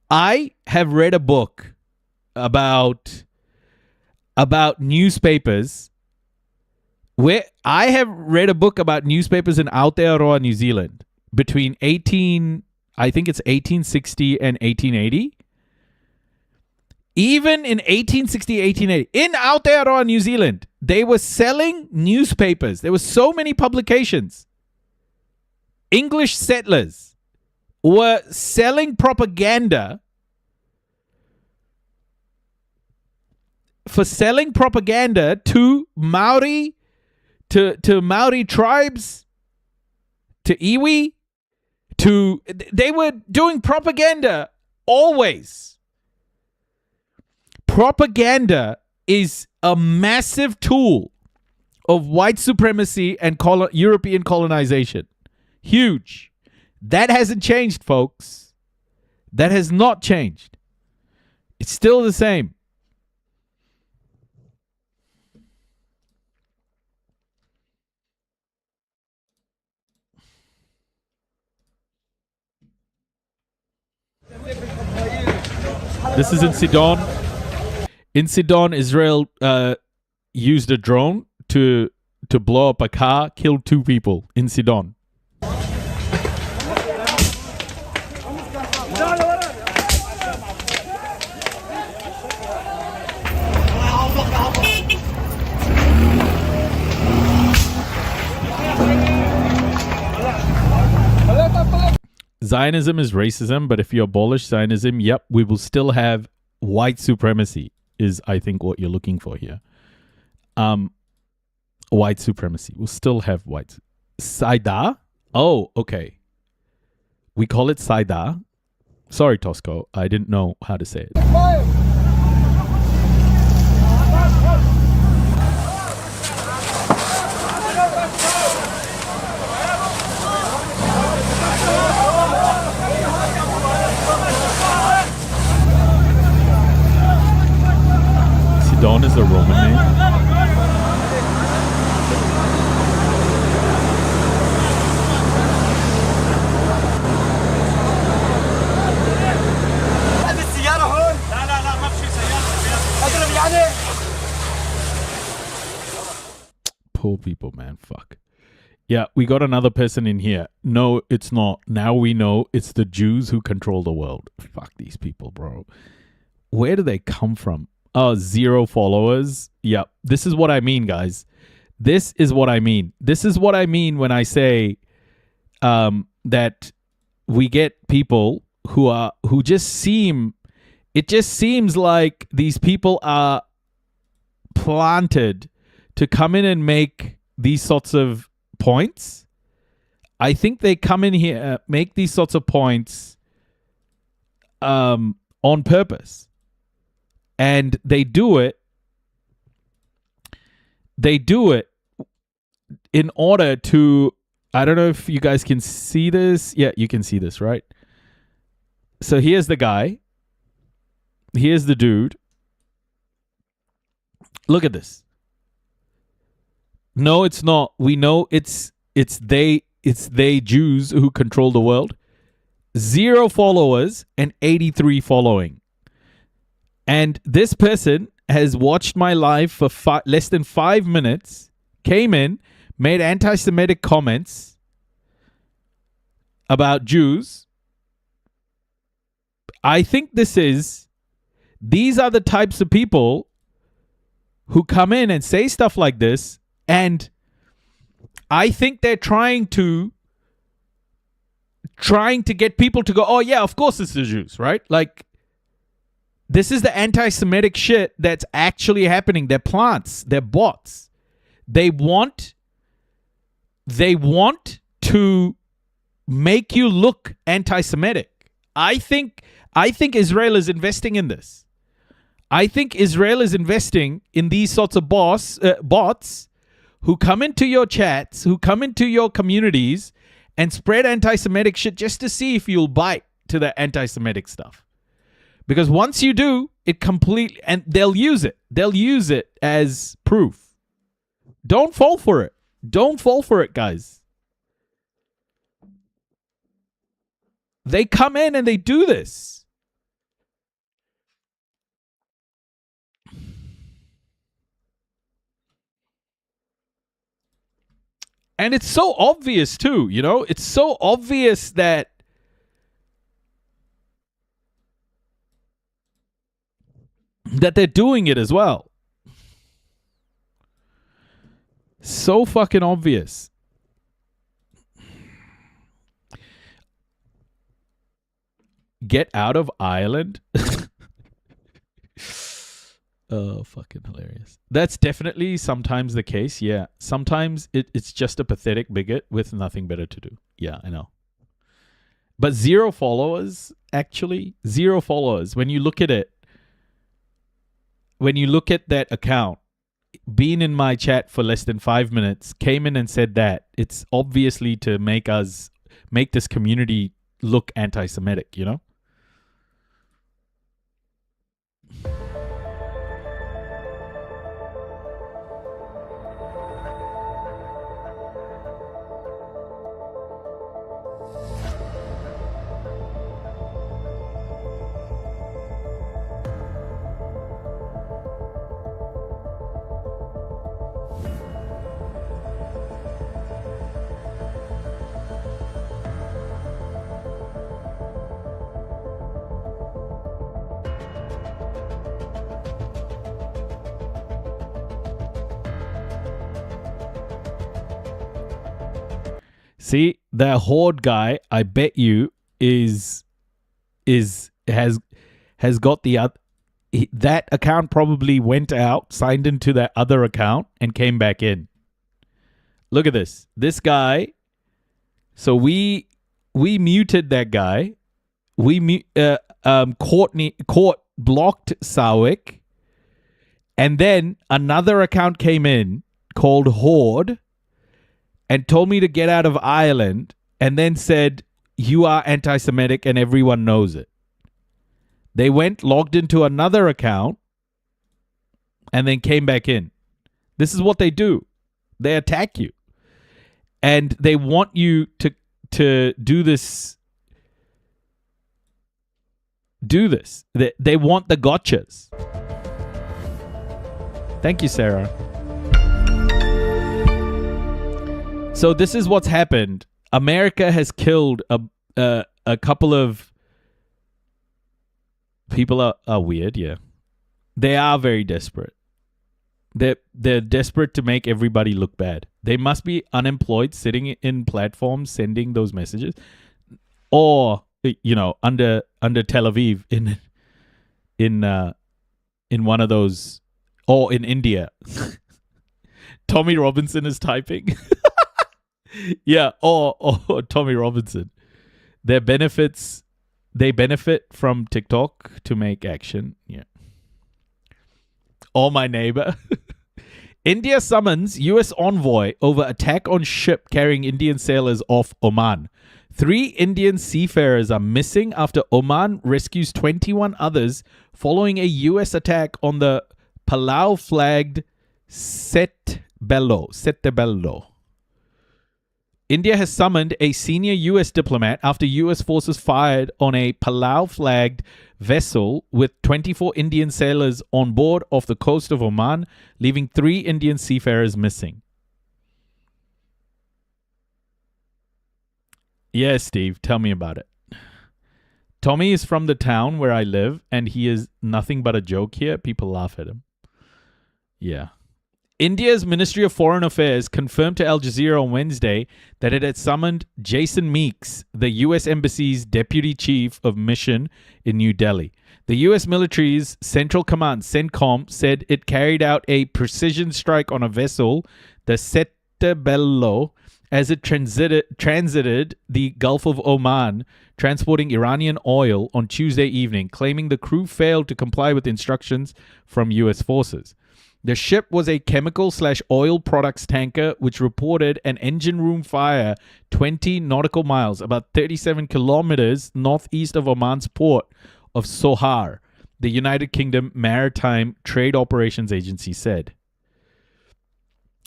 I have read a book about newspapers. I have read a book about newspapers in Aotearoa, New Zealand, between 1860 and 1880. Even in 1860, 1880, in Aotearoa, New Zealand, they were selling newspapers. There were so many publications. English settlers were selling propaganda to Maori, to Maori tribes, to iwi, they were doing propaganda always. Propaganda is a massive tool of white supremacy and European colonization. Huge. That hasn't changed, folks. That has not changed. It's still the same. This is in Sidon. In Sidon, Israel used a drone to blow up a car, killed 2 people in Sidon. Zionism is racism, but if you abolish Zionism, yep, we will still have white supremacy, is I think what you're looking for here. White supremacy. We'll still have white. Saida? Oh, okay. We call it Saida. Sorry, Tosco. I didn't know how to say it. Sidon is a Roman name. Poor people, man. Fuck. Yeah, we got another person in here. No, it's not. Now we know it's the Jews who control the world. Fuck these people, bro. Where do they come from? 0 followers. Yeah, this is what I mean, guys. This is what I mean. This is what I mean when I say that we get people who just seem, it just seems like these people are planted to come in and make these sorts of points. I think they come in here, make these sorts of points on purpose. And they do it in order to, I don't know if you guys can see this. Yeah, you can see this, right? So here's the guy. Here's the dude. Look at this. No, it's not. We know it's they Jews who control the world. 0 followers and 83 following. And this person has watched my live for less than 5 minutes, came in, made anti-Semitic comments about Jews. I think these are the types of people who come in and say stuff like this, and I think they're trying to get people to go, oh yeah, of course it's the Jews, right? Like, this is the anti-Semitic shit that's actually happening. They're plants. They're bots. They want to make you look anti-Semitic. I think Israel is investing in this. I think Israel is investing in these sorts of bots who come into your chats, who come into your communities and spread anti-Semitic shit just to see if you'll bite to the anti-Semitic stuff. Because once you do, it completely, and they'll use it. They'll use it as proof. Don't fall for it. Don't fall for it, guys. They come in and they do this. And it's so obvious too, you know? It's so obvious that they're doing it as well. So fucking obvious. Get out of Ireland? Oh, fucking hilarious. That's definitely sometimes the case, yeah. Sometimes it's just a pathetic bigot with nothing better to do. Yeah, I know. But 0 followers, actually. 0 followers. When you look at it, when you look at that account, being in my chat for less than 5 minutes, came in and said that, it's obviously to make this community look anti-Semitic, you know? See, the Horde guy, I bet you has got that account probably went out, signed into that other account, and came back in. Look at this. This guy. So we muted that guy. Court blocked Sawick, and then another account came in called Horde and told me to get out of Ireland, and then said, you are anti-Semitic and everyone knows it. They went, logged into another account, and then came back in. This is what they do. They attack you. And they want you to do this. They want the gotchas. Thank you, Sarah. So this is what's happened. America has killed a couple of people. Are weird, yeah. They are very desperate. They're desperate to make everybody look bad. They must be unemployed, sitting in platforms, sending those messages, or under Tel Aviv in one of those, or in India. Tommy Robinson is typing. Yeah, or Tommy Robinson. They benefit from TikTok to make action. Yeah. Or my neighbor. India summons U.S. envoy over attack on ship carrying Indian sailors off Oman. 3 Indian seafarers are missing after Oman rescues 21 others following a U.S. attack on the Palau-flagged Sete Bello. India has summoned a senior U.S. diplomat after U.S. forces fired on a Palau-flagged vessel with 24 Indian sailors on board off the coast of Oman, leaving 3 Indian seafarers missing. Yes, Steve, tell me about it. Tommy is from the town where I live, and he is nothing but a joke here. People laugh at him. Yeah. India's Ministry of Foreign Affairs confirmed to Al Jazeera on Wednesday that it had summoned Jason Meeks, the U.S. Embassy's deputy chief of mission in New Delhi. The U.S. military's Central Command, CENTCOM, said it carried out a precision strike on a vessel, the Settebello, as it transited the Gulf of Oman, transporting Iranian oil on Tuesday evening, claiming the crew failed to comply with instructions from U.S. forces. The ship was a chemical/oil products tanker which reported an engine room fire 20 nautical miles, about 37 kilometers northeast of Oman's port of Sohar, the United Kingdom Maritime Trade Operations Agency said.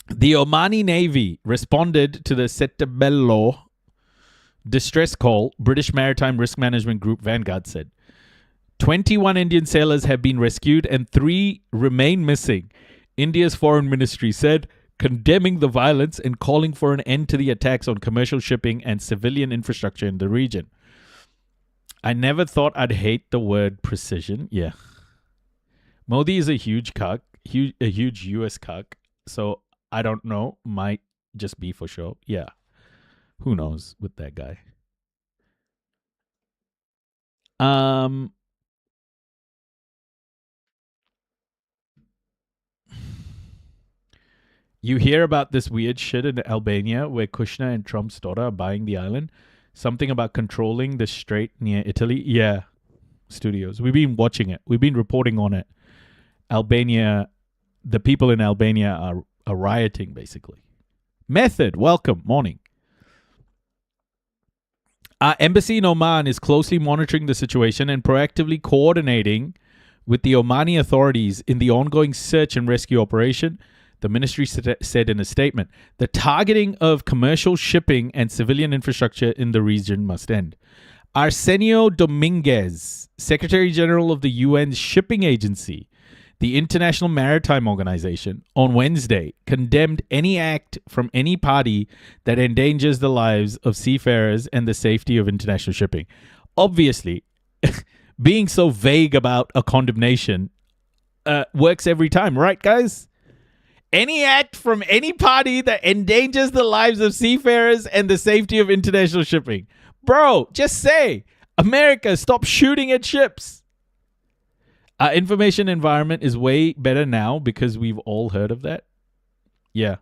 The Omani Navy responded to the Settebello distress call, British Maritime Risk Management Group Vanguard said. 21 Indian sailors have been rescued and 3 remain missing, India's foreign ministry said, condemning the violence and calling for an end to the attacks on commercial shipping and civilian infrastructure in the region. I never thought I'd hate the word precision. Yeah. Modi is a huge cuck, a huge US cuck, so I don't know. Might just be for sure. Yeah. Who knows with that guy? You hear about this weird shit in Albania where Kushner and Trump's daughter are buying the island? Something about controlling the strait near Italy? Yeah. Studios. We've been watching it. We've been reporting on it. Albania, the people in Albania are rioting, basically. Method, welcome. Morning. Our embassy in Oman is closely monitoring the situation and proactively coordinating with the Omani authorities in the ongoing search and rescue operation, the ministry said in a statement. The targeting of commercial shipping and civilian infrastructure in the region must end. Arsenio Dominguez, Secretary General of the UN's shipping agency, the International Maritime Organization, on Wednesday condemned any act from any party that endangers the lives of seafarers and the safety of international shipping. Obviously, being so vague about a condemnation works every time, right, guys? Any act from any party that endangers the lives of seafarers and the safety of international shipping. Bro, just say, America, stop shooting at ships. Our information environment is way better now because we've all heard of that. Yeah.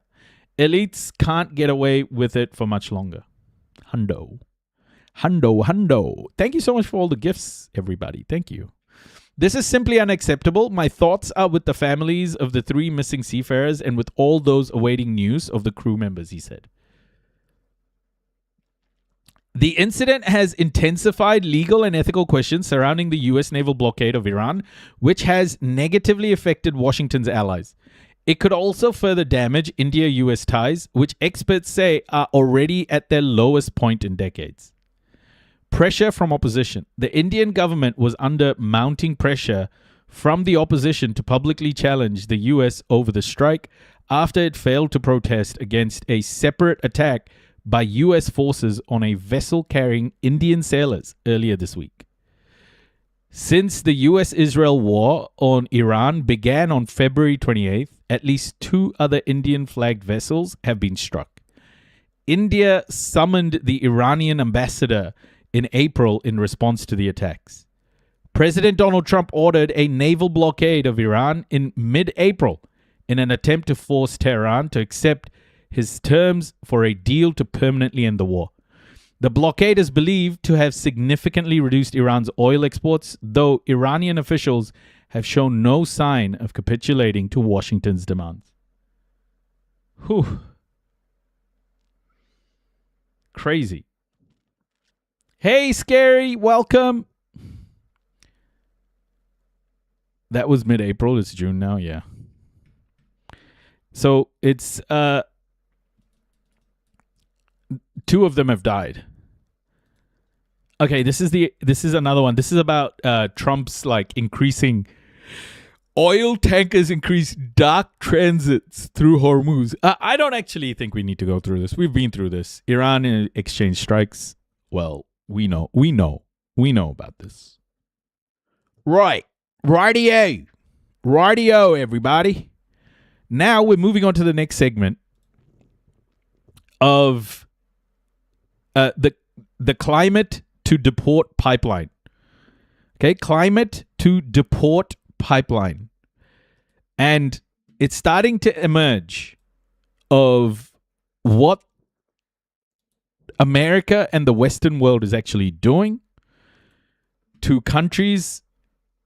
Elites can't get away with it for much longer. Hundo. Thank you so much for all the gifts, everybody. Thank you. This is simply unacceptable. My thoughts are with the families of the 3 missing seafarers and with all those awaiting news of the crew members, he said. The incident has intensified legal and ethical questions surrounding the U.S. naval blockade of Iran, which has negatively affected Washington's allies. It could also further damage India-U.S. ties, which experts say are already at their lowest point in decades. Pressure from opposition. The Indian government was under mounting pressure from the opposition to publicly challenge the U.S. over the strike after it failed to protest against a separate attack by U.S. forces on a vessel carrying Indian sailors earlier this week. Since the U.S.-Israel war on Iran began on February 28th, at least 2 other Indian-flagged vessels have been struck. India summoned the Iranian ambassador in April in response to the attacks. President Donald Trump ordered a naval blockade of Iran in mid-April in an attempt to force Tehran to accept his terms for a deal to permanently end the war. The blockade is believed to have significantly reduced Iran's oil exports, though Iranian officials have shown no sign of capitulating to Washington's demands. Whew. Crazy. Hey, Scary, welcome. That was mid-April. It's June now, yeah. So it's 2 of them have died. Okay, this is another one. This is about Trump's increasing oil tankers increase dark transits through Hormuz. I don't actually think we need to go through this. We've been through this. Iran exchange strikes. Well, we know about this. Right. Rightio, everybody. Now we're moving on to the next segment of the climate to deport pipeline. Okay, climate to deport pipeline. And it's starting to emerge of what America and the Western world is actually doing to countries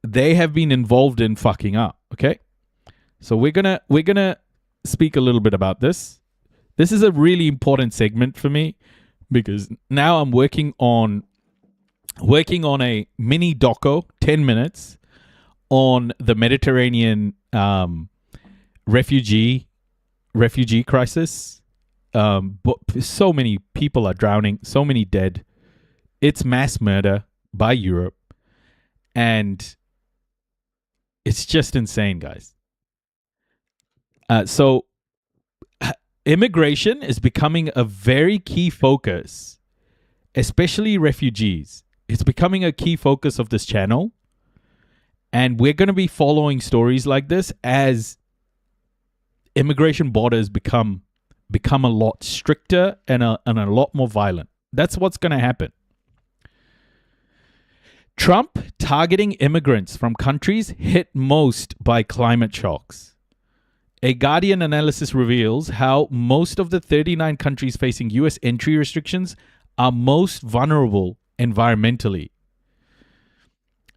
they have been involved in fucking up. Okay, so we're gonna speak a little bit about this. This is a really important segment for me because now I'm working on a mini doco, 10 minutes, on the Mediterranean refugee crisis. But so many people are drowning, so many dead. It's mass murder by Europe, and it's just insane, guys. So immigration is becoming a very key focus, especially refugees. It's becoming a key focus of this channel. And we're going to be following stories like this as immigration borders become a lot stricter and a lot more violent. That's what's going to happen. Trump targeting immigrants from countries hit most by climate shocks. A Guardian analysis reveals how most of the 39 countries facing U.S. entry restrictions are most vulnerable environmentally.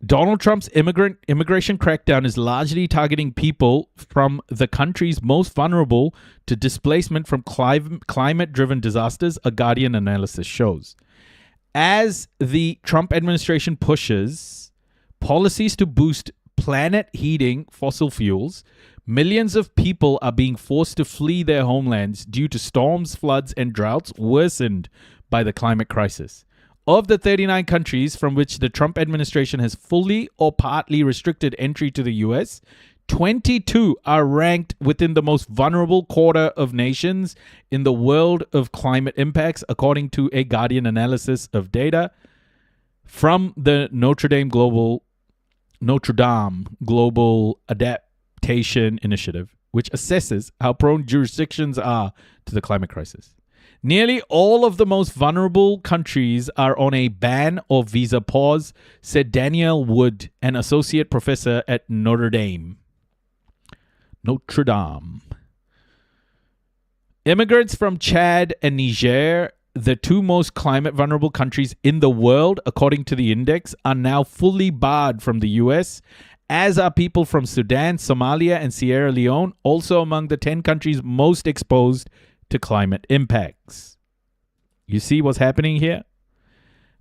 Donald Trump's immigration crackdown is largely targeting people from the countries most vulnerable to displacement from climate-driven disasters, a Guardian analysis shows. As the Trump administration pushes policies to boost planet-heating fossil fuels, millions of people are being forced to flee their homelands due to storms, floods, and droughts worsened by the climate crisis. Of the 39 countries from which the Trump administration has fully or partly restricted entry to the U.S., 22 are ranked within the most vulnerable quarter of nations in the world of climate impacts, according to a Guardian analysis of data from the Notre Dame Global Adaptation Initiative, which assesses how prone jurisdictions are to the climate crisis. Nearly all of the most vulnerable countries are on a ban or visa pause, said Danielle Wood, an associate professor at Notre Dame. Immigrants from Chad and Niger, the two most climate vulnerable countries in the world, according to the index, are now fully barred from the U.S., as are people from Sudan, Somalia, and Sierra Leone, also among the 10 countries most exposed to climate impacts. You see what's happening here?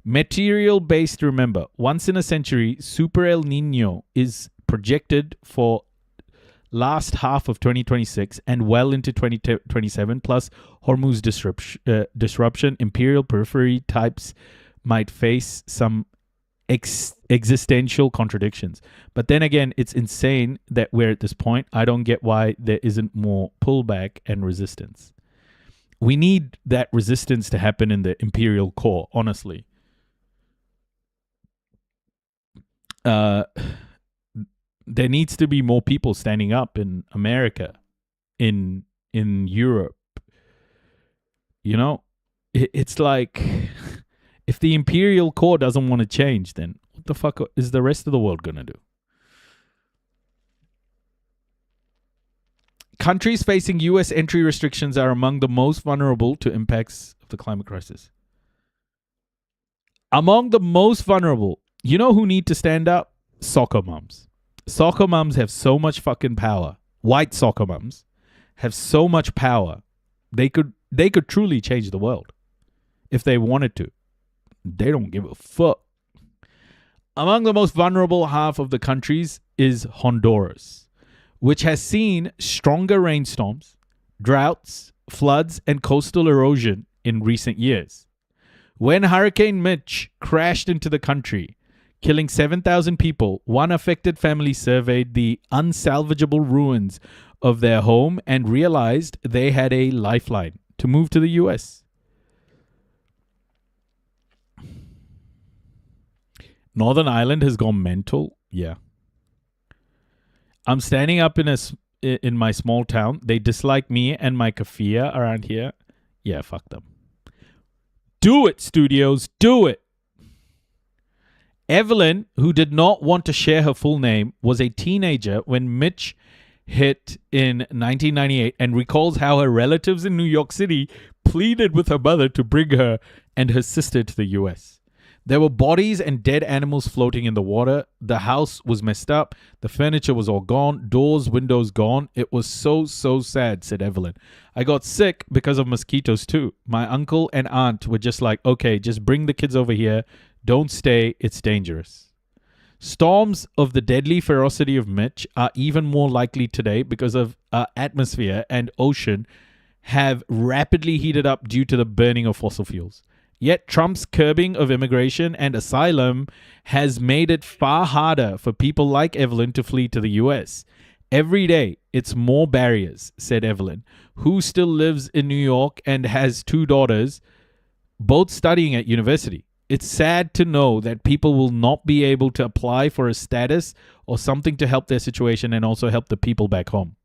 Material-based, remember, once in a century, Super El Nino is projected for last half of 2026 and well into 2027, plus Hormuz disruption, imperial periphery types might face some existential contradictions. But then again, it's insane that we're at this point. I don't get why there isn't more pullback and resistance. We need that resistance to happen in the imperial core, honestly. There needs to be more people standing up in America, in Europe. You know, it's like if the imperial core doesn't want to change, then what the fuck is the rest of the world going to do? Countries facing U.S. entry restrictions are among the most vulnerable to impacts of the climate crisis. Among the most vulnerable, you know who need to stand up? Soccer moms. Soccer moms have so much fucking power. White soccer moms have so much power. They could truly change the world if they wanted to. They don't give a fuck. Among the most vulnerable half of the countries is Honduras, which has seen stronger rainstorms, droughts, floods, and coastal erosion in recent years. When Hurricane Mitch crashed into the country, killing 7,000 people, one affected family surveyed the unsalvageable ruins of their home and realized they had a lifeline to move to the U.S. Northern Ireland has gone mental. Yeah. I'm standing up in in my small town. They dislike me and my kafia around here. Yeah, fuck them. Do it, studios. Do it. Evelyn, who did not want to share her full name, was a teenager when Mitch hit in 1998 and recalls how her relatives in New York City pleaded with her mother to bring her and her sister to the U.S. There were bodies and dead animals floating in the water. The house was messed up. The furniture was all gone. Doors, windows gone. It was so sad, said Evelyn. I got sick because of mosquitoes too. My uncle and aunt were just like, okay, just bring the kids over here. Don't stay. It's dangerous. Storms of the deadly ferocity of Mitch are even more likely today because of our atmosphere and ocean have rapidly heated up due to the burning of fossil fuels. Yet Trump's curbing of immigration and asylum has made it far harder for people like Evelyn to flee to the U.S. Every day, it's more barriers, said Evelyn, who still lives in New York and has 2 daughters, both studying at university. It's sad to know that people will not be able to apply for a status or something to help their situation and also help the people back home.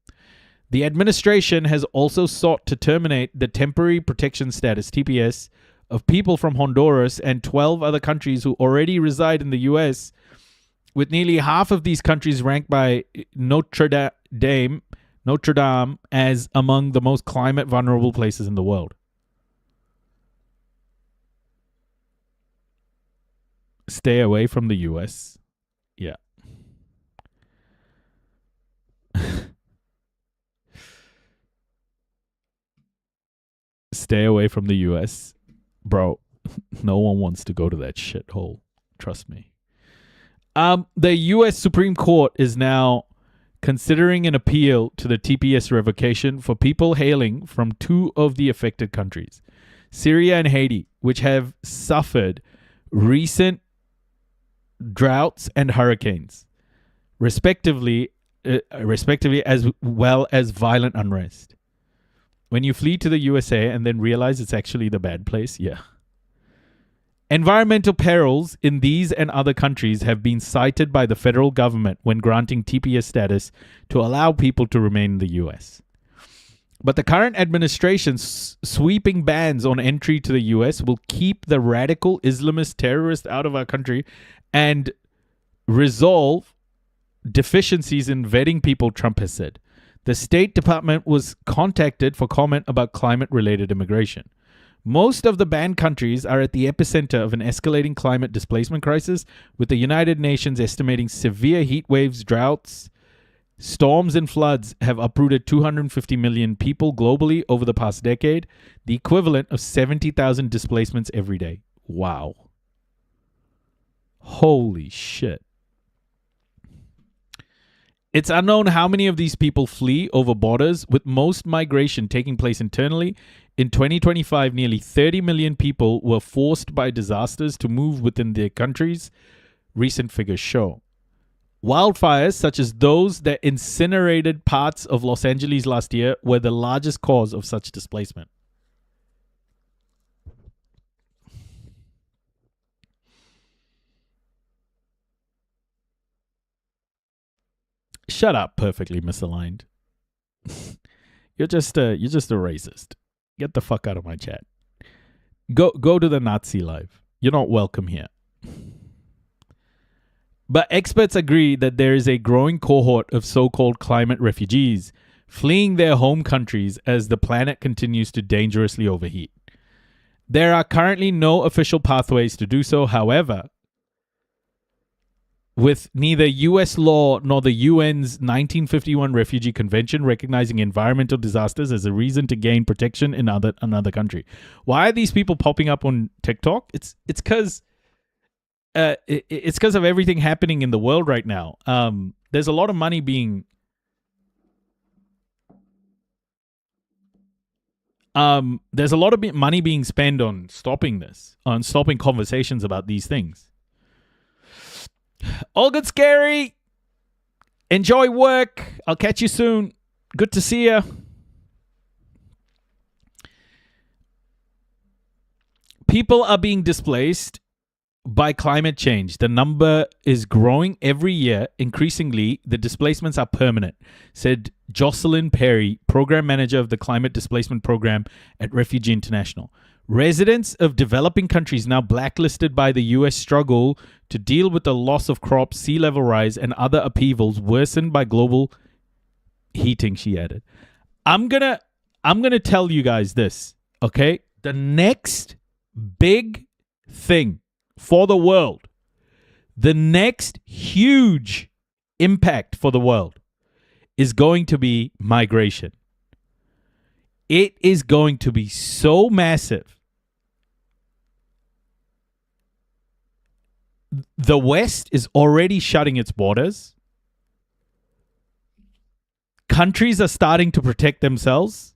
The administration has also sought to terminate the temporary protection status, TPS, of people from Honduras and 12 other countries who already reside in the U.S., with nearly half of these countries ranked by Notre Dame as among the most climate vulnerable places in the world. Stay away from the U.S. Yeah. Stay away from the U.S. Bro, no one wants to go to that shithole. Trust me. The U.S. Supreme Court is now considering an appeal to the TPS revocation for people hailing from 2 of the affected countries, Syria and Haiti, which have suffered recent droughts and hurricanes, respectively, as well as violent unrest. When you flee to the USA and then realize it's actually the bad place, yeah. Environmental perils in these and other countries have been cited by the federal government when granting TPS status to allow people to remain in the US. But the current administration's sweeping bans on entry to the US will keep the radical Islamist terrorists out of our country and resolve deficiencies in vetting people, Trump has said. The State Department was contacted for comment about climate-related immigration. Most of the banned countries are at the epicenter of an escalating climate displacement crisis, with the United Nations estimating severe heat waves, droughts, storms, and floods have uprooted 250 million people globally over the past decade, the equivalent of 70,000 displacements every day. Wow. Holy shit. It's unknown how many of these people flee over borders, with most migration taking place internally. In 2025, nearly 30 million people were forced by disasters to move within their countries, recent figures show. Wildfires, such as those that incinerated parts of Los Angeles last year, were the largest cause of such displacement. Shut up, perfectly misaligned. You're just a racist. Get the fuck out of my chat. Go to the Nazi live. You're not welcome here. But experts agree that there is a growing cohort of so-called climate refugees fleeing their home countries as the planet continues to dangerously overheat. There are currently no official pathways to do so. However, with neither U.S. law nor the UN's 1951 Refugee Convention recognizing environmental disasters as a reason to gain protection in another country. Why are these people popping up on TikTok? It's because of everything happening in the world right now. There's a lot of money being spent on stopping this, on stopping conversations about these things. All good, Scary. Enjoy work. I'll catch you soon. Good to see you. People are being displaced by climate change. The number is growing every year. Increasingly, the displacements are permanent, said Jocelyn Perry, program manager of the Climate Displacement Program at Refugee International. Residents of developing countries now blacklisted by the US struggle to deal with the loss of crops, sea level rise, and other upheavals worsened by global heating, she added. I'm gonna tell you guys this, okay? The next big thing for the world, the next huge impact for the world is going to be migration. It is going to be so massive. The West is already shutting its borders. Countries are starting to protect themselves.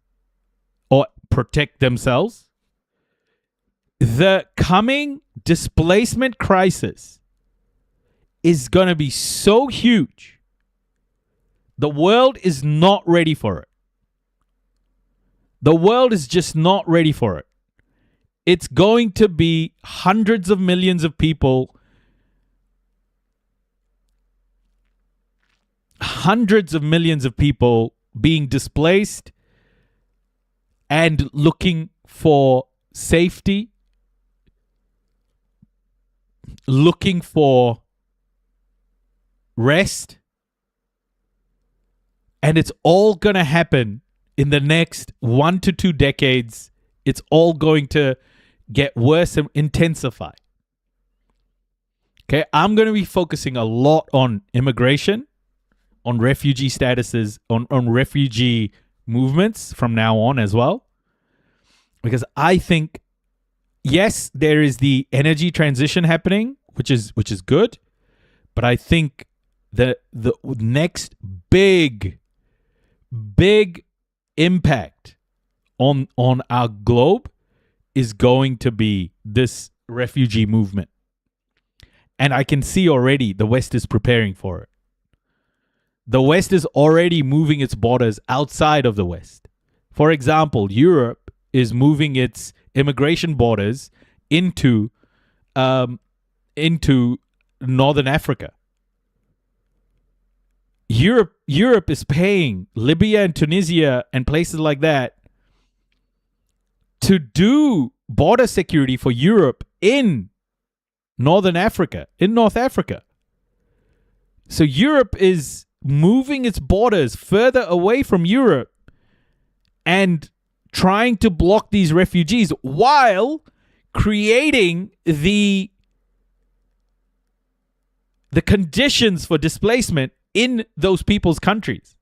The coming displacement crisis is going to be so huge. The world is not ready for it. The world is just not ready for it. It's going to be hundreds of millions of people, being displaced and looking for safety, looking for rest. And it's all going to happen in the next 1 to 2 decades. It's all going to get worse and intensify. Okay, I'm going to be focusing a lot on immigration, on refugee statuses, on refugee movements from now on as well. Because I think, yes, there is the energy transition happening, which is good. But I think the next big impact on our globe is going to be this refugee movement. And I can see already the West is preparing for it. The West is already moving its borders outside of the West. For example, Europe is moving its immigration borders into Northern Africa. Europe is paying Libya and Tunisia and places like that to do border security for Europe in North Africa. So Europe is moving its borders further away from Europe and trying to block these refugees while creating the conditions for displacement in those people's countries.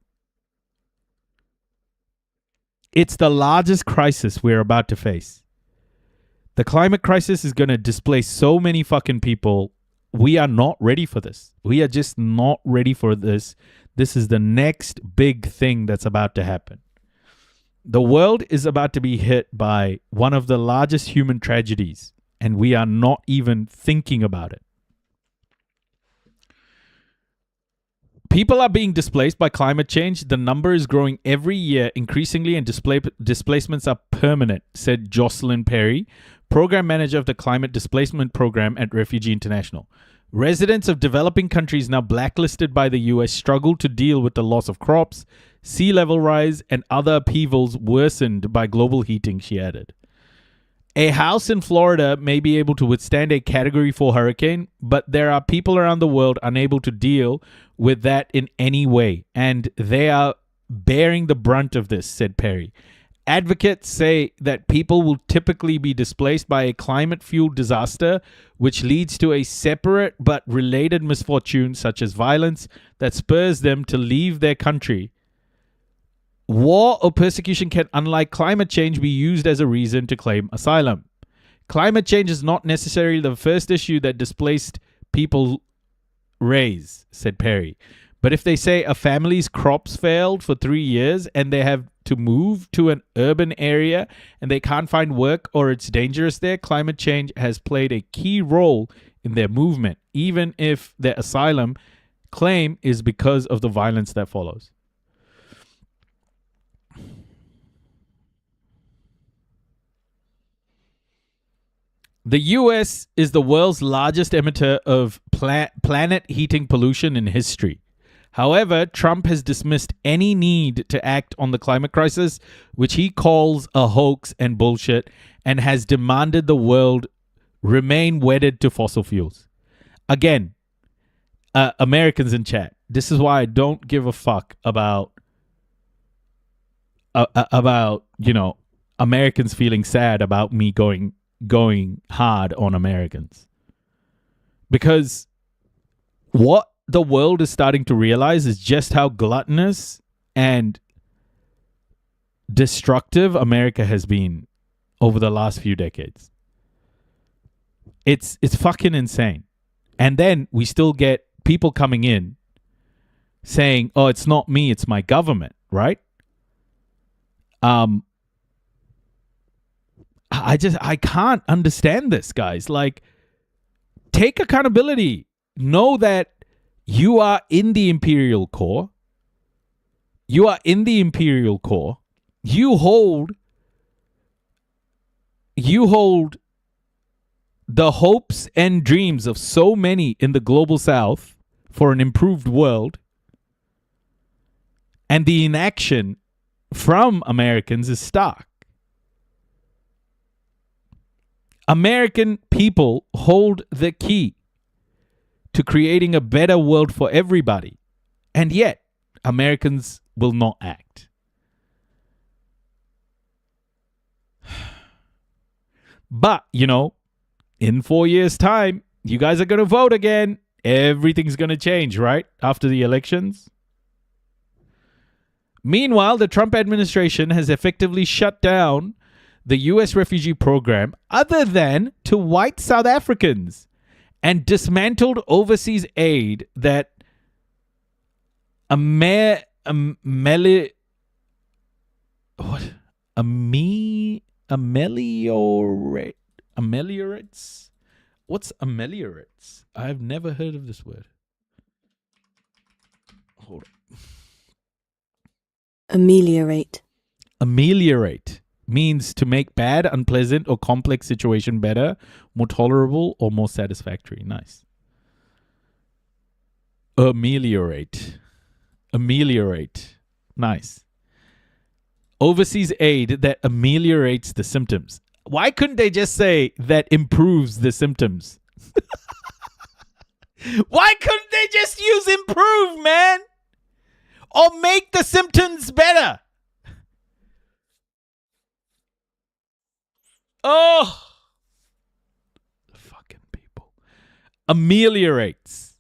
It's the largest crisis we're about to face. The climate crisis is going to displace so many fucking people. We are not ready for this. We are just not ready for this. This is the next big thing that's about to happen. The world is about to be hit by one of the largest human tragedies, and we are not even thinking about it. People are being displaced by climate change. The number is growing every year increasingly, and displacements are permanent, said Jocelyn Perry, program manager of the Climate Displacement Program at Refugee International. Residents of developing countries now blacklisted by the US struggle to deal with the loss of crops, sea level rise, and other upheavals worsened by global heating, she added. A house in Florida may be able to withstand a Category 4 hurricane, but there are people around the world unable to deal with that in any way, and they are bearing the brunt of this, said Perry. Advocates say that people will typically be displaced by a climate-fueled disaster, which leads to a separate but related misfortune, such as violence, that spurs them to leave their country. War or persecution can, unlike climate change, be used as a reason to claim asylum. Climate change is not necessarily the first issue that displaced people raise, said Perry. But if they say a family's crops failed for 3 years and they have to move to an urban area and they can't find work or it's dangerous there, climate change has played a key role in their movement, even if their asylum claim is because of the violence that follows. The U.S. is the world's largest emitter of planet heating pollution in history. However, Trump has dismissed any need to act on the climate crisis, which he calls a hoax and bullshit, and has demanded the world remain wedded to fossil fuels. Again, Americans in chat, this is why I don't give a fuck about Americans feeling sad about me going hard on Americans. Because what the world is starting to realize is just how gluttonous and destructive America has been over the last few decades. It's fucking insane. And then we still get people coming in saying, "Oh, it's not me, it's my government," right? I can't understand this, guys. Like, take accountability. Know that you are in the imperial core. You are in the imperial core. You hold the hopes and dreams of so many in the global south for an improved world. And the inaction from Americans is stark. American people hold the key to creating a better world for everybody. And yet, Americans will not act. But, in 4 years' time, you guys are going to vote again. Everything's going to change, right? After the elections. Meanwhile, the Trump administration has effectively shut down the U.S. refugee program other than to white South Africans and dismantled overseas aid that ameliorates. What's ameliorates? I've never heard of this word. Hold on. Ameliorate means to make bad, unpleasant, or complex situation better, more tolerable, or more satisfactory. Nice. Ameliorate. Nice. Overseas aid that ameliorates the symptoms. Why couldn't they just say that improves the symptoms? Why couldn't they just use improve, man? Or make the symptoms better? Oh, fucking people. Ameliorates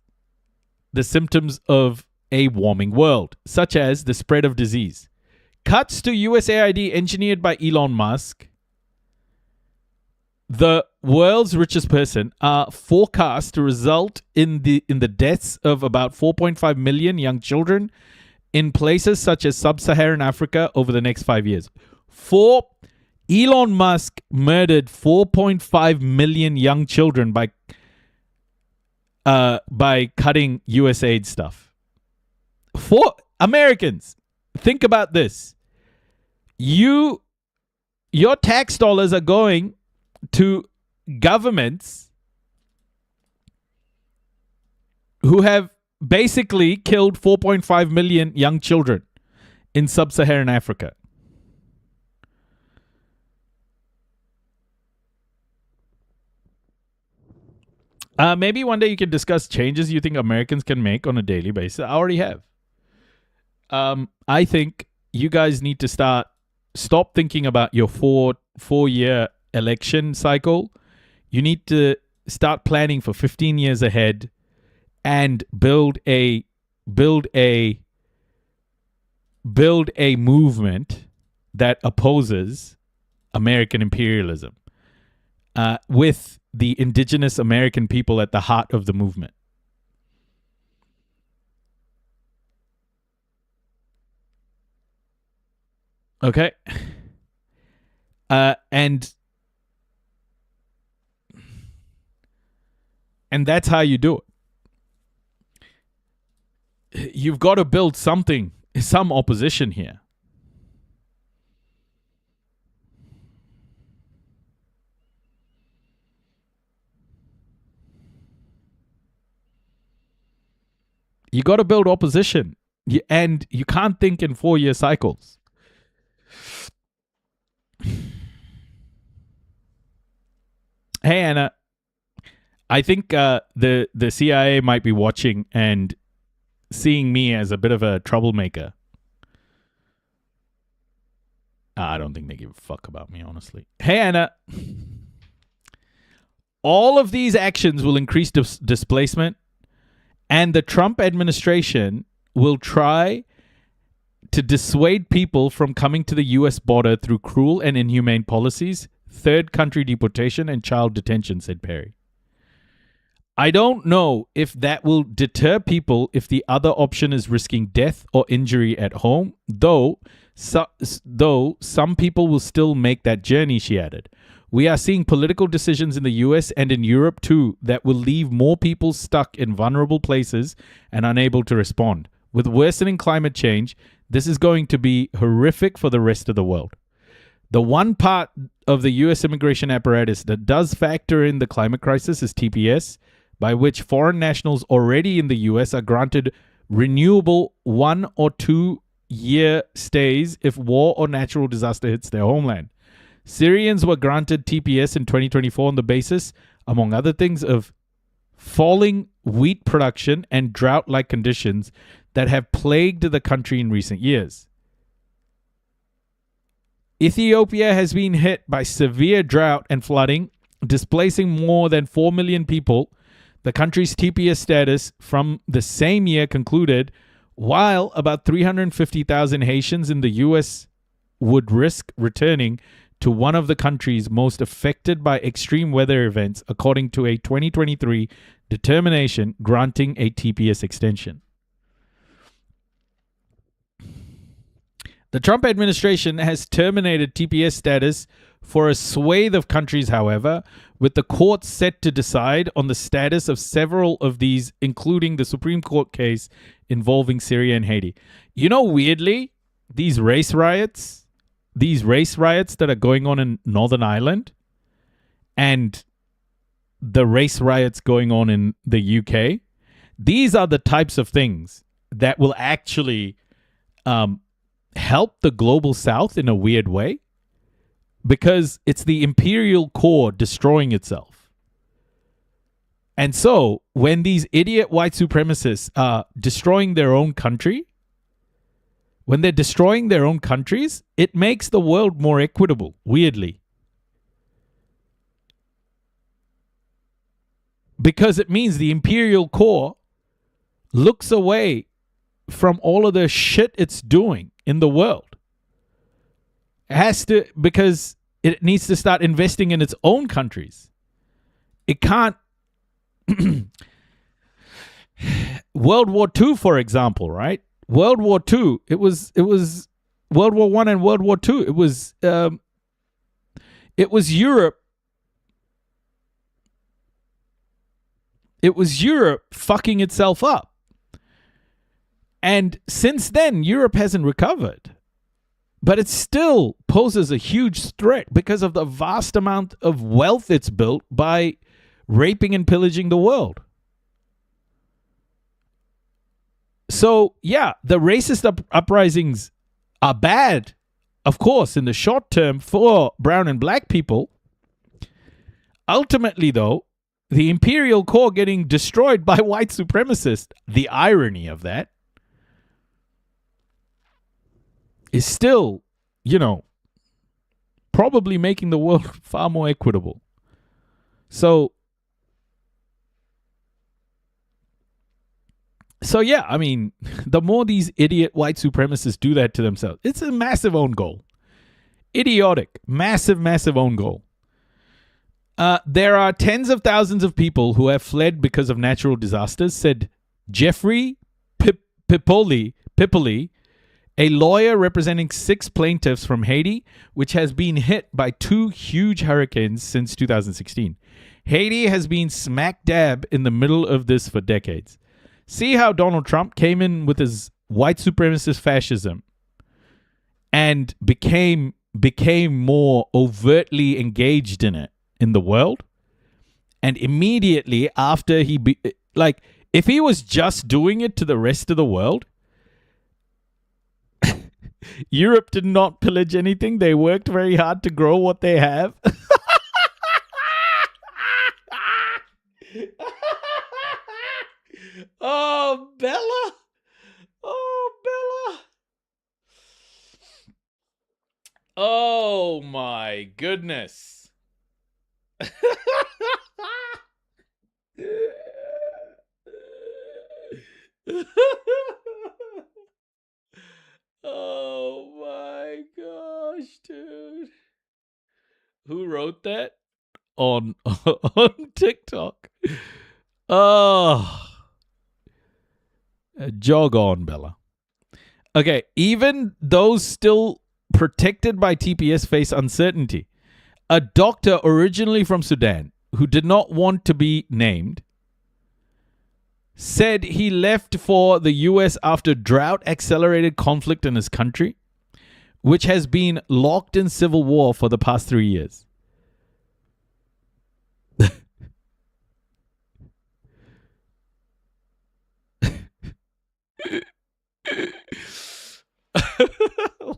the symptoms of a warming world, such as the spread of disease. Cuts to USAID engineered by Elon Musk, the world's richest person, are forecast to result in the deaths of about 4.5 million young children in places such as sub-Saharan Africa over the next 5 years. Elon Musk murdered 4.5 million young children by cutting USAID stuff. For Americans, think about this. Your tax dollars are going to governments who have basically killed 4.5 million young children in sub-Saharan Africa. Maybe one day you can discuss changes you think Americans can make on a daily basis. I already have. I think you guys need to stop thinking about your four-year election cycle. You need to start planning for 15 years ahead and build a movement that opposes American imperialism with the indigenous American people at the heart of the movement. Okay. And that's how you do it. You've got to build some opposition here. You got to build opposition. And you can't think in 4-year cycles. Hey, Anna. I think the CIA might be watching and seeing me as a bit of a troublemaker. I don't think they give a fuck about me, honestly. Hey, Anna. All of these actions will increase displacement, and the Trump administration will try to dissuade people from coming to the U.S. border through cruel and inhumane policies, third country deportation, and child detention, said Perry. I don't know if that will deter people if the other option is risking death or injury at home, though some people will still make that journey, she added. We are seeing political decisions in the US and in Europe too that will leave more people stuck in vulnerable places and unable to respond. With worsening climate change, this is going to be horrific for the rest of the world. The one part of the US immigration apparatus that does factor in the climate crisis is TPS, by which foreign nationals already in the US are granted renewable 1 or 2 year stays if war or natural disaster hits their homeland. Syrians were granted TPS in 2024 on the basis, among other things, of falling wheat production and drought-like conditions that have plagued the country in recent years. Ethiopia has been hit by severe drought and flooding, displacing more than 4 million people. The country's TPS status from the same year concluded, while about 350,000 Haitians in the U.S. would risk returning to one of the countries most affected by extreme weather events, according to a 2023 determination granting a TPS extension. The Trump administration has terminated TPS status for a swathe of countries, however, with the courts set to decide on the status of several of these, including the Supreme Court case involving Syria and Haiti. You know, weirdly, these race riots that are going on in Northern Ireland and the race riots going on in the UK, these are the types of things that will actually help the global south in a weird way, because it's the imperial core destroying itself. And so when these idiot white supremacists are destroying their own country, when they're destroying their own countries, it makes the world more equitable, weirdly. Because it means the imperial core looks away from all of the shit it's doing in the world. It has to, because it needs to start investing in its own countries. It can't. World War II, for example, right? World War II, it was World War I and World War II. It was Europe. It was Europe fucking itself up. And since then, Europe hasn't recovered. But it still poses a huge threat because of the vast amount of wealth it's built by raping and pillaging the world. So, yeah, the racist uprisings are bad, of course, in the short term for brown and black people. Ultimately, though, the imperial core getting destroyed by white supremacists, the irony of that, is still, probably making the world far more equitable. So yeah, I mean, the more these idiot white supremacists do that to themselves, it's a massive own goal. Idiotic, massive, massive own goal. There are tens of thousands of people who have fled because of natural disasters, said Jeffrey Pipoli, a lawyer representing 6 plaintiffs from Haiti, which has been hit by 2 huge hurricanes since 2016. Haiti has been smack dab in the middle of this for decades. See how Donald Trump came in with his white supremacist fascism and became more overtly engaged in it in the world? And immediately after If he was just doing it to the rest of the world, Europe did not pillage anything. They worked very hard to grow what they have. Oh, Bella. Oh, Bella. Oh, my goodness. Oh, my gosh, dude. Who wrote that? On TikTok. Oh. Jog on, Bella. Okay, even those still protected by TPS face uncertainty. A doctor originally from Sudan who did not want to be named said he left for the US after drought-accelerated conflict in his country, which has been locked in civil war for the past 3 years.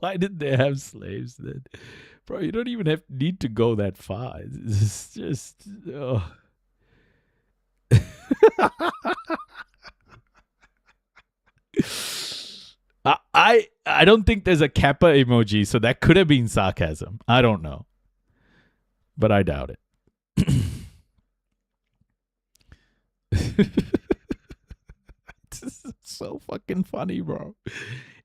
Why did they have slaves then? Bro, you don't even need to go that far. It's just... Oh. I don't think there's a kappa emoji, so that could have been sarcasm. I don't know. But I doubt it. This is so fucking funny, bro.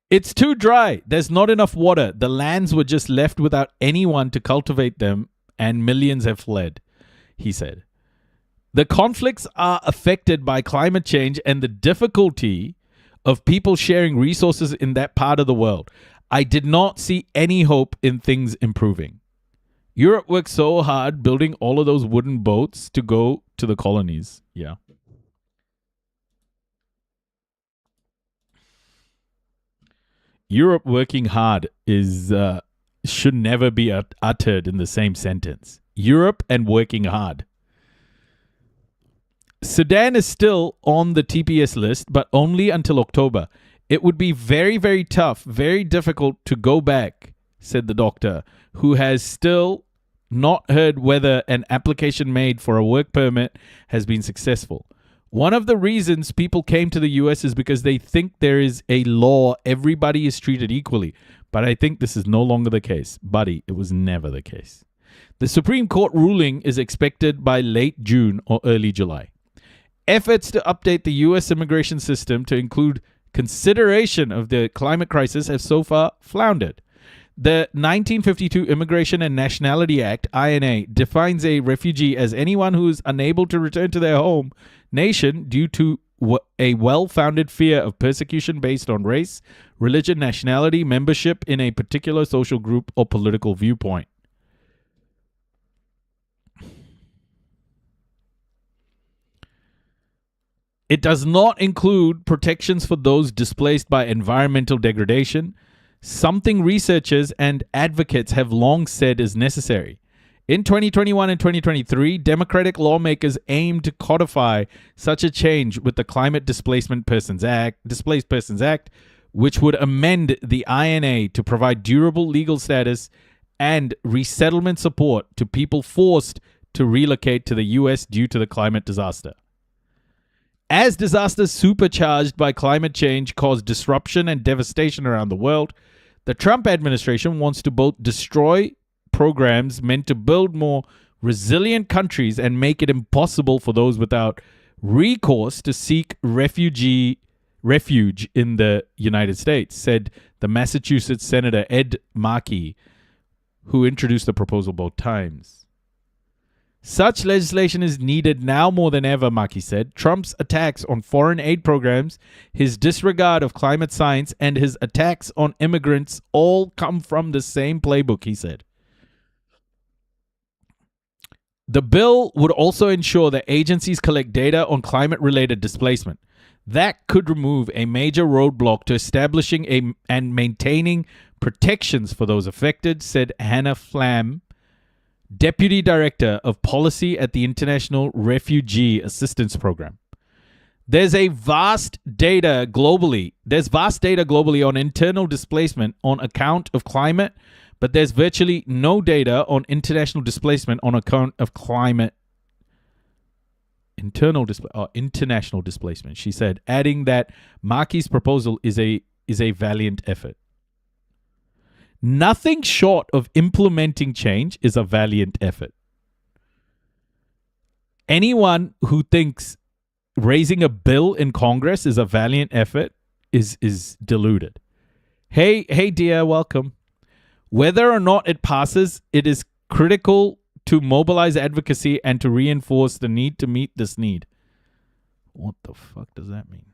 It's too dry. There's not enough water. The lands were just left without anyone to cultivate them, and millions have fled, he said. The conflicts are affected by climate change and the difficulty of people sharing resources in that part of the world. I did not see any hope in things improving. Europe worked so hard building all of those wooden boats to go to the colonies. Yeah. Europe working hard is should never be uttered in the same sentence. Europe and working hard. Sudan is still on the TPS list, but only until October. It would be very, very tough, very difficult to go back, said the doctor, who has still not heard whether an application made for a work permit has been successful. One of the reasons people came to the US is because they think there is a law, everybody is treated equally. But I think this is no longer the case. Buddy, it was never the case. The Supreme Court ruling is expected by late June or early July. Efforts to update the US immigration system to include consideration of the climate crisis have so far floundered. The 1952 Immigration and Nationality Act, INA, defines a refugee as anyone who is unable to return to their home nation due to a well-founded fear of persecution based on race, religion, nationality, membership in a particular social group, or political viewpoint. It does not include protections for those displaced by environmental degradation, something researchers and advocates have long said is necessary. In 2021 and 2023, Democratic lawmakers aimed to codify such a change with the Displaced Persons Act, which would amend the INA to provide durable legal status and resettlement support to people forced to relocate to the U.S. due to the climate disaster. As disasters supercharged by climate change cause disruption and devastation around the world, the Trump administration wants to both destroy programs meant to build more resilient countries and make it impossible for those without recourse to seek refuge in the United States, said the Massachusetts Senator Ed Markey, who introduced the proposal both times. Such legislation is needed now more than ever, Markey said. Trump's attacks on foreign aid programs, his disregard of climate science, and his attacks on immigrants all come from the same playbook, he said. The bill would also ensure that agencies collect data on climate-related displacement. That could remove a major roadblock to establishing and maintaining protections for those affected, said Hannah Flam, Deputy Director of Policy at the International Refugee Assistance Program. There's vast data globally. There's vast data globally on internal displacement on account of climate, but there's virtually no data on international displacement on account of climate. International displacement. She said, adding that Markey's proposal is a valiant effort. Nothing short of implementing change is a valiant effort. Anyone who thinks raising a bill in Congress is a valiant effort is deluded. Hey dear, welcome. Whether or not it passes, it is critical to mobilize advocacy and to reinforce the need to meet this need. What the fuck does that mean?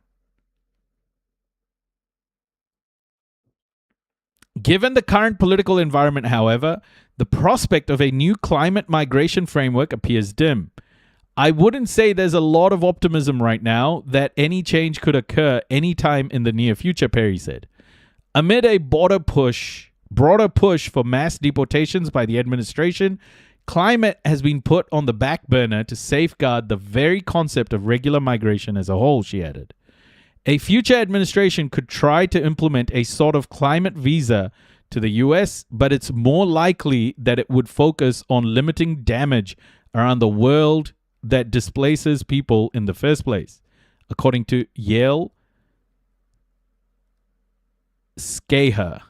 Given the current political environment, however, the prospect of a new climate migration framework appears dim. I wouldn't say there's a lot of optimism right now that any change could occur anytime in the near future, Perry said. Amid a broader push for mass deportations by the administration, climate has been put on the back burner to safeguard the very concept of regular migration as a whole, she added. A future administration could try to implement a sort of climate visa to the US, but it's more likely that it would focus on limiting damage around the world that displaces people in the first place, according to Yale Skaha,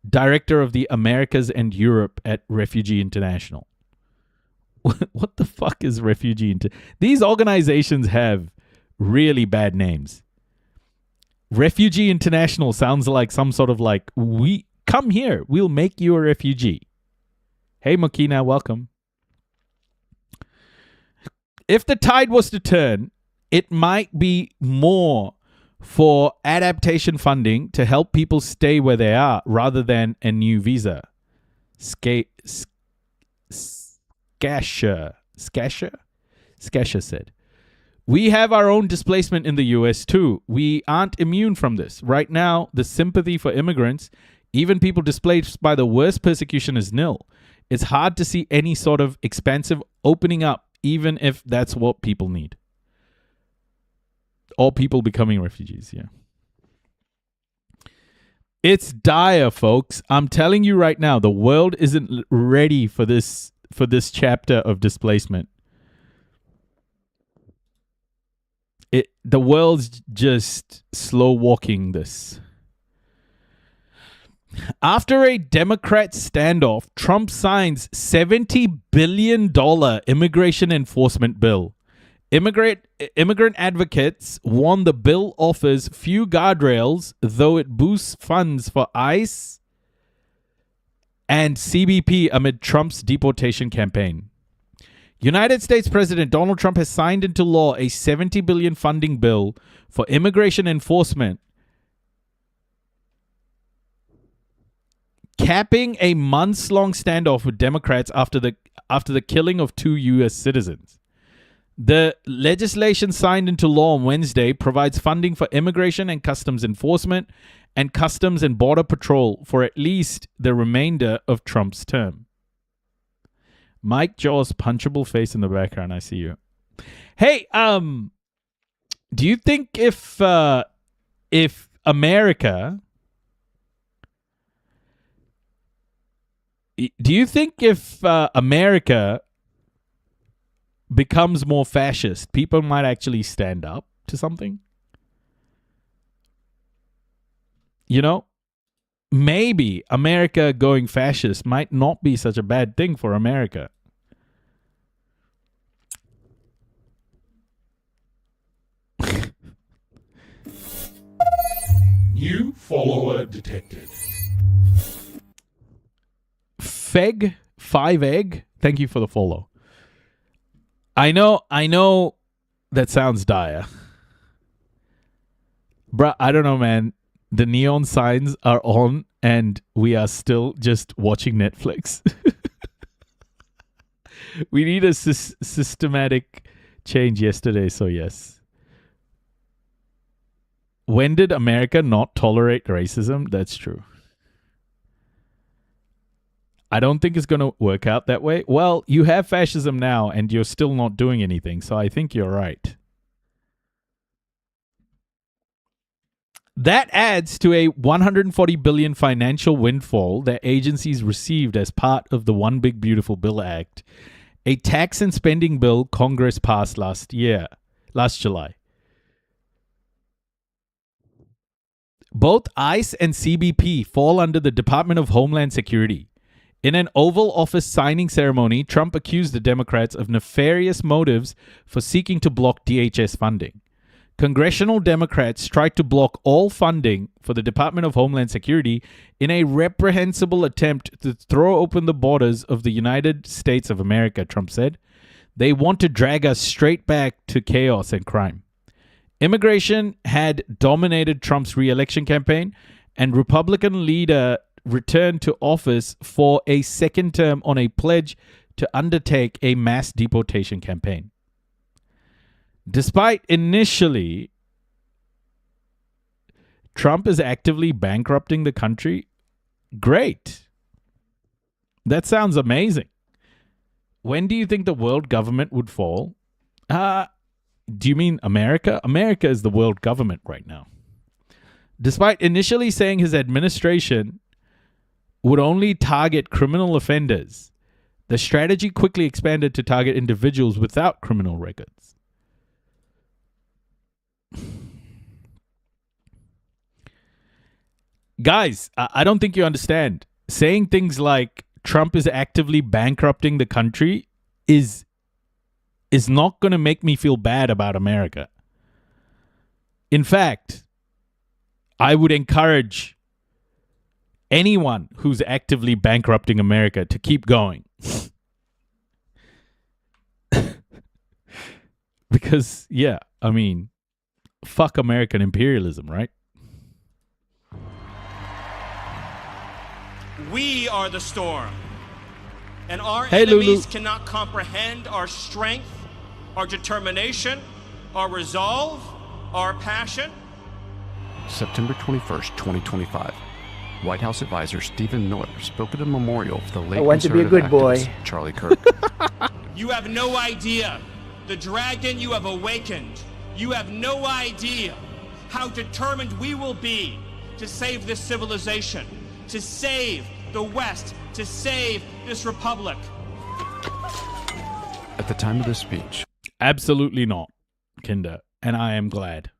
director of the Americas and Europe at Refugee International. What the fuck is Refugee International? These organizations have really bad names. Refugee International sounds like some sort of like, we come here, we'll make you a refugee. Hey, Makina, welcome. If the tide was to turn, it might be more for adaptation funding to help people stay where they are rather than a new visa. Skasha said. We have our own displacement in the US too. We aren't immune from this. Right now, the sympathy for immigrants, even people displaced by the worst persecution, is nil. It's hard to see any sort of expansive opening up, even if that's what people need. All people becoming refugees, yeah. It's dire, folks. I'm telling you right now, the world isn't ready for this chapter of displacement. The world's just slow walking this. After a Democrat standoff, Trump signs $70 billion immigration enforcement bill. Immigrant advocates warn the bill offers few guardrails, though it boosts funds for ICE and CBP amid Trump's deportation campaign. United States President Donald Trump has signed into law a $70 billion funding bill for immigration enforcement, capping a months-long standoff with Democrats after the killing of 2 U.S. citizens. The legislation signed into law on Wednesday provides funding for immigration and customs enforcement and customs and border patrol for at least the remainder of Trump's term. Mike Jaw's punchable face in the background. I see you. Hey, do you think if America, becomes more fascist, people might actually stand up to something? You know, maybe America going fascist might not be such a bad thing for America. New follower detected. Feg5egg, thank you for the follow. I know that sounds dire. Bruh, I don't know, man. The neon signs are on and we are still just watching Netflix. We need a systematic change yesterday, so yes. When did America not tolerate racism? That's true. I don't think it's going to work out that way. Well, you have fascism now and you're still not doing anything, so I think you're right. That adds to a $140 billion financial windfall that agencies received as part of the One Big Beautiful Bill Act, a tax and spending bill Congress passed last July. Both ICE and CBP fall under the Department of Homeland Security. In an Oval Office signing ceremony, Trump accused the Democrats of nefarious motives for seeking to block DHS funding. Congressional Democrats tried to block all funding for the Department of Homeland Security in a reprehensible attempt to throw open the borders of the United States of America, Trump said. They want to drag us straight back to chaos and crime. Immigration had dominated Trump's re-election campaign, and Republican leader returned to office for a second term on a pledge to undertake a mass deportation campaign. Despite initially, Trump is actively bankrupting the country. Great. That sounds amazing. When do you think the world government would fall? Do you mean America? America is the world government right now. Despite initially saying his administration would only target criminal offenders, the strategy quickly expanded to target individuals without criminal records. Guys, I don't think you understand. Saying things like Trump is actively bankrupting the country is not going to make me feel bad about America. In fact, I would encourage anyone who's actively bankrupting America to keep going. Because, yeah, I mean, fuck American imperialism, right? We are the storm, and our Hey, enemies Lulu. cannot comprehend our strength, our determination, our resolve, our passion. September 21st, 2025. White House advisor Stephen Miller spoke at a memorial for the late I want to be a conservative good boy. activist Charlie Kirk. You have no idea the dragon you have awakened. You have no idea how determined we will be to save this civilization, to save the West, to save this republic. At the time of this speech, Absolutely not, Kinder. And I am glad.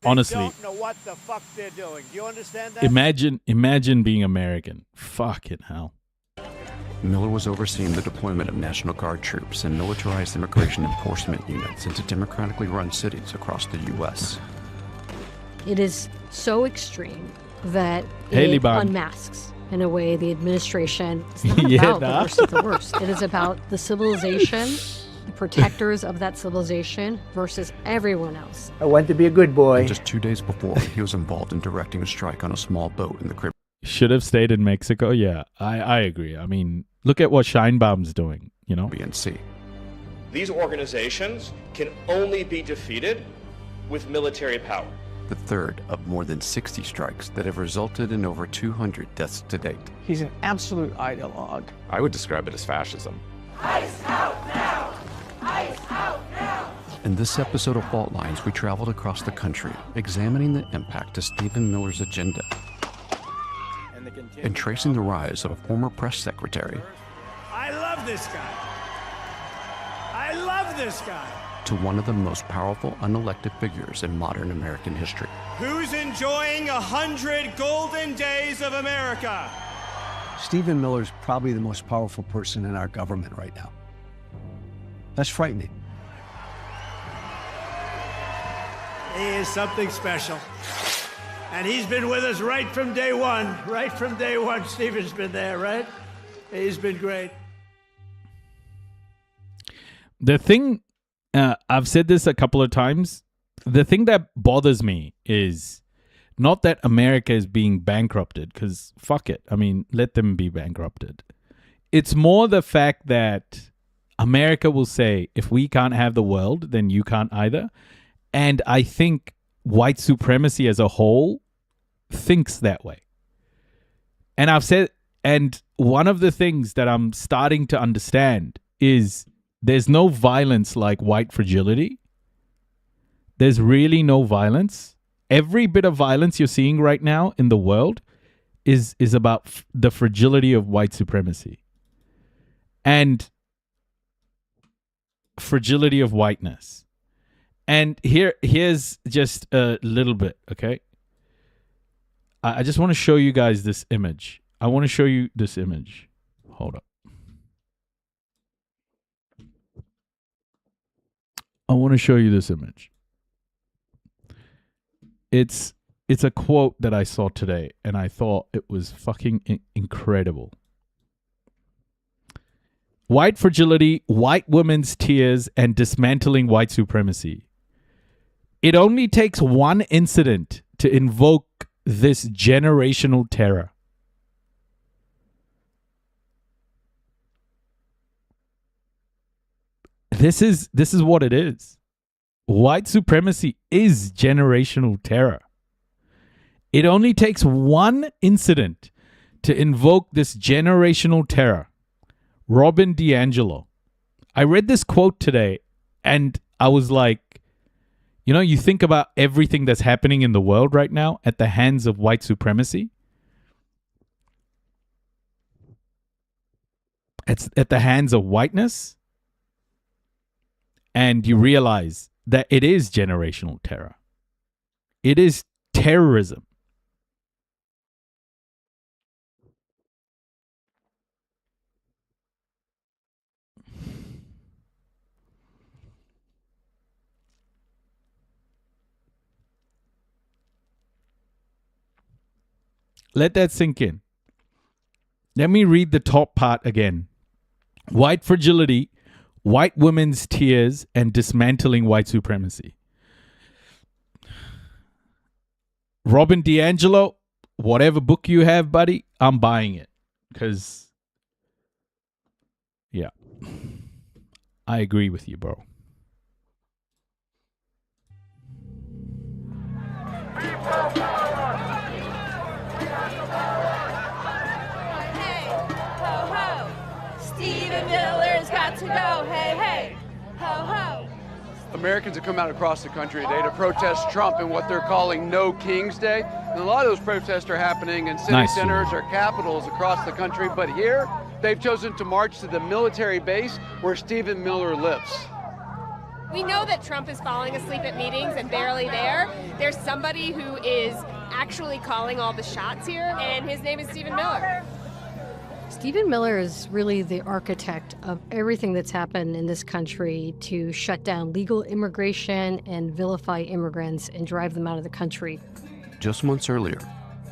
Honestly, don't know what the fuck they're doing. Do you understand that? imagine being American. Fucking hell. Miller was overseeing the deployment of National Guard troops and militarized immigration enforcement units into democratically run cities across the U.S. It is so extreme that Hey, it Liban. unmasks, in a way, the administration. It's not Yeah, about the nah. worst of the worst. It is about the civilization, the protectors of that civilization versus everyone else. I want to be a good boy. And just 2 days before, he was involved in directing a strike on a small boat in the Caribbean. Should have stayed in Mexico. Yeah, I agree. I mean, look at what Scheinbaum's doing, you know? Sea. These organizations can only be defeated with military power. The third of more than 60 strikes that have resulted in over 200 deaths to date. He's an absolute ideologue. I would describe it as fascism. Ice out now! Ice out now! In this episode of Fault Lines, we traveled across the country, examining the impact of Stephen Miller's agenda and tracing the rise of a former press secretary I love this guy. I love this guy. to one of the most powerful unelected figures in modern American history. Who's enjoying 100 golden days of America? Stephen Miller's probably the most powerful person in our government right now. That's frightening. He is something special. And he's been with us right from day one. Right from day one, Stephen's been there, right? He's been great. The thing, I've said this a couple of times, the thing that bothers me is not that America is being bankrupted, because fuck it. I mean, let them be bankrupted. It's more the fact that America will say, if we can't have the world, then you can't either. And I think white supremacy as a whole thinks that way. And I've said And one of the things that I'm starting to understand is there's no violence like white fragility. There's really no violence. Every bit of violence you're seeing right now in the world is about the fragility of white supremacy and fragility of whiteness. And here's just a little bit, okay? I just want to show you guys this image. I want to show you this image. Hold up. I want to show you this image. It's a quote that I saw today, and I thought it was fucking incredible. White fragility, white women's tears, and dismantling white supremacy. It only takes one incident to invoke this generational terror. This is what it is. White supremacy is generational terror. It only takes one incident to invoke this generational terror. Robin DiAngelo. I read this quote today and I was like, you know, you think about everything that's happening in the world right now at the hands of white supremacy. It's at the hands of whiteness. And you realize that it is generational terror. It is terrorism. Let that sink in. Let me read the top part again. White fragility, white women's tears, and dismantling white supremacy. Robin DiAngelo, whatever book you have, buddy, I'm buying it. Because, yeah, I agree with you, bro. Stephen Miller's got to go, hey, hey, ho, ho. Americans have come out across the country today to protest Trump and what they're calling No King's Day. And a lot of those protests are happening in city centers or capitals across the country. But here, they've chosen to march to the military base where Stephen Miller lives. We know that Trump is falling asleep at meetings and barely there. There's somebody who is actually calling all the shots here, and his name is Stephen Miller. Stephen Miller is really the architect of everything that's happened in this country to shut down legal immigration and vilify immigrants and drive them out of the country. Just months earlier,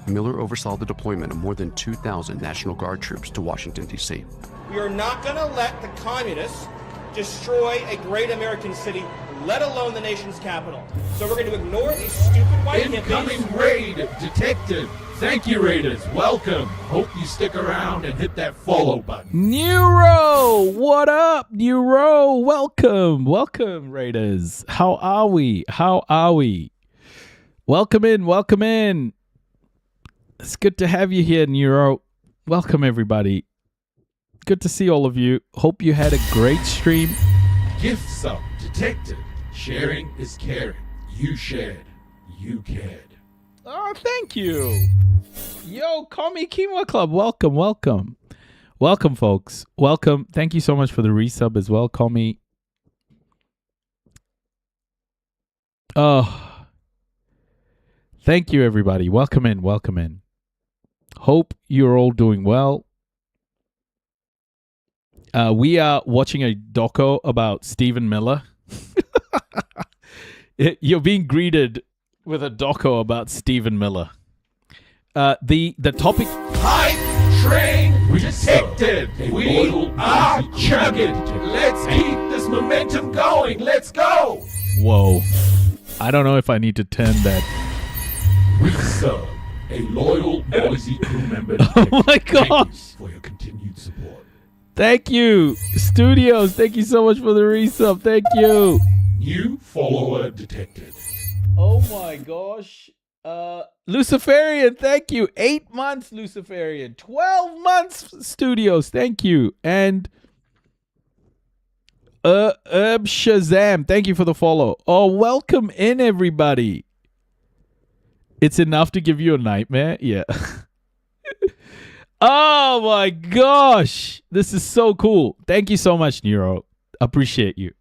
Miller oversaw the deployment of more than 2,000 National Guard troops to Washington, D.C. We are not going to let the communists destroy a great American city, let alone the nation's capital. So we're going to ignore these stupid white hippies. Incoming raid detected. Thank you, Raiders. Welcome. Hope you stick around and hit that follow button. Neuro, what up, Neuro? Welcome, welcome, Raiders. How are we? How are we? Welcome in, welcome in. It's good to have you here, Neuro. Welcome, everybody. Good to see all of you. Hope you had a great stream. Gift sub detected. Sharing is caring. You shared. You cared. Oh, thank you. Yo, call me Quinoa Club. Welcome, welcome. Welcome, folks. Welcome. Thank you so much for the resub as well. Call me. Oh. Thank you, everybody. Welcome in, welcome in. Hope you're all doing well. We are watching a doco about Stephen Miller. You're being greeted with a doco about Stephen Miller. The topic. Hype train detected. We are chugging. Let's keep this momentum going. Let's go. Whoa. I don't know if I need to turn that. Resub, a loyal, noisy crew member. Oh my gosh. Thank you for your continued support. Thank you. Studios, thank you so much for the resub. Thank you. New follower detected. Oh my gosh. Luciferian, thank you. 8 months, Luciferian. 12 months, Studios, thank you. And Shazam, thank you for the follow. Oh, welcome in, everybody. It's enough to give you a nightmare? Yeah. Oh my gosh. This is so cool. Thank you so much, Nero. Appreciate you.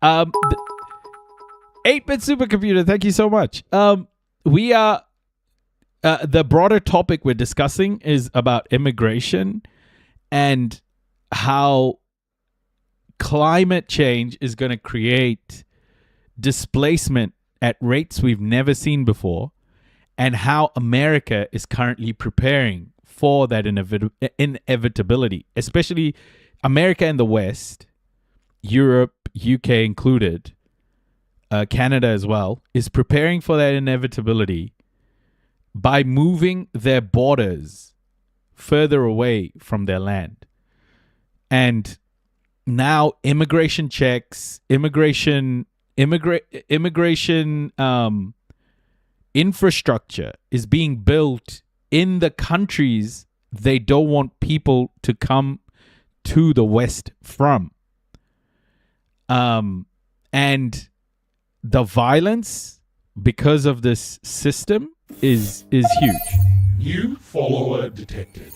8-bit supercomputer, thank you so much. We are the broader topic we're discussing is about immigration and how climate change is going to create displacement at rates we've never seen before, and how America is currently preparing for that inevitability, especially America and the West, Europe, UK included, Canada as well, is preparing for that inevitability by moving their borders further away from their land. And now immigration checks, immigration infrastructure is being built in the countries they don't want people to come to the West from. And the violence because of this system is huge. New follower detected.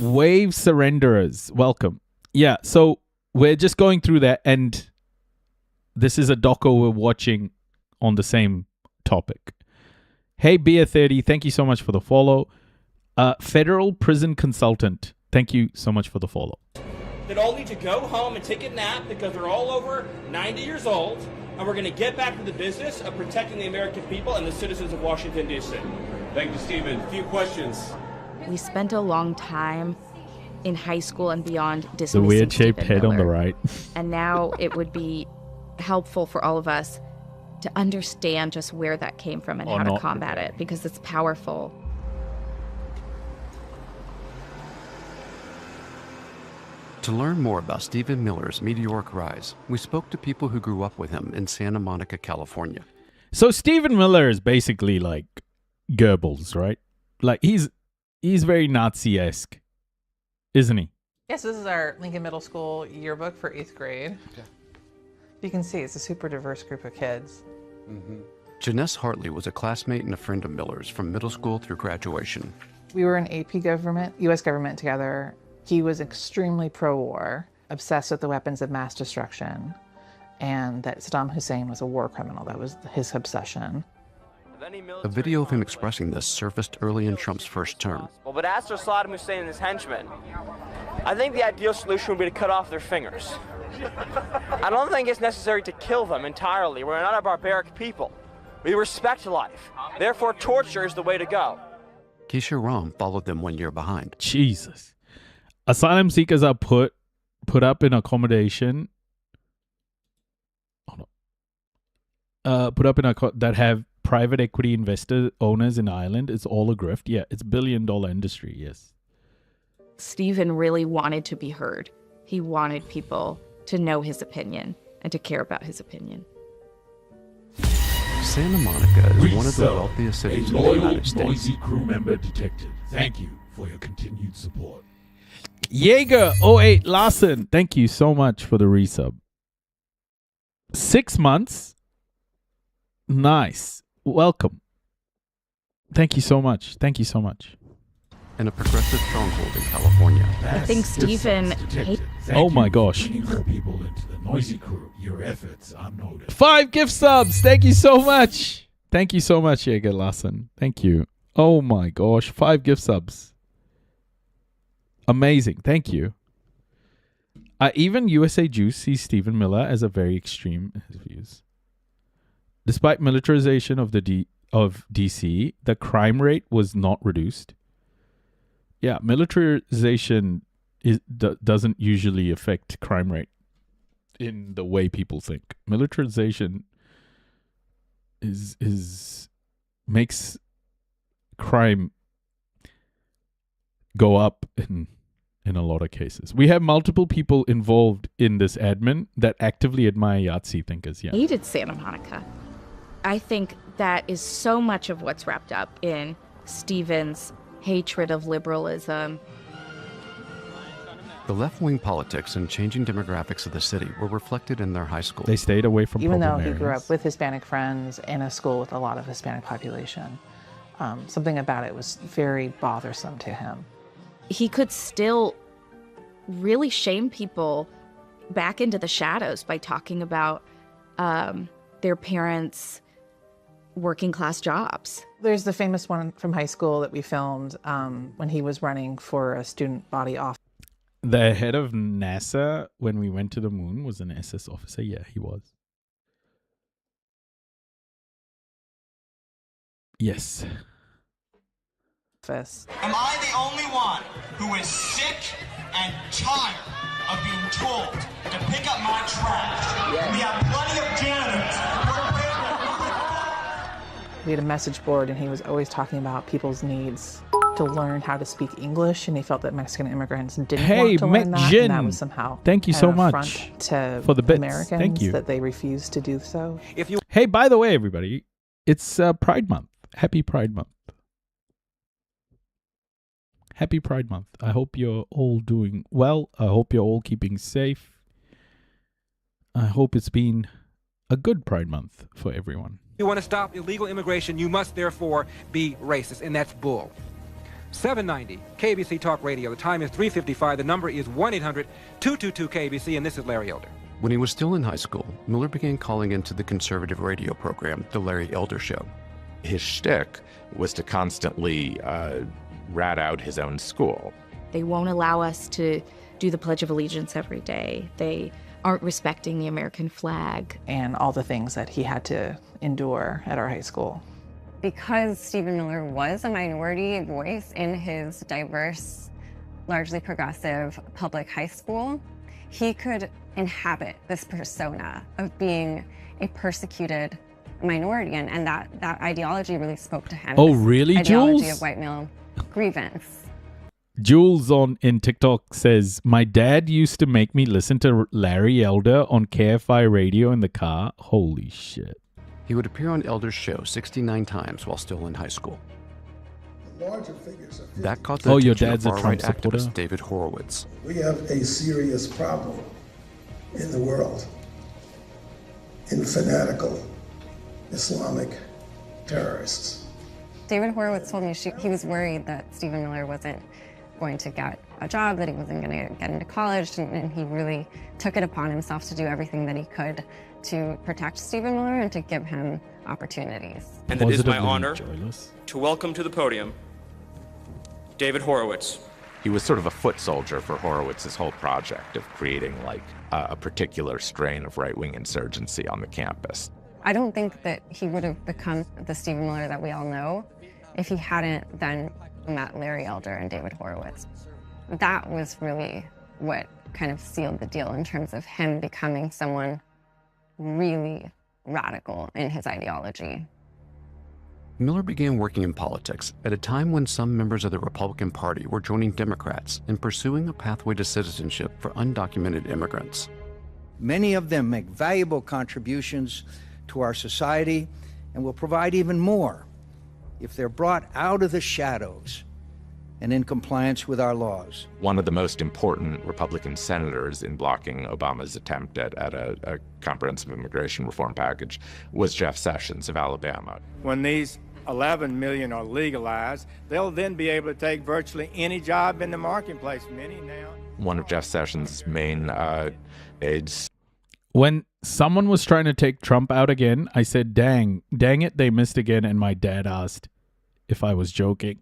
Wave surrenderers, welcome. Yeah, so we're just going through that, and this is a doco we're watching on the same topic. Hey, Beer30, thank you so much for the follow. Federal Prison Consultant, thank you so much for the follow. That all need to go home and take a nap because they're all over 90 years old, and we're going to get back to the business of protecting the American people and the citizens of Washington, D.C. Thank you, Stephen. A few questions. We spent a long time in high school and beyond dismissing The weird-shaped Stephen head Miller. on the right. And now it would be helpful for all of us to understand just where that came from and Or how to not combat it, because it's powerful. To learn more about Stephen Miller's meteoric rise, we spoke to people who grew up with him in Santa Monica, California. So Stephen Miller is basically like Goebbels, right? Like he's very Nazi-esque, isn't he? Yes, this is our Lincoln Middle School yearbook for 8th grade. You can see it's a super diverse group of kids. Janess Hartley was a classmate and a friend of Miller's from middle school through graduation. We were in AP government, US government together. He was extremely pro-war, obsessed with the weapons of mass destruction, and that Saddam Hussein was a war criminal. That was his obsession. A video of him expressing this surfaced early in Trump's first term. But as for Saddam Hussein and his henchmen, I think the ideal solution would be to cut off their fingers. I don't think it's necessary to kill them entirely. We're not a barbaric people. We respect life. Therefore, torture is the way to go. Keisha Ram followed them 1 year behind. Jesus. Asylum seekers are put up in accommodation. Put up in that have private equity investor owners in Ireland. It's all a grift. Yeah, it's $1 billion industry. Yes. Stephen really wanted to be heard. He wanted people to know his opinion and to care about his opinion. Santa Monica is one of the wealthiest cities in the United States. Noisy crew member detected. Thank you for your continued support. Jaeger08 Larson, thank you so much for the resub. 6 months. Nice. Welcome. Thank you so much. Thank you so much. And a progressive stronghold in California. I think Stephen... Oh my gosh. More people into the noisy crew. Your efforts are noted. 5 gift subs. Thank you so much. Thank you so much, Jaeger Larson. Thank you. Oh my gosh. 5 gift subs. Amazing. Thank you. Even USA Juice sees Stephen Miller as a very extreme in his views. Despite militarization of DC, the crime rate was not reduced. Yeah, militarization doesn't usually affect crime rate in the way people think. Militarization makes crime go up in a lot of cases. We have multiple people involved in this admin that actively admire Yahtzee thinkers. Yeah. Hated Santa Monica. I think that is so much of what's wrapped up in Stephen's hatred of liberalism. The left-wing politics and changing demographics of the city were reflected in their high school. They stayed away from Even though problem he grew areas. up with Hispanic friends in a school with a lot of Hispanic population, something about it was very bothersome to him. He could still really shame people back into the shadows by talking about their parents' working class jobs. There's the famous one from high school that we filmed when he was running for a student body office. The head of NASA, when we went to the moon, was an SS officer. Yeah, he was. Yes. Am I the only one who is sick and tired of being told to pick up my trash? We have plenty of janitors. We had a message board, and he was always talking about people's needs to learn how to speak English, and he felt that Mexican immigrants didn't want to learn that, and that was somehow thank you so an much affront to for the bits. Americans. Thank you. That they refused to do so. Hey, by the way, everybody, it's Pride Month. Happy Pride Month. Happy Pride Month. I hope you're all doing well. I hope you're all keeping safe. I hope it's been a good Pride Month for everyone. If you want to stop illegal immigration, you must therefore be racist, and that's bull. 790 KBC Talk Radio. The time is 3:55. The number is 1-800-222-KBC, and this is Larry Elder. When he was still in high school, Miller began calling into the conservative radio program, The Larry Elder Show. His shtick was to constantly rat out his own school. They won't allow us to do the Pledge of Allegiance every day. They aren't respecting the American flag. And all the things that he had to endure at our high school. Because Stephen Miller was a minority voice in his diverse, largely progressive public high school, he could inhabit this persona of being a persecuted minority, and that ideology really spoke to him. Oh, really, ideology Jules? of white male grievance. Jules in TikTok says, my dad used to make me listen to Larry Elder on KFI radio in the car. Holy shit. He would appear on Elder's show 69 times while still in high school. That caught the your attention dad's of a far-right Trump supporter? activist David Horowitz. We have a serious problem in the world in fanatical Islamic terrorists. David Horowitz told me he was worried that Stephen Miller wasn't going to get a job, that he wasn't going to get into college, and he really took it upon himself to do everything that he could to protect Stephen Miller and to give him opportunities. And it is my honor to welcome to the podium David Horowitz. He was sort of a foot soldier for Horowitz's whole project of creating like a particular strain of right-wing insurgency on the campus. I don't think that he would have become the Stephen Miller that we all know if he hadn't then met Larry Elder and David Horowitz. That was really what kind of sealed the deal in terms of him becoming someone really radical in his ideology. Miller began working in politics at a time when some members of the Republican Party were joining Democrats in pursuing a pathway to citizenship for undocumented immigrants. Many of them make valuable contributions to our society and will provide even more if they're brought out of the shadows and in compliance with our laws. One of the most important Republican senators in blocking Obama's attempt at a comprehensive immigration reform package was Jeff Sessions of Alabama. When these 11 million are legalized, they'll then be able to take virtually any job in the marketplace. Many now. One of Jeff Sessions' main aides. When someone was trying to take Trump out again, I said, dang it, they missed again. And my dad asked if I was joking.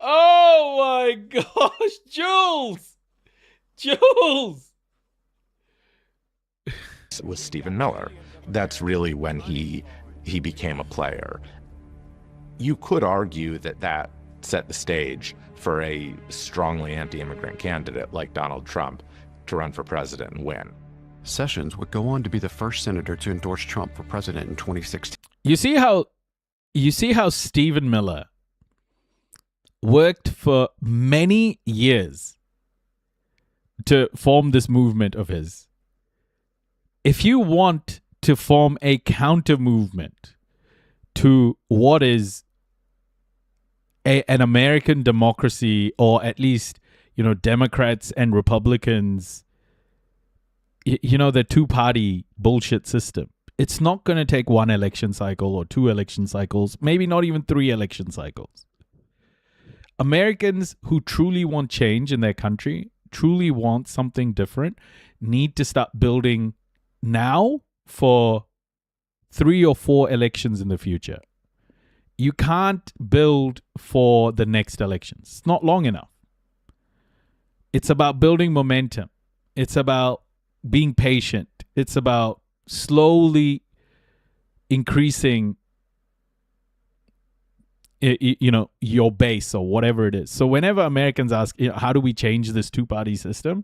Oh my gosh, Jules! Was Stephen Miller. That's really when he became a player. You could argue that set the stage for a strongly anti-immigrant candidate like Donald Trump to run for president and win. Sessions would go on to be the first senator to endorse Trump for president in 2016. You see how Stephen Miller worked for many years to form this movement of his. If you want to form a counter movement to what is an American democracy, or at least, Democrats and Republicans, the two-party bullshit system, it's not going to take one election cycle or two election cycles, maybe not even three election cycles. Americans who truly want change in their country, truly want something different, need to start building now for 3 or 4 elections in the future. You can't build for the next elections. It's not long enough. It's about building momentum. It's about being patient. It's about slowly increasing your base or whatever it is. So whenever Americans ask, how do we change this two-party system?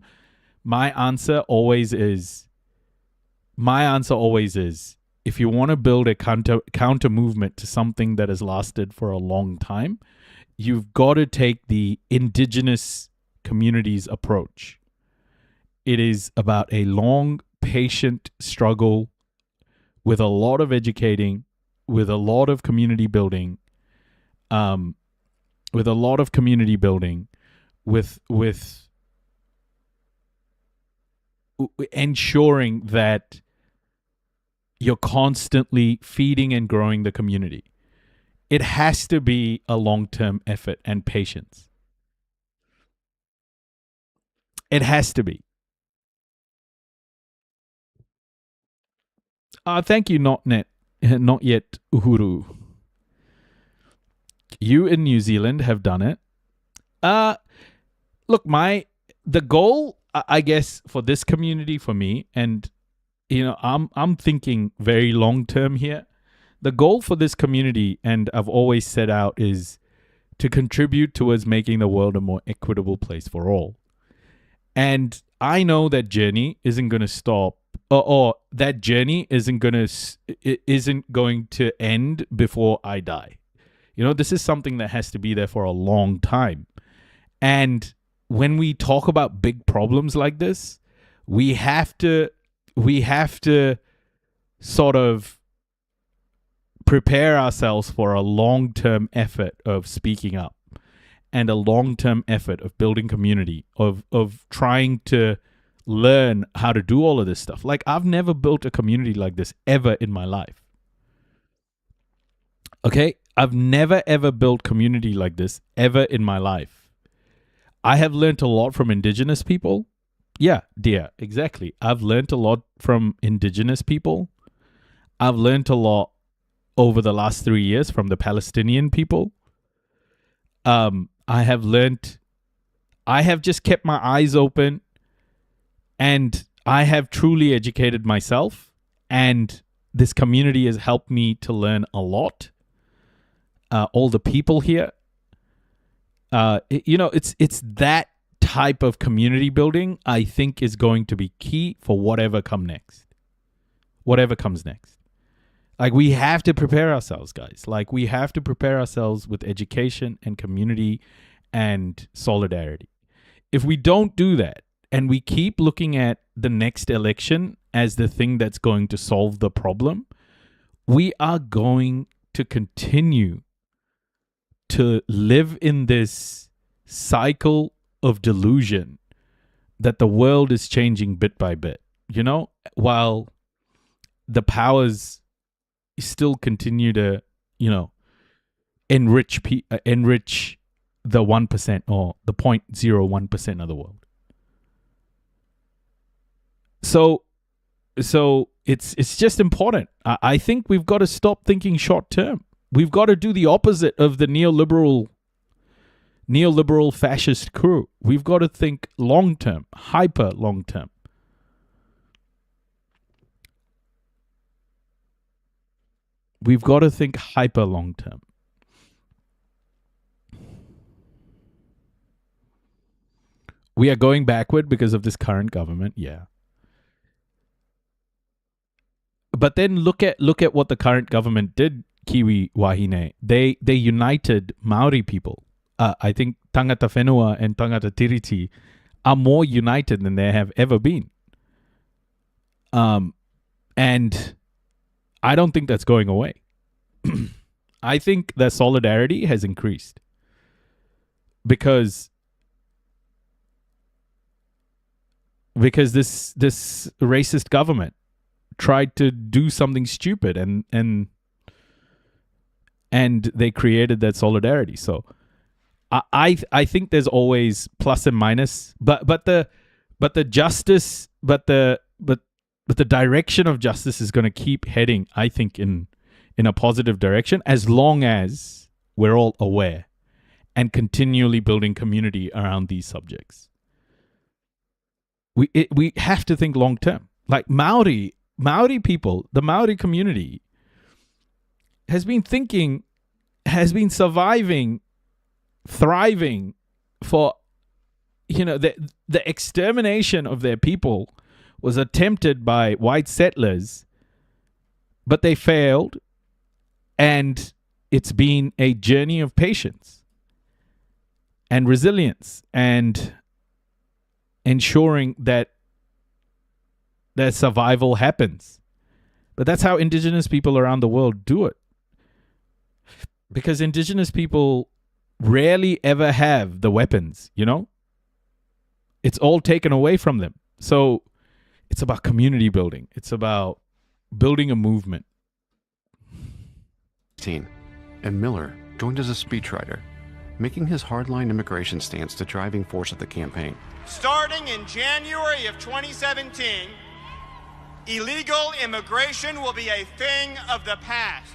My answer always is, if you want to build a counter movement to something that has lasted for a long time, you've got to take the indigenous communities approach. It is about a long, patient struggle with a lot of educating, with a lot of community building, with ensuring that you're constantly feeding and growing the community. It has to be a long-term effort and patience. It has to be. Thank you, not yet, Uhuru. You in New Zealand have done it. Look, the goal, I guess, for this community, for me, and I'm thinking very long term here. The goal for this community, and I've always set out, is to contribute towards making the world a more equitable place for all. And I know that journey isn't going to stop, or that journey isn't going to end before I die. This is something that has to be there for a long time. And when we talk about big problems like this, we have to sort of prepare ourselves for a long-term effort of speaking up, and a long-term effort of building community, of trying to learn how to do all of this stuff. Like, I've never built a community like this ever in my life. Okay? I've never ever built community like this ever in my life. I have learned a lot from indigenous people. Yeah, dear, exactly. I've learned a lot from indigenous people. I've learned a lot over the last 3 years from the Palestinian people. I have just kept my eyes open, and I have truly educated myself, and this community has helped me to learn a lot. All the people here, it's that type of community building I think is going to be key for whatever comes next. Like, we have to prepare ourselves, guys. Like, we have to prepare ourselves with education and community and solidarity. If we don't do that, and we keep looking at the next election as the thing that's going to solve the problem, we are going to continue to live in this cycle of delusion that the world is changing bit by bit, while the powers still continue to, enrich the 1% or the 0.01% of the world. So it's just important. I think we've got to stop thinking short term. We've got to do the opposite of the neoliberal fascist crew. We've got to think long term, hyper long term. We've got to think hyper long term. We are going backward because of this current government, yeah. But then look at what the current government did, Kiwi Wahine. They united Maori people. I think Tangata Whenua and Tangata Tiriti are more united than they have ever been. And I don't think that's going away. I think that solidarity has increased because this racist government tried to do something stupid and they created that solidarity. So I think there's always plus and minus, but the justice, but the direction of justice is going to keep heading, I think, in a positive direction, as long as we're all aware and continually building community around these subjects. We have to think long term. Like Maori people, the Maori community has been surviving, thriving for, the extermination of their people was attempted by white settlers, but they failed, and it's been a journey of patience and resilience and ensuring that their survival happens. But that's how indigenous people around the world do it. Because indigenous people rarely ever have the weapons, It's all taken away from them. So it's about community building. It's about building a movement. And Miller joined as a speechwriter, making his hardline immigration stance the driving force of the campaign. Starting in January of 2017, illegal immigration will be a thing of the past.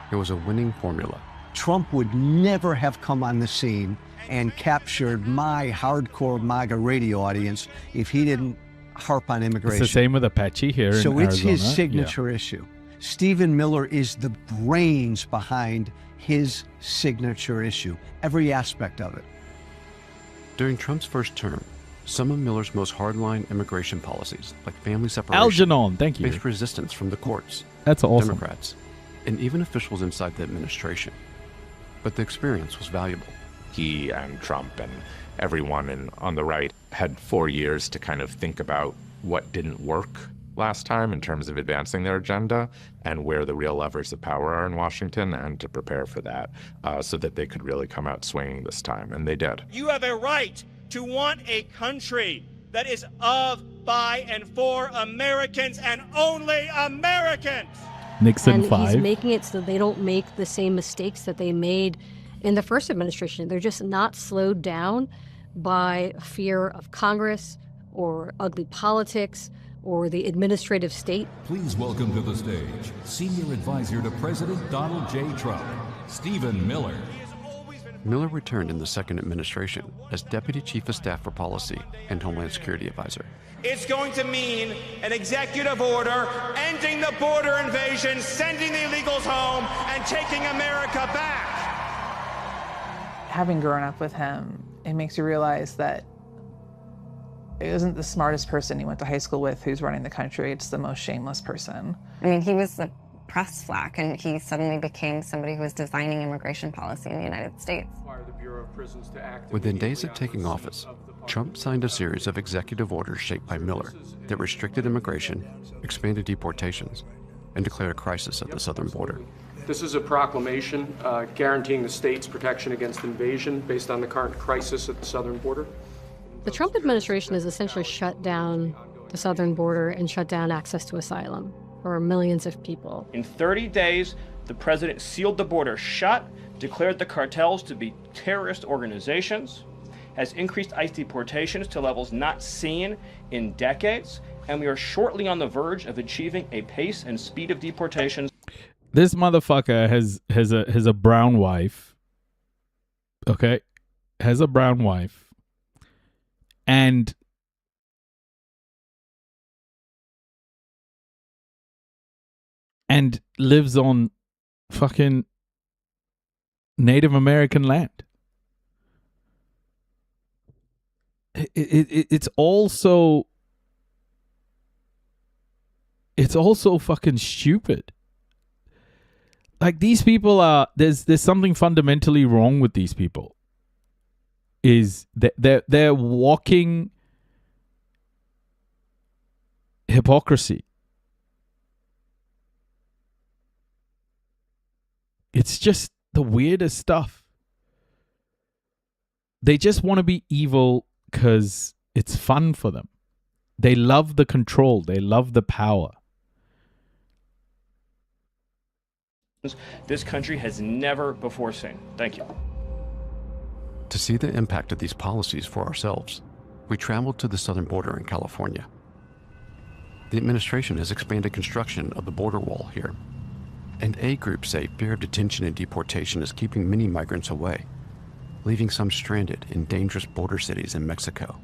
It was a winning formula. Trump would never have come on the scene and captured my hardcore MAGA radio audience if he didn't harp on immigration. It's the same with Apache here in Arizona. So it's his signature issue. Stephen Miller is the brains behind his signature issue, every aspect of it. During Trump's first term, some of Miller's most hardline immigration policies, like family separation, Algernon, thank you, faced resistance from the courts, that's awesome, Democrats, and even officials inside the administration. But the experience was valuable. He and Trump and everyone on the right had 4 years to kind of think about what didn't work last time in terms of advancing their agenda and where the real levers of power are in Washington, and to prepare for that so that they could really come out swinging this time. And they did. You have a right to want a country that is of, by, and for Americans and only Americans. Nixon and 5. He's making it so they don't make the same mistakes that they made in the first administration. They're just not slowed down by fear of Congress or ugly politics or the administrative state. Please welcome to the stage Senior Advisor to President Donald J. Trump, Stephen Miller. Miller returned in the second administration as Deputy Chief of Staff for Policy and Homeland Security Advisor. It's going to mean an executive order ending the border invasion, sending the illegals home, and taking America back. Having grown up with him, it makes you realize that it isn't the smartest person you went to high school with who's running the country. It's the most shameless person. I mean, he was a press flack, and he suddenly became somebody who was designing immigration policy in the United States. Within days of taking office, Trump signed a series of executive orders shaped by Miller that restricted immigration, expanded deportations, and declared a crisis at the southern border. This is a proclamation guaranteeing the state's protection against invasion based on the current crisis at the southern border. The Trump administration has essentially shut down the southern border and shut down access to asylum for millions of people. In 30 days, the president sealed the border shut, declared the cartels to be terrorist organizations, has increased ICE deportations to levels not seen in decades, and we are shortly on the verge of achieving a pace and speed of deportations. This motherfucker has a brown wife. Okay? Has a brown wife. And lives on fucking Native American land. It's also fucking stupid. Like, these people are, there's something fundamentally wrong with these people. is that they're walking hypocrisy. It's just the weirdest stuff. They just want to be evil because it's fun for them. They love the control. They love the power. This country has never before seen. Thank you. To see the impact of these policies for ourselves, we traveled to the southern border in California. The administration has expanded construction of the border wall here, and aid groups say fear of detention and deportation is keeping many migrants away, leaving some stranded in dangerous border cities in Mexico.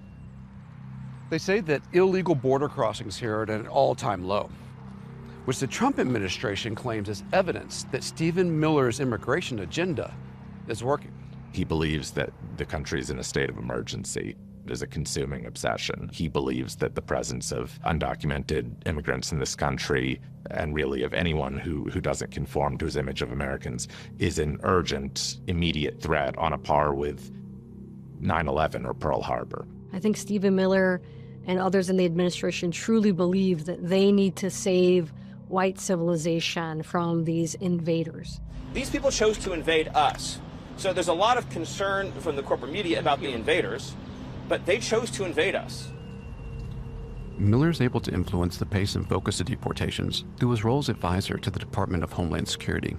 They say that illegal border crossings here are at an all-time low, which the Trump administration claims is evidence that Stephen Miller's immigration agenda is working. He believes that the country is in a state of emergency. It is a consuming obsession. He believes that the presence of undocumented immigrants in this country, and really of anyone who doesn't conform to his image of Americans, is an urgent, immediate threat on a par with 9/11 or Pearl Harbor. I think Stephen Miller and others in the administration truly believe that they need to save white civilization from these invaders. These people chose to invade us. So there's a lot of concern from the corporate media about the invaders, but they chose to invade us. Miller is able to influence the pace and focus of deportations through his role as advisor to the Department of Homeland Security.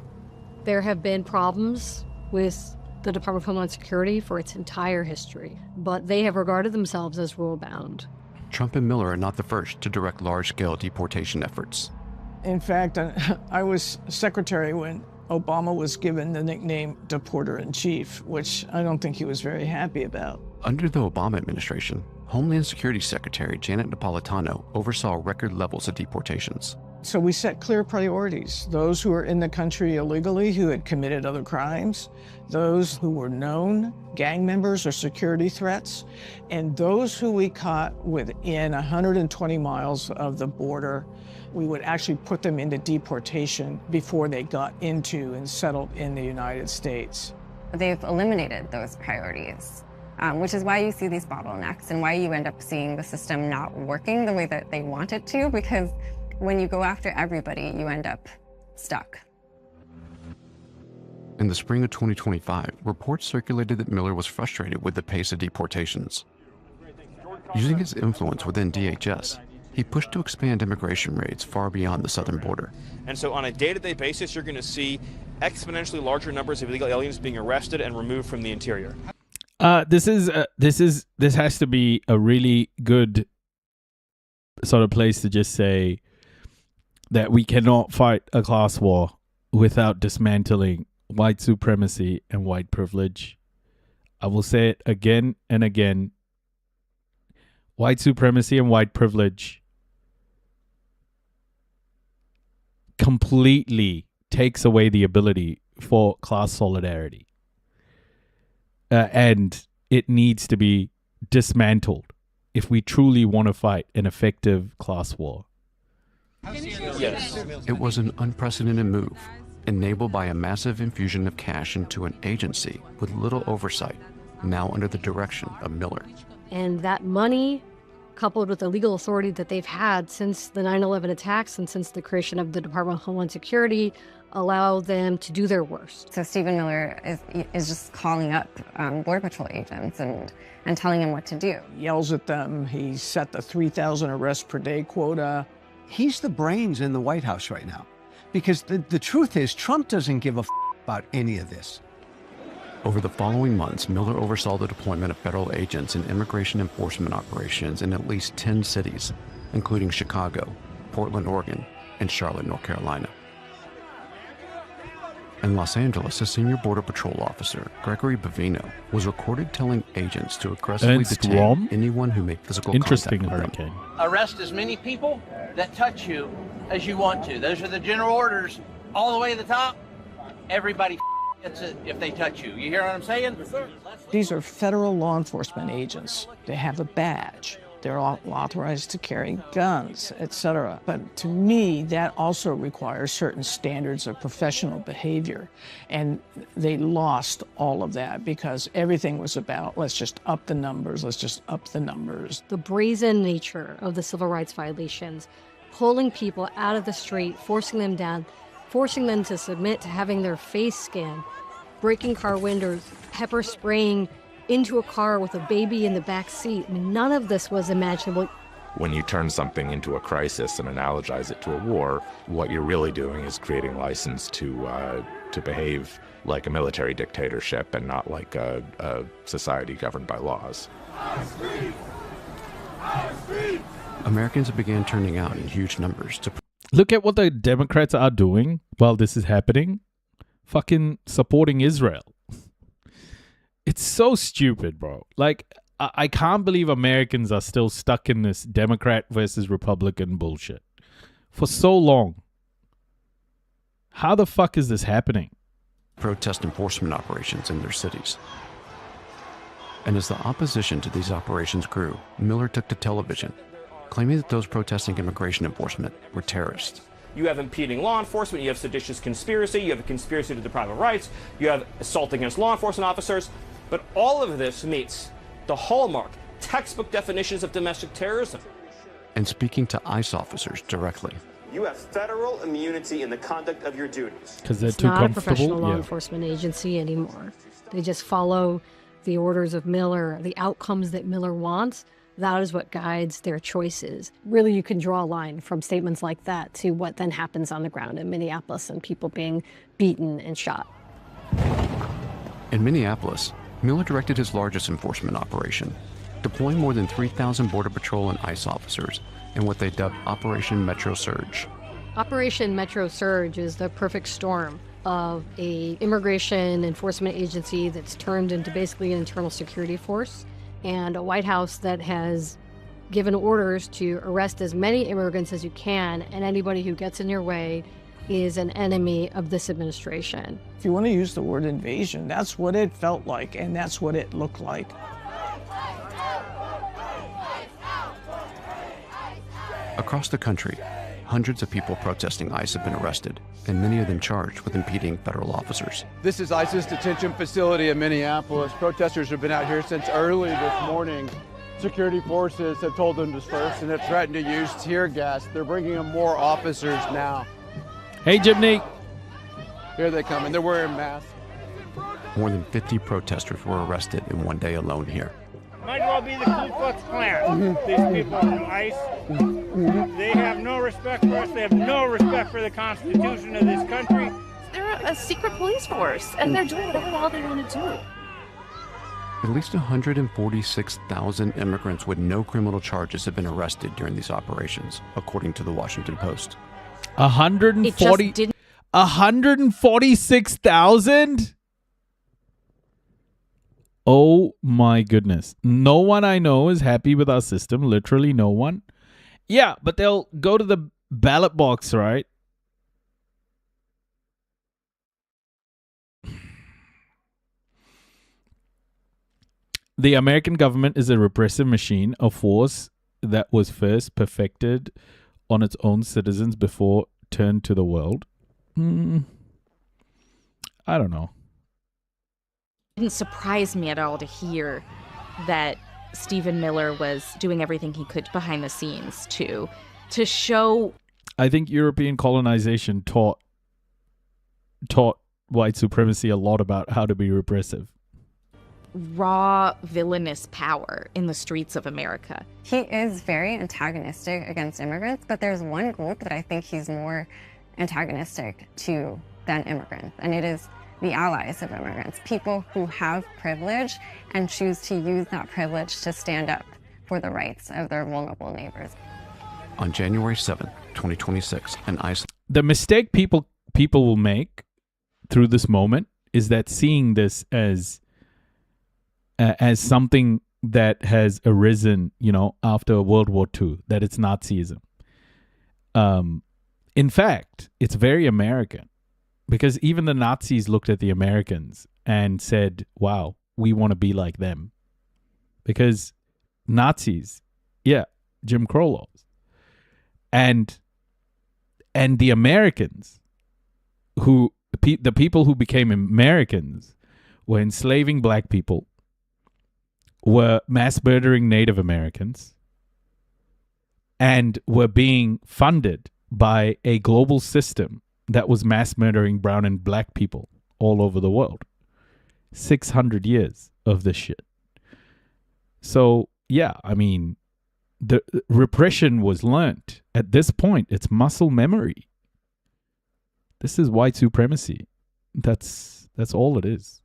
There have been problems with the Department of Homeland Security for its entire history, but they have regarded themselves as rule-bound. Trump and Miller are not the first to direct large-scale deportation efforts. In fact, I was secretary when Obama was given the nickname Deporter-in-Chief, which I don't think he was very happy about. Under the Obama administration, Homeland Security Secretary Janet Napolitano oversaw record levels of deportations. So we set clear priorities. Those who were in the country illegally, who had committed other crimes, those who were known gang members or security threats, and those who we caught within 120 miles of the border, we would actually put them into deportation before they got into and settled in the United States. They've eliminated those priorities, which is why you see these bottlenecks and why you end up seeing the system not working the way that they want it to, because when you go after everybody, you end up stuck. In the spring of 2025, reports circulated that Miller was frustrated with the pace of deportations. Using his influence within DHS, he pushed to expand immigration raids far beyond the southern border. And so on a day-to-day basis, you're going to see exponentially larger numbers of illegal aliens being arrested and removed from the interior. This has to be a really good sort of place to just say that we cannot fight a class war without dismantling white supremacy and white privilege. I will say it again and again. White supremacy and white privilege completely takes away the ability for class solidarity. And it needs to be dismantled if we truly want to fight an effective class war. Yes. It was an unprecedented move, enabled by a massive infusion of cash into an agency with little oversight, now under the direction of Miller. And that money, coupled with the legal authority that they've had since the 9/11 attacks and since the creation of the Department of Homeland Security, allow them to do their worst. So Stephen Miller is just calling up Border Patrol agents and telling them what to do. Yells at them. He set the 3,000 arrests per day quota. He's the brains in the White House right now. Because the truth is, Trump doesn't give a about any of this. Over the following months, Miller oversaw the deployment of federal agents in immigration enforcement operations in at least 10 cities, including Chicago, Portland, Oregon, and Charlotte, North Carolina. In Los Angeles, a senior Border Patrol officer, Gregory Bavino, was recorded telling agents to aggressively detain anyone who made physical contact with them. Arrest as many people that touch you as you want to. Those are the general orders all the way to the top. Everybody gets it if they touch you. You hear what I'm saying? These are federal law enforcement agents. They have a badge. They're all authorized to carry guns, etc. But to me, that also requires certain standards of professional behavior. And they lost all of that because everything was about, let's just up the numbers, let's just up the numbers. The brazen nature of the civil rights violations, pulling people out of the street, forcing them down, forcing them to submit to having their face scanned, breaking car windows, pepper spraying into a car with a baby in the back seat. I mean, none of this was imaginable. When you turn something into a crisis and analogize it to a war, what you're really doing is creating license to behave like a military dictatorship and not like a society governed by laws. Americans began turning out in huge numbers to Look at what the Democrats are doing while this is happening. Fucking supporting Israel. It's so stupid, bro. Like, I can't believe Americans are still stuck in this Democrat versus Republican bullshit for so long. How the fuck is this happening? protest enforcement operations in their cities. And as the opposition to these operations grew, Miller took to television, claiming that those protesting immigration enforcement were terrorists. You have impeding law enforcement, you have seditious conspiracy, you have a conspiracy to deprive of rights, you have assault against law enforcement officers, but all of this meets the hallmark, textbook definitions of domestic terrorism. And speaking to ICE officers directly. You have federal immunity in the conduct of your duties. Because they're It's too not comfortable. a professional law Yeah. enforcement agency anymore. They just follow the orders of Miller, the outcomes that Miller wants. That is what guides their choices. Really, you can draw a line from statements like that to what then happens on the ground in Minneapolis and people being beaten and shot. In Minneapolis, Miller directed his largest enforcement operation, deploying more than 3,000 Border Patrol and ICE officers in what they dubbed Operation Metro Surge. Operation Metro Surge is the perfect storm of a immigration enforcement agency that's turned into basically an internal security force, and a White House that has given orders to arrest as many immigrants as you can, and anybody who gets in your way is an enemy of this administration. If you want to use the word invasion, that's what it felt like, and that's what it looked like. Across the country, hundreds of people protesting ICE have been arrested, and many of them charged with impeding federal officers. This is ICE's detention facility in Minneapolis. Protesters have been out here since early this morning. Security forces have told them to disperse and have threatened to use tear gas. They're bringing in more officers now. Hey, Jimny. Here they come, and they're wearing masks. More than 50 protesters were arrested in one day alone here. Might as well be the Ku Klux Klan. These people from ICE, they have no respect for us. They have no respect for the Constitution of this country. They're a secret police force, and they're doing whatever the hell they want to do. At least 146,000 immigrants with no criminal charges have been arrested during these operations, according to the Washington Post. 146,000? Oh my goodness. No one I know is happy with our system. Literally no one. Yeah, but they'll go to the ballot box, right? The American government is a repressive machine, a force that was first perfected on its own citizens before turned to the world. I don't know. It didn't surprise me at all to hear that Stephen Miller was doing everything he could behind the scenes to show. I think European colonization taught white supremacy a lot about how to be repressive. Raw, villainous power in the streets of America. He is very antagonistic against immigrants, but there's one group that I think he's more antagonistic to than immigrants, and it is the allies of immigrants, people who have privilege and choose to use that privilege to stand up for the rights of their vulnerable neighbors. On January 7th, 2026, an ICE... The mistake people will make through this moment is that seeing this as something that has arisen, after World War II, that it's Nazism. In fact, it's very American. Because even the Nazis looked at the Americans and said, wow, we want to be like them. Because Nazis Yeah, Jim Crow laws. And the Americans, the people who became Americans, were enslaving black people, were mass murdering Native Americans, and were being funded by a global system that was mass murdering brown and black people all over the world. 600 years of this shit. So, yeah, I mean, the repression was learnt. At this point, it's muscle memory. This is white supremacy. That's all it is.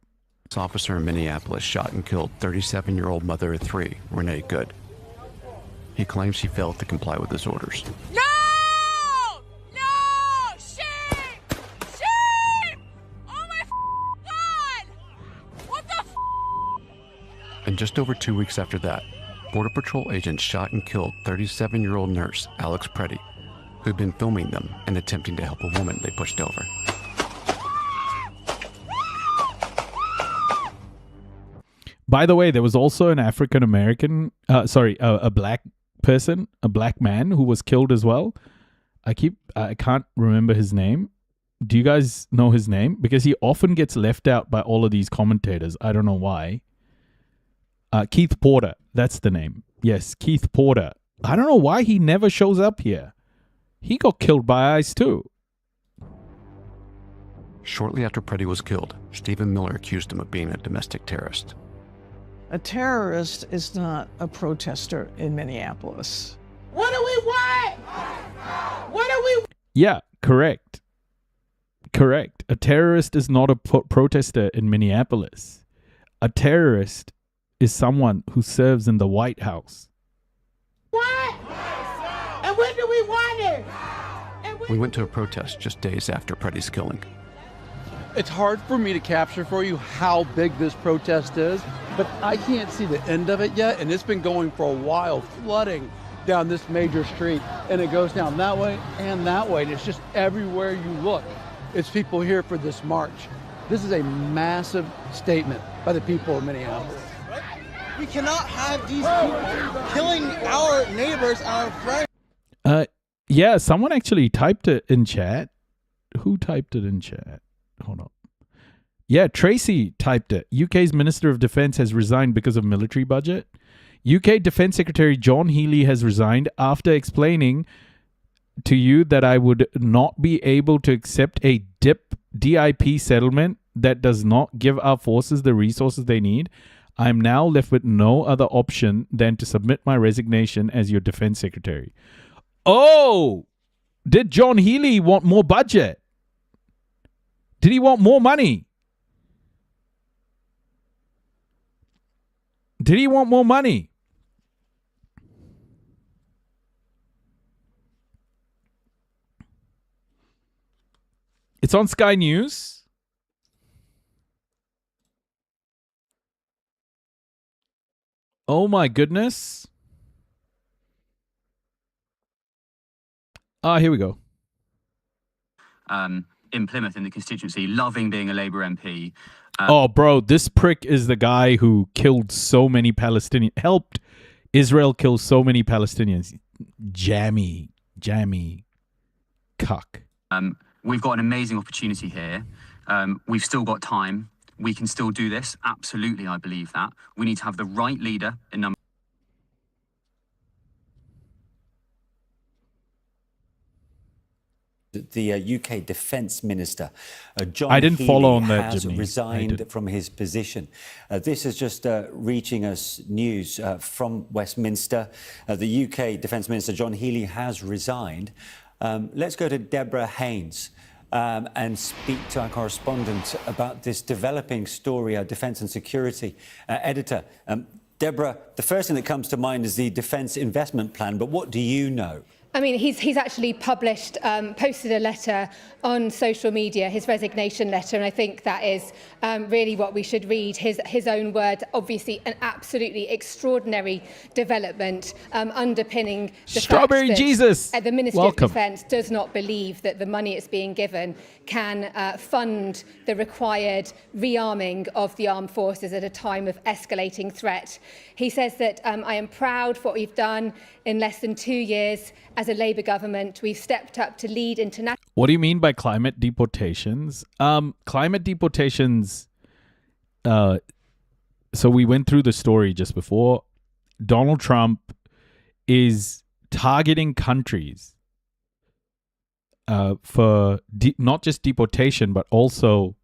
This officer in Minneapolis shot and killed 37-year-old mother of three, Renee Good. He claims she failed to comply with his orders. No! No! Shame! Shame! Oh my God! What the And just over 2 weeks after that, Border Patrol agents shot and killed 37-year-old nurse Alex Preddy, who'd been filming them and attempting to help a woman they pushed over. By the way, there was also an African-American, a black person, a black man who was killed as well. I can't remember his name. Do you guys know his name? Because he often gets left out by all of these commentators. I don't know why. Keith Porter, that's the name. Yes, Keith Porter. I don't know why he never shows up here. He got killed by ICE too. Shortly after Preddy was killed, Stephen Miller accused him of being a domestic terrorist. A terrorist is not a protester in Minneapolis. What do we want? What do we? Yeah, correct. Correct. A terrorist is not a protester in Minneapolis. A terrorist is someone who serves in the White House. What? And when do we want it? We went to a protest just days after Preddy's killing. It's hard for me to capture for you how big this protest is, but I can't see the end of it yet, and it's been going for a while, flooding down this major street, and it goes down that way and that way, and it's just everywhere you look. It's people here for this march. This is a massive statement by the people of Minneapolis. We cannot have these people killing our neighbors, our friends. Yeah, someone actually typed it in chat. Who typed it in chat? Hold on. Yeah, Tracy typed it. UK's Minister of Defence has resigned because of military budget. UK Defence Secretary John Healey has resigned after explaining to you that I would not be able to accept a DIP settlement that does not give our forces the resources they need. I am now left with no other option than to submit my resignation as your Defence Secretary. Oh! Did John Healey want more budget? Did he want more money? Did he want more money? It's on Sky News. Oh my goodness. Here we go. In Plymouth in the constituency, loving being a Labour MP. Oh, bro, this prick is the guy who killed so many Palestinians, helped Israel kill so many Palestinians. Jammy cuck. We've got an amazing opportunity here. We've still got time. We can still do this. Absolutely, I believe that. We need to have the right leader in number. The UK Defence Minister, John I didn't Healey, follow on that, has Jimmy. resigned from his position. This is just reaching us news from Westminster. The UK Defence Minister, John Healey, has resigned. Let's go to Deborah Haynes and speak to our correspondent about this developing story, our Defence and Security editor. Deborah, the first thing that comes to mind is the Defence Investment Plan, but what do you know? I mean, he's actually posted a letter on social media, his resignation letter, and I think that is really what we should read, his own words. Obviously, an absolutely extraordinary development underpinning the Strawberry fact that Jesus. The Ministry Welcome. of Defence does not believe that the money it's being given can fund the required rearming of the armed forces at a time of escalating threat. He says that I am proud for what we've done in less than 2 years as a Labour government. We've stepped up to lead international. What do you mean by climate deportations? Climate deportations. So we went through the story just before. Donald Trump is targeting countries for not just deportation, but also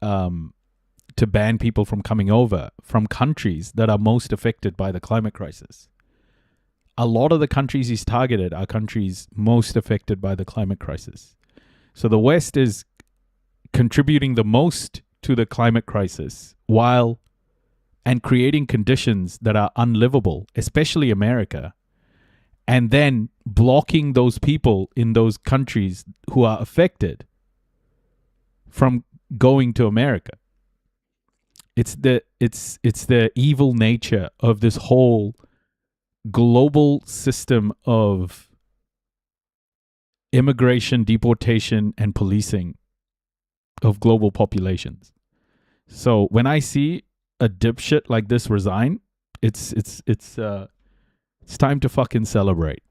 to ban people from coming over from countries that are most affected by the climate crisis. A lot of the countries he's targeted are countries most affected by the climate crisis. So the West is contributing the most to the climate crisis and creating conditions that are unlivable, especially America, and then blocking those people in those countries who are affected from going to America. It's the evil nature of this whole global system of immigration, deportation, and policing of global populations. So when I see a dipshit like this resign, it's time to fucking celebrate.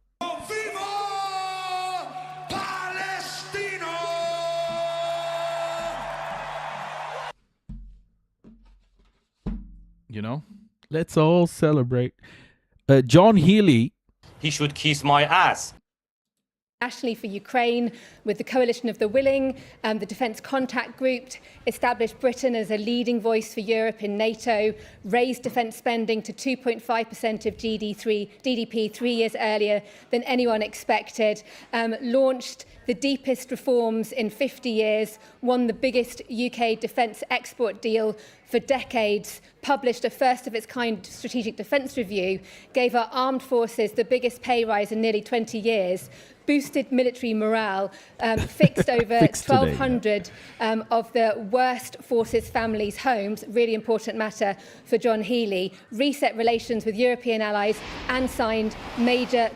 You know, let's all celebrate. John Healey. He should kiss my ass. Nationally for Ukraine, with the Coalition of the Willing, the Defence Contact Group, established Britain as a leading voice for Europe in NATO, raised defence spending to 2.5% of GDP 3 years earlier than anyone expected, launched the deepest reforms in 50 years, won the biggest UK defence export deal for decades, published a first-of-its-kind strategic defence review, gave our armed forces the biggest pay rise in nearly 20 years, boosted military morale, fixed over 1,200 of the worst forces families' homes, really important matter for John Healey, reset relations with European allies, and signed major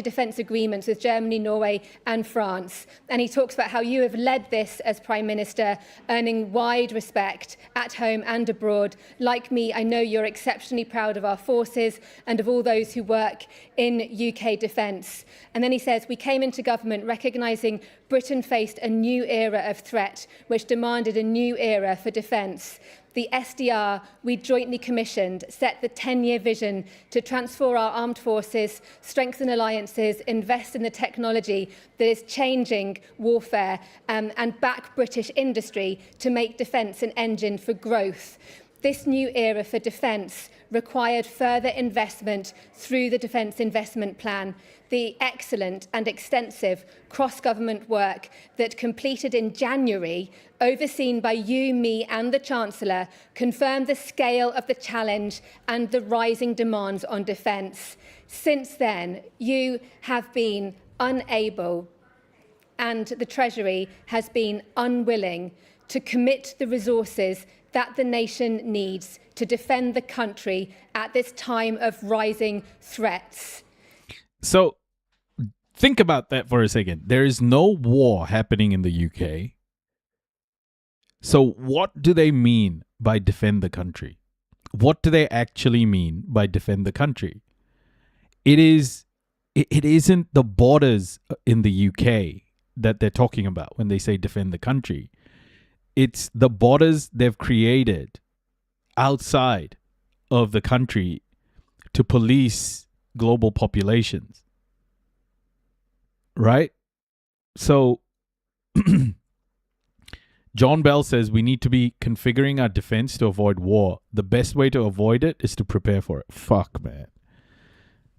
defence agreements with Germany, Norway, and France. And he talks about how you have led this as Prime Minister, earning wide respect at home and abroad. Like me, I know you're exceptionally proud of our forces and of all those who work in UK defence. And then he says, we came into government recognising Britain faced a new era of threat, which demanded a new era for defence. The SDR we jointly commissioned set the 10-year vision to transform our armed forces, strengthen alliances, invest in the technology that is changing warfare, and back British industry to make defence an engine for growth. This new era for defence required further investment through the Defence Investment Plan. The excellent and extensive cross-government work that completed in January, overseen by you, me and the Chancellor, confirmed the scale of the challenge and the rising demands on defence. Since then, you have been unable, and the Treasury has been unwilling, to commit the resources that the nation needs to defend the country at this time of rising threats. So think about that for a second. There is no war happening in the UK. So what do they mean by defend the country? What do they actually mean by defend the country? It isn't the borders in the UK that they're talking about when they say defend the country. It's the borders they've created outside of the country to police global populations. Right? So John Bell says we need to be configuring our defense to avoid war. The best way to avoid it is to prepare for it. Fuck, man.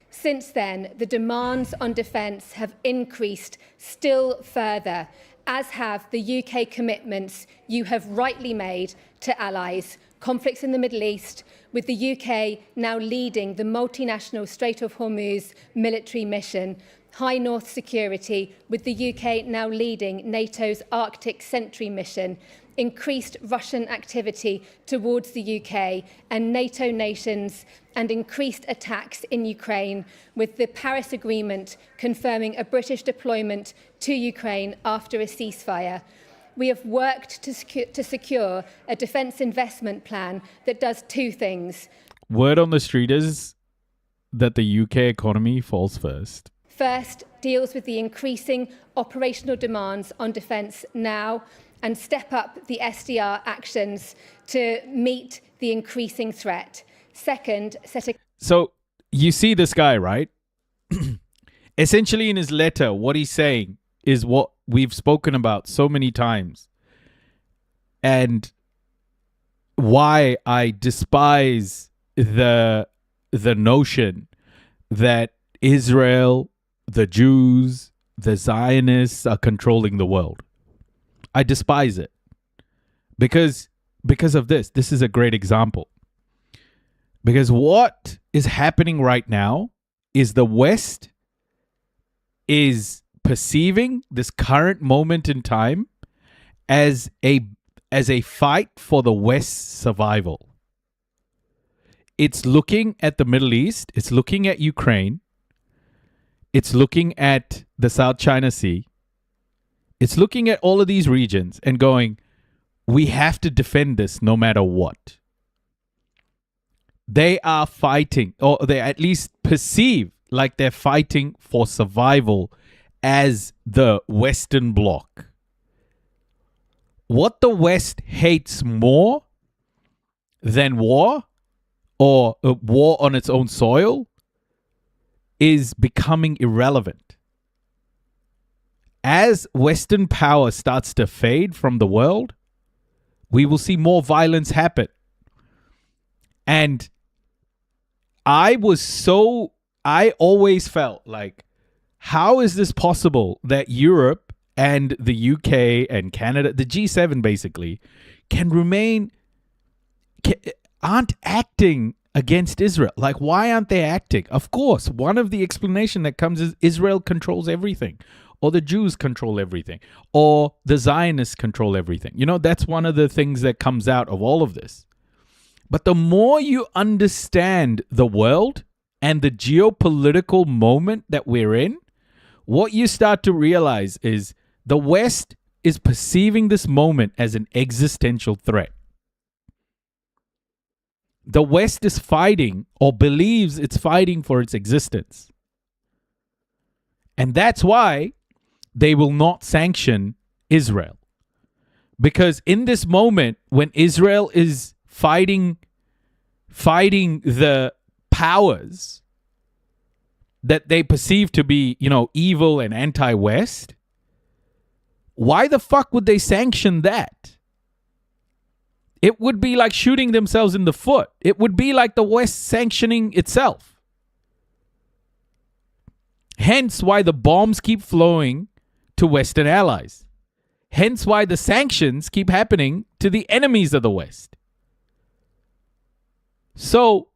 Since then, the demands on defence have increased still further. as have the UK commitments you have rightly made to allies. Conflicts in the Middle East, with the UK now leading the multinational Strait of Hormuz military mission. High North security, with the UK now leading NATO's Arctic Sentry mission. Increased Russian activity towards the UK and NATO nations, and increased attacks in Ukraine, with the Paris Agreement confirming a British deployment to Ukraine after a ceasefire. We have worked to secure a defence investment plan that does two things. Word on the street is that the UK economy falls first. First, deals with the increasing operational demands on defence now, and step up the SDR actions to meet the increasing threat. Second, So you see this guy, right? Essentially in his letter, what he's saying is what we've spoken about so many times, and why I despise the notion that Israel, the Jews, the Zionists are controlling the world. I despise it because of this. This is a great example. Because what is happening right now is the West is perceiving this current moment in time as a fight for the West's survival. It's looking at the Middle East, it's looking at Ukraine, it's looking at the South China Sea, it's looking at all of these regions and going, we have to defend this no matter what. They are fighting, or they at least perceive like they're fighting for survival as the Western Bloc. What the West hates more than war, or war on its own soil, is becoming irrelevant. As Western power starts to fade from the world, we will see more violence happen. And I always felt like, how is this possible that Europe and the UK and Canada, the G7 basically, aren't acting against Israel? Like, why aren't they acting? Of course, one of the explanation that comes is Israel controls everything, or the Jews control everything, or the Zionists control everything. You know, that's one of the things that comes out of all of this. But the more you understand the world and the geopolitical moment that we're in, what you start to realize is the West is perceiving this moment as an existential threat. The West is fighting, or believes it's fighting, for its existence. And that's why they will not sanction Israel. Because in this moment, when Israel is fighting the powers that they perceive to be, evil and anti-West, why the fuck would they sanction that? It would be like shooting themselves in the foot. It would be like the West sanctioning itself. Hence why the bombs keep flowing to Western allies. Hence why the sanctions keep happening to the enemies of the West. So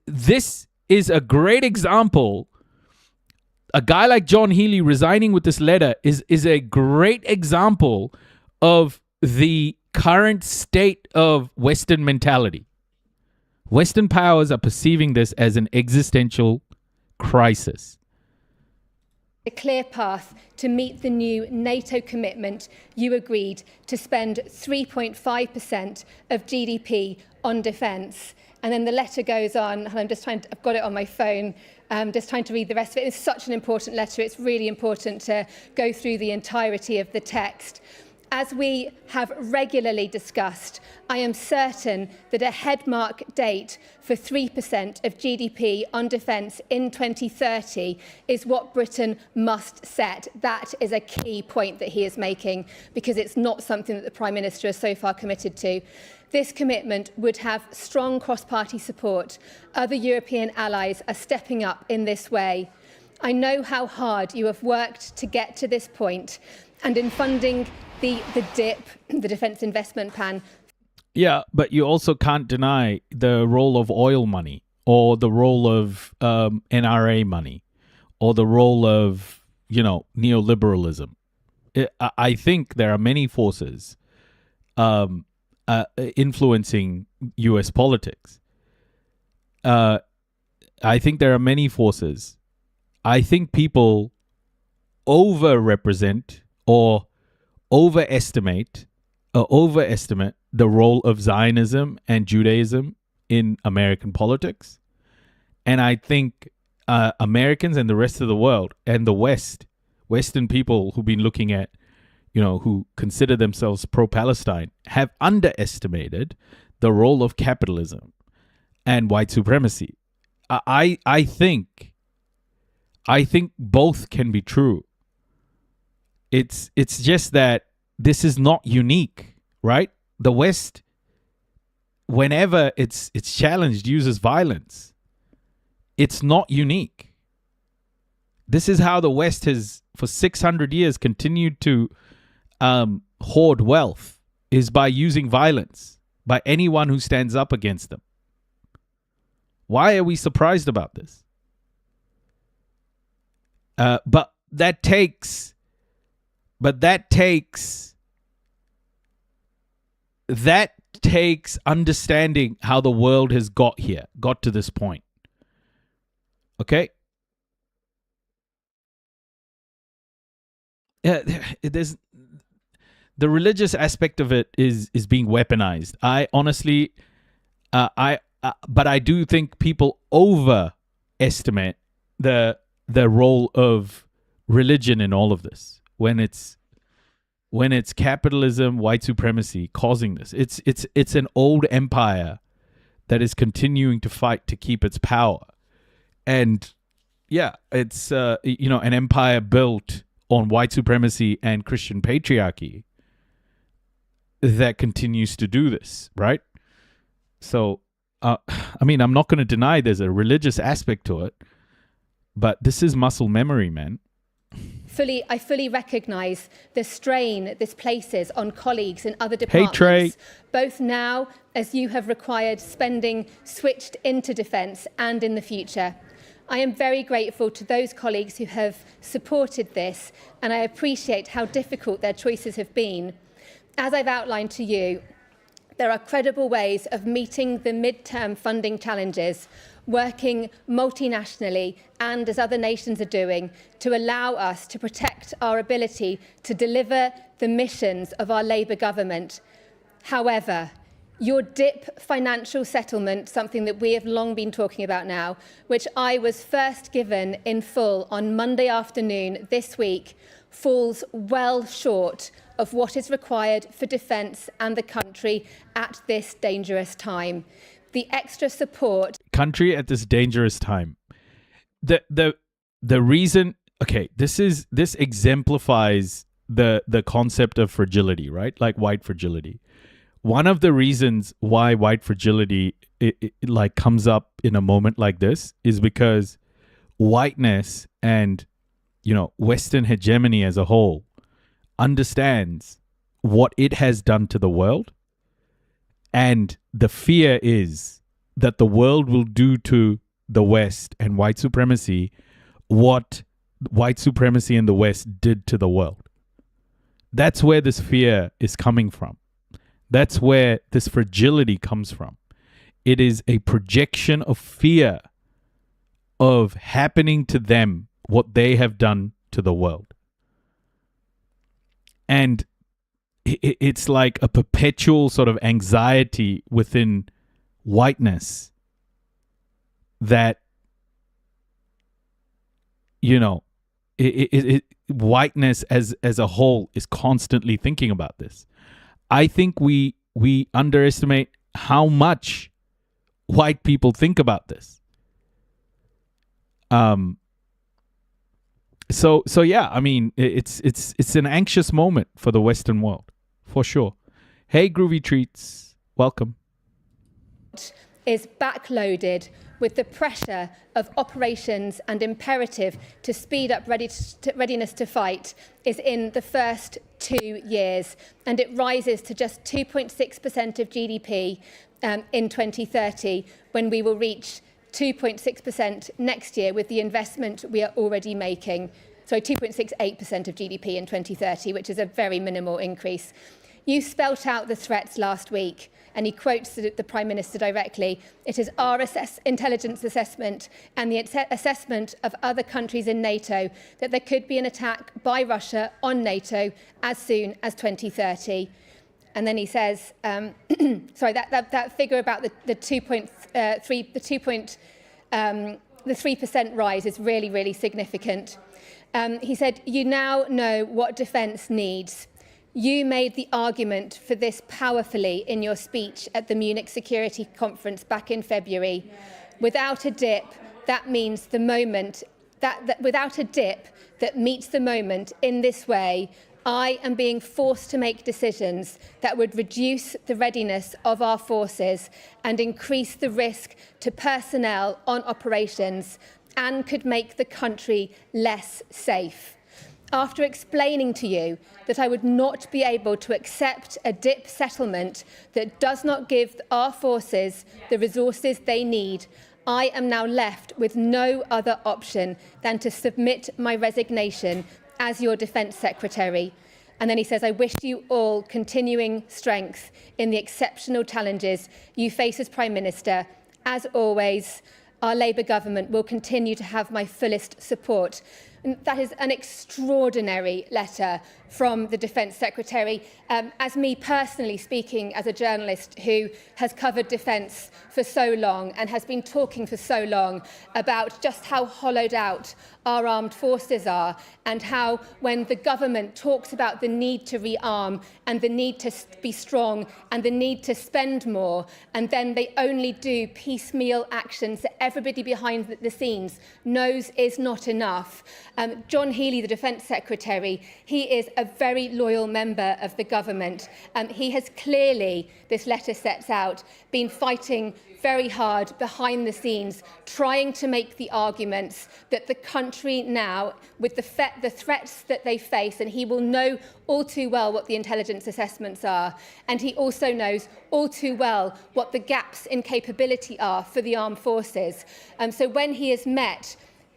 this is a great example. A guy like John Healey resigning with this letter is a great example of the current state of Western mentality. Western powers are perceiving this as an existential crisis. A clear path to meet the new NATO commitment you agreed to spend 3.5% of GDP on defence. And then the letter goes on, and I've got it on my phone, just trying to read the rest of it. It's such an important letter. It's really important to go through the entirety of the text. As we have regularly discussed, I am certain that a headmark date for 3% of GDP on defence in 2030 is what Britain must set. That is a key point that he is making, because it's not something that the Prime Minister has so far committed to. This commitment would have strong cross-party support. Other European allies are stepping up in this way. I know how hard you have worked to get to this point, and in funding the DIP, the Defence Investment Plan. Yeah, but you also can't deny the role of oil money or the role of NRA money or the role of, neoliberalism. I think there are many forces influencing U.S. politics. I think there are many forces. I think people overrepresent or overestimate the role of Zionism and Judaism in American politics. And I think Americans and the rest of the world and the Western people who've been looking at, who consider themselves pro-Palestine, have underestimated the role of capitalism and white supremacy. I think both can be true. It's just that this is not unique, right? The West, whenever it's challenged, uses violence. It's not unique. This is how the West has, for 600 years, continued to hoard wealth, is by using violence, by anyone who stands up against them. Why are we surprised about this? But that takes understanding how the world has got to this point. Okay? There's the religious aspect of it is being weaponized. I honestly, but I do think people overestimate the role of religion in all of this. When it's capitalism, white supremacy causing this, it's an old empire that is continuing to fight to keep its power, and yeah, it's an empire built on white supremacy and Christian patriarchy that continues to do this, right? So, I'm not going to deny there's a religious aspect to it, but this is muscle memory, man. I fully recognise the strain this places on colleagues in other departments, Trey. Both now, as you have required spending switched into defence, and in the future. I am very grateful to those colleagues who have supported this, and I appreciate how difficult their choices have been. As I've outlined to you, there are credible ways of meeting the midterm funding challenges, working multinationally and as other nations are doing, to allow us to protect our ability to deliver the missions of our Labour government. However, your DIP financial settlement, something that we have long been talking about now, which I was first given in full on Monday afternoon this week, falls well short of what is required for defence and the country at this dangerous time. The extra support... Country at this dangerous time. The reason... Okay, this exemplifies the concept of fragility, right? Like white fragility. One of the reasons why white fragility it comes up in a moment like this is because whiteness and Western hegemony as a whole understands what it has done to the world, and the fear is that the world will do to the West and white supremacy what white supremacy in the West did to the world. That's where this fear is coming from. That's where this fragility comes from. It is a projection of fear of happening to them what they have done to the world. And it's like a perpetual sort of anxiety within whiteness that, whiteness as a whole is constantly thinking about this. I think we underestimate how much white people think about this. So yeah, it's an anxious moment for the Western world, for sure. Hey, Groovy Treats, welcome. is backloaded with the pressure of operations and imperative to speed up readiness to fight is in the first 2 years, and it rises to just 2.6% of GDP in 2030, when we will reach 2.6% next year with the investment we are already making. So 2.68% of GDP in 2030, which is a very minimal increase. You spelt out the threats last week, and he quotes the Prime Minister directly. It is our intelligence assessment and the assessment of other countries in NATO that there could be an attack by Russia on NATO as soon as 2030. And then he says, sorry, that figure about the 3% rise is really, really significant. He said, you now know what defence needs. You made the argument for this powerfully in your speech at the Munich Security Conference back in February. Without a dip, that means the moment, without a dip that meets the moment in this way, I am being forced to make decisions that would reduce the readiness of our forces and increase the risk to personnel on operations and could make the country less safe. After explaining to you that I would not be able to accept a dip settlement that does not give our forces the resources they need, I am now left with no other option than to submit my resignation as your Defence Secretary. And then he says, I wish you all continuing strength in the exceptional challenges you face as Prime Minister. As always, our Labour government will continue to have my fullest support. And that is an extraordinary letter from the Defence Secretary. As me personally speaking as a journalist who has covered defence for so long and has been talking for so long about just how hollowed out our armed forces are, and how when the government talks about the need to rearm and the need to be strong and the need to spend more, and then they only do piecemeal actions that everybody behind the scenes knows is not enough. John Healey, the Defence Secretary, he is a very loyal member of the government. He has clearly, this letter sets out, been fighting very hard behind the scenes, trying to make the arguments that the country now, with the threats that they face, and he will know all too well what the intelligence assessments are, and he also knows all too well what the gaps in capability are for the armed forces. So when he is met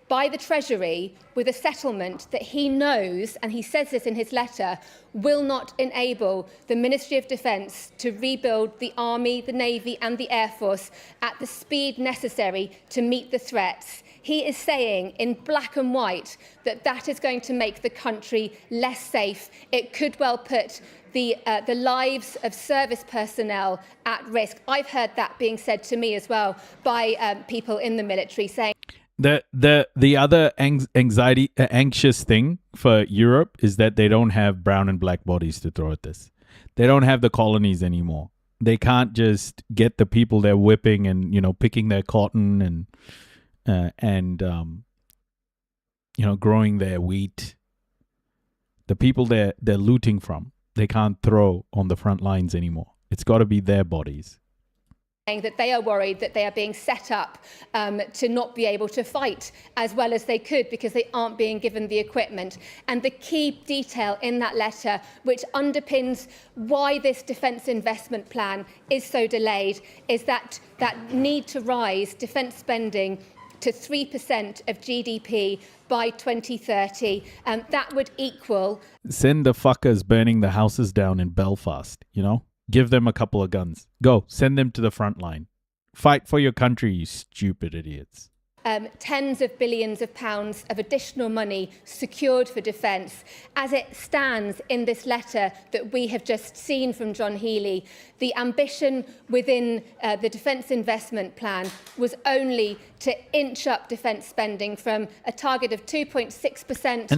by the Treasury with a settlement that he knows, and he says this in his letter, will not enable the Ministry of Defence to rebuild the Army, the Navy and the Air Force at the speed necessary to meet the threats. He is saying in black and white that that is going to make the country less safe. It could well put the lives of service personnel at risk. I've heard that being said to me as well by people in the military, saying the other anxious thing for Europe is that they don't have brown and black bodies to throw at this. They don't have the colonies anymore. They can't just get the people they're whipping and picking their cotton and growing their wheat. The people they're looting from, they can't throw on the front lines anymore. It's got to be their bodies. That they are worried that they are being set up to not be able to fight as well as they could because they aren't being given the equipment. And the key detail in that letter, which underpins why this defence investment plan is so delayed, is that need to rise defence spending to 3% of GDP by 2030. That would equal... Send the fuckers burning the houses down in Belfast, Give them a couple of guns. Go, send them to the front line. Fight for your country, you stupid idiots. Tens of billions of pounds of additional money secured for defence. As it stands in this letter that we have just seen from John Healey, the ambition within the defence investment plan was only to inch up defence spending from a target of 2.6% by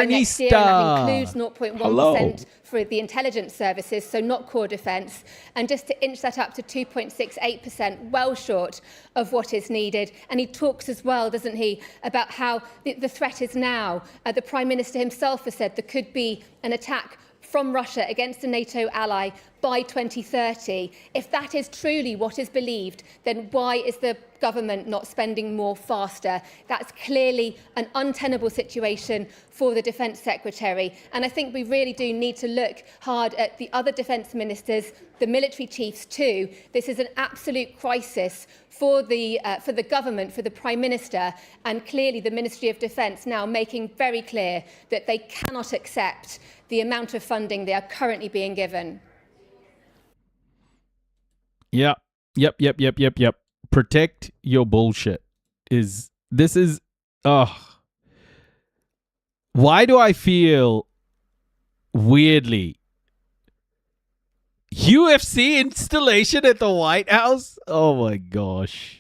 next year, and that includes 0.1% for the intelligence services, so not core defence, and just to inch that up to 2.68%, well short of what is needed. And he talks as well, doesn't he, about how the threat is now. The Prime Minister himself has said there could be an attack from Russia against a NATO ally by 2030. If that is truly what is believed, then why is the government not spending more faster? That's clearly an untenable situation for the Defence Secretary. And I think we really do need to look hard at the other defence ministers, the military chiefs too. This is an absolute crisis for the government, for the Prime Minister, and clearly the Ministry of Defence now making very clear that they cannot accept the amount of funding they are currently being given. Yep. Protect your bullshit. Why do I feel weirdly? UFC installation at the White House? Oh my gosh.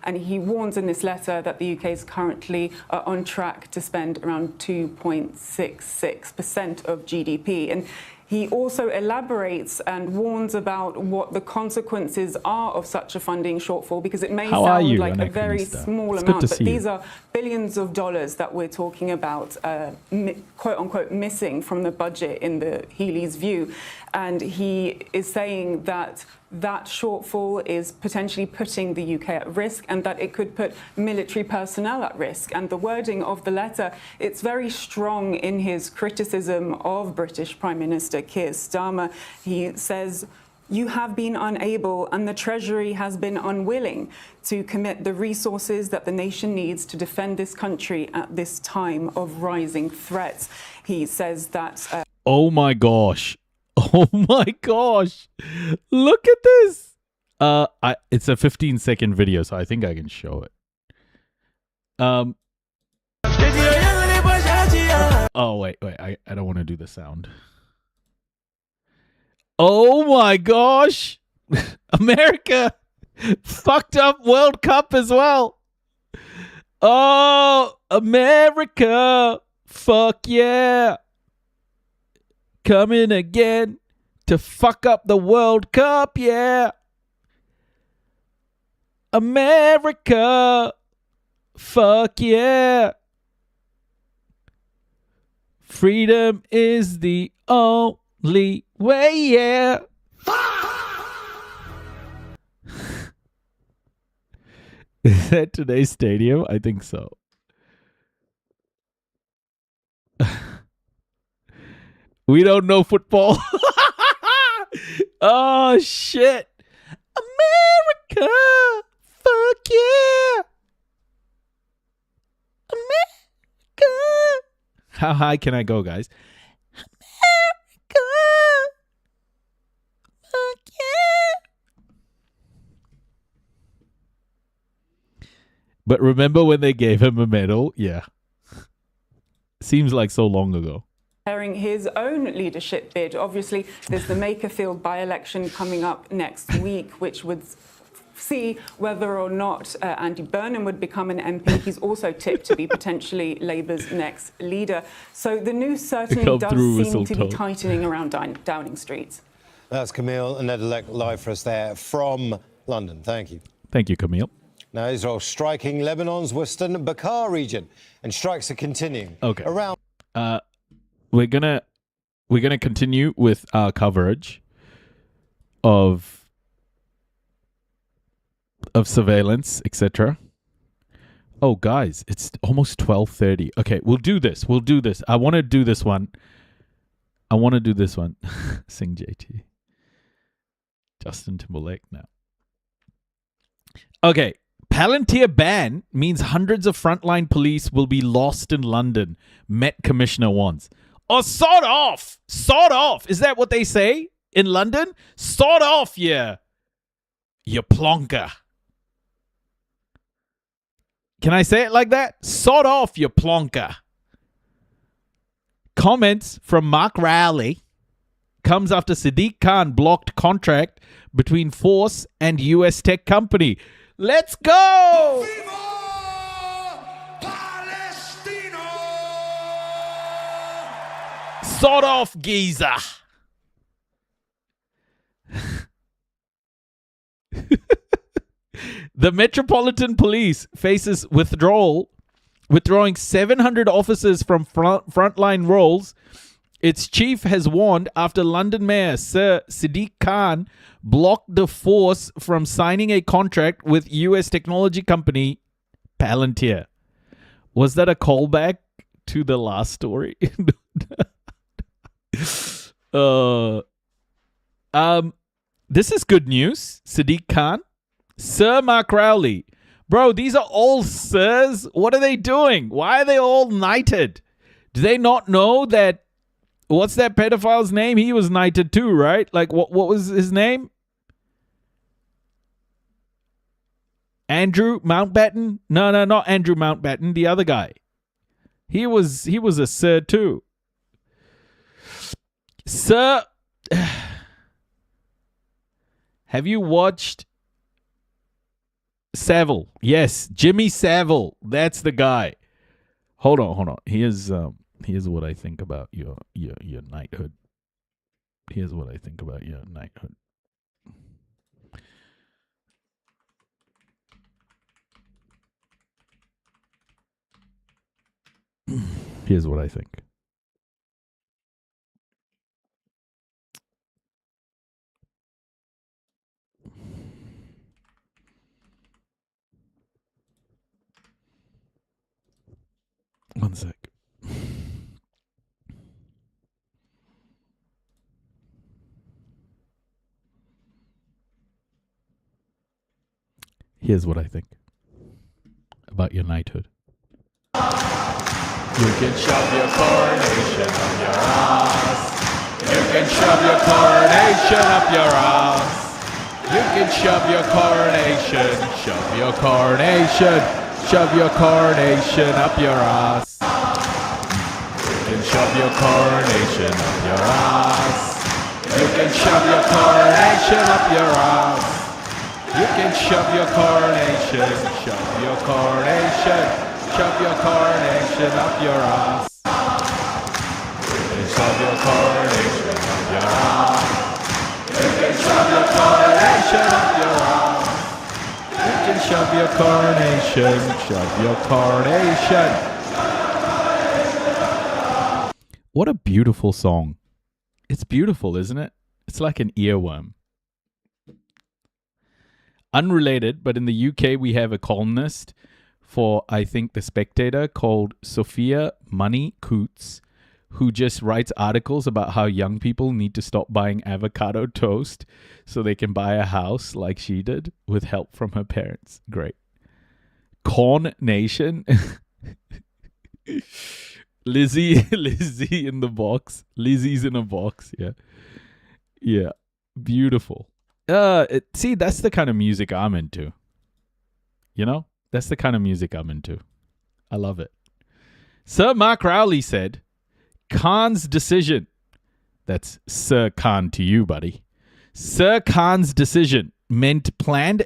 And he warns in this letter that the UK is currently on track to spend around 2.66% of GDP. And he also elaborates and warns about what the consequences are of such a funding shortfall, because it may sound like a very small amount, but these are billions of dollars that we're talking about, quote unquote, missing from the budget in the Healy's view. And he is saying that that shortfall is potentially putting the UK at risk, and that it could put military personnel at risk. And the wording of the letter, it's very strong in his criticism of British Prime Minister Keir Starmer. He says, "You have been unable, and the Treasury has been unwilling to commit the resources that the nation needs to defend this country at this time of rising threats." He says that... Oh my gosh. Oh my gosh. Look at this. It's a 15-second video, so I think I can show it. Oh, wait. I don't want to do the sound. Oh my gosh. America fucked up World Cup as well. Oh, America. Fuck yeah. Coming again to fuck up the World Cup, yeah. America, fuck yeah. Freedom is the only way, yeah. Is that today's stadium? I think so. We don't know football. Oh, shit. America. Fuck yeah. America. How high can I go, guys? America. Fuck yeah. But remember when they gave him a medal? Yeah. Seems like so long ago. His own leadership bid. Obviously, there's the Makerfield by-election coming up next week, which would see whether or not Andy Burnham would become an MP. He's also tipped to be potentially Labour's next leader. So the news certainly does seem to be tightening around Downing Street. That's Camille Nedelec live for us there from London. Thank you. Thank you, Camille. Now, Israel striking Lebanon's western Bekaa region, and strikes are continuing. Okay. Around. We're gonna continue with our coverage of surveillance, etc. Oh, guys, it's almost 12:30. Okay, we'll do this. I want to do this one. Sing JT. Justin Timberlake now. Okay. Palantir ban means hundreds of frontline police will be lost in London, Met Commissioner wants. Oh, sod off! Sod off! Is that what they say in London? Sod off, yeah. You plonker. Can I say it like that? Sod off, you plonker. Comments from Mark Rowley comes after Sadiq Khan blocked contract between Force and US tech company. Let's go! Sod off, geezer. The Metropolitan Police faces withdrawal withdrawing 700 officers from frontline roles. Its chief has warned after London Mayor Sir Sadiq Khan blocked the force from signing a contract with US technology company Palantir. Was that a callback to the last story? This is good news, Sadiq Khan. Sir Mark Rowley. Bro, these are all sirs. What are they doing? Why are they all knighted? Do they not know that? What's that pedophile's name? He was knighted too, right? Like, what was his name? Andrew Mountbatten? No, not Andrew Mountbatten. The other guy. He was a sir too. Sir, have you watched Savile? Yes, Jimmy Savile. That's the guy. Hold on. Here's what I think about your knighthood. Here's what I think about your knighthood. Here's what I think. One sec. Here's what I think about your knighthood. You can shove your coronation up your ass. You can shove your coronation up your ass. You can shove your coronation, shove your coronation, shove your coronation up your ass. You can shove your coronation up your ass. You can shove your coronation up your ass. You can shove your coronation, shove your coronation, shove your coronation up your ass. You can shove your coronation up your ass. You can shove your coronation up your ass. You can shove your coronation, shove your coronation. What a beautiful song. It's beautiful, isn't it? It's like an earworm. Unrelated, but in the UK we have a columnist for, I think, The Spectator called Sophia Money Coots, who just writes articles about how young people need to stop buying avocado toast so they can buy a house like she did with help from her parents. Great. Corn Nation. Lizzie in the box. Lizzie's in a box. Yeah. Beautiful. See, that's the kind of music I'm into. You know? That's the kind of music I'm into. I love it. Sir Mark Rowley said, Khan's decision. That's Sir Khan to you, buddy. Sir Khan's decision meant planned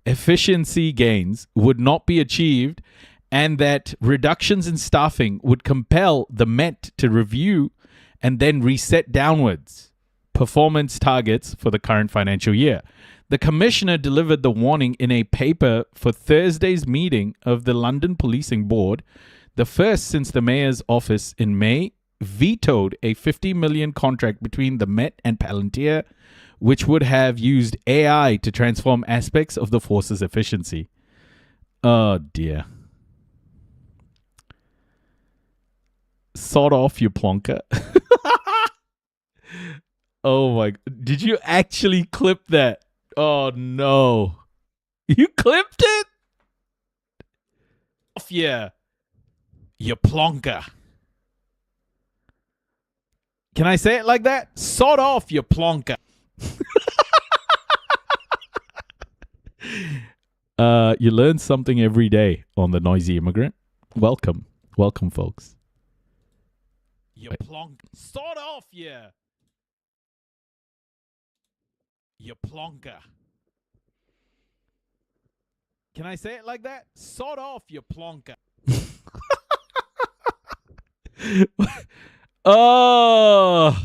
efficiency gains would not be achieved and that reductions in staffing would compel the Met to review and then reset downwards performance targets for the current financial year. The Commissioner delivered the warning in a paper for Thursday's meeting of the London Policing Board, the first since the Mayor's office in May vetoed a $50 million contract between the Met and Palantir, which would have used AI to transform aspects of the force's efficiency. Oh dear. Sod off, you plonker. Oh my, did you actually clip that? Oh no. You clipped it? Yeah. You plonker. Can I say it like that? Sod off, you plonker. You learn something every day on The Noisy Immigrant. Welcome, folks. You plonk. Sod off, yeah. You plonker. Can I say it like that? Sod off, you plonker. Oh,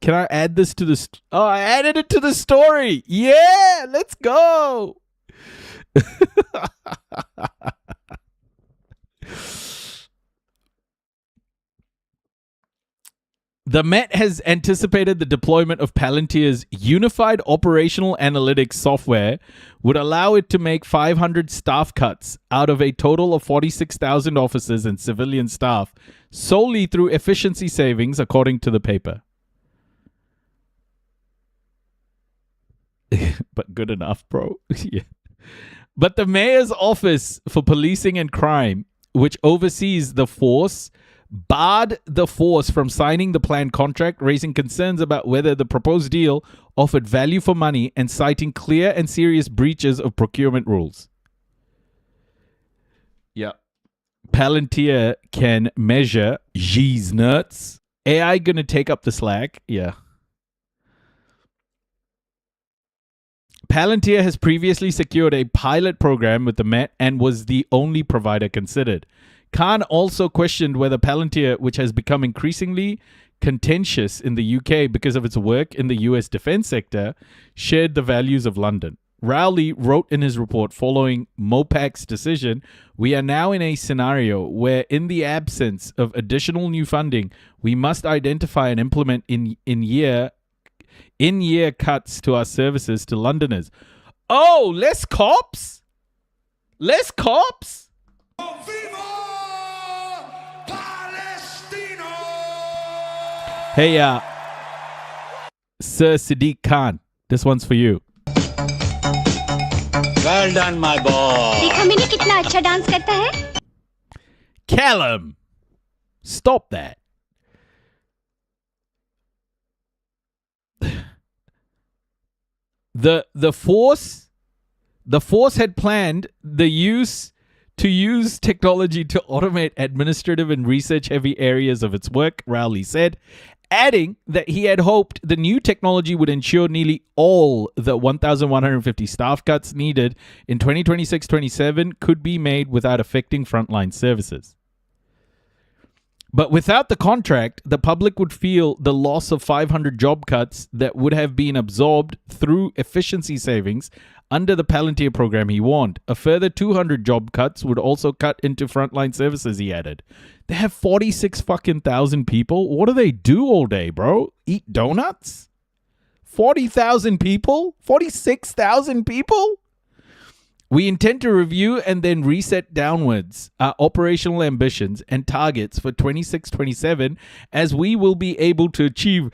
can I add this to the... Oh, I added it to the story. Yeah, let's go. The Met has anticipated the deployment of Palantir's unified operational analytics software would allow it to make 500 staff cuts out of a total of 46,000 officers and civilian staff solely through efficiency savings, according to the paper. But good enough, bro. Yeah. But the Mayor's Office for Policing and Crime, which oversees the force, barred the force from signing the planned contract, raising concerns about whether the proposed deal offered value for money and citing clear and serious breaches of procurement rules. Yeah. Palantir can measure G's nuts. AI gonna take up the slack? Yeah. Palantir has previously secured a pilot program with the Met and was the only provider considered. Khan also questioned whether Palantir, which has become increasingly contentious in the UK because of its work in the US defense sector, shared the values of London. Rowley wrote in his report following Mopac's decision, "We are now in a scenario where, in the absence of additional new funding, we must identify and implement in-year cuts to our services to Londoners." Oh, less cops? Less cops? Hey, Sir Siddiq Khan, this one's for you. Well done, my boy. देखा मैंने कितना अच्छा dance करता है? Callum, stop that. The force had planned to use technology to automate administrative and research-heavy areas of its work, Rowley said, adding that he had hoped the new technology would ensure nearly all the 1,150 staff cuts needed in 2026-27 could be made without affecting frontline services. But without the contract, the public would feel the loss of 500 job cuts that would have been absorbed through efficiency savings under the Palantir program, he warned. A further 200 job cuts would also cut into frontline services, he added. They have 46,000 people. What do they do all day, bro? Eat donuts? 40,000 people? 46,000 people? We intend to review and then reset downwards our operational ambitions and targets for 26-27 as we will be able to achieve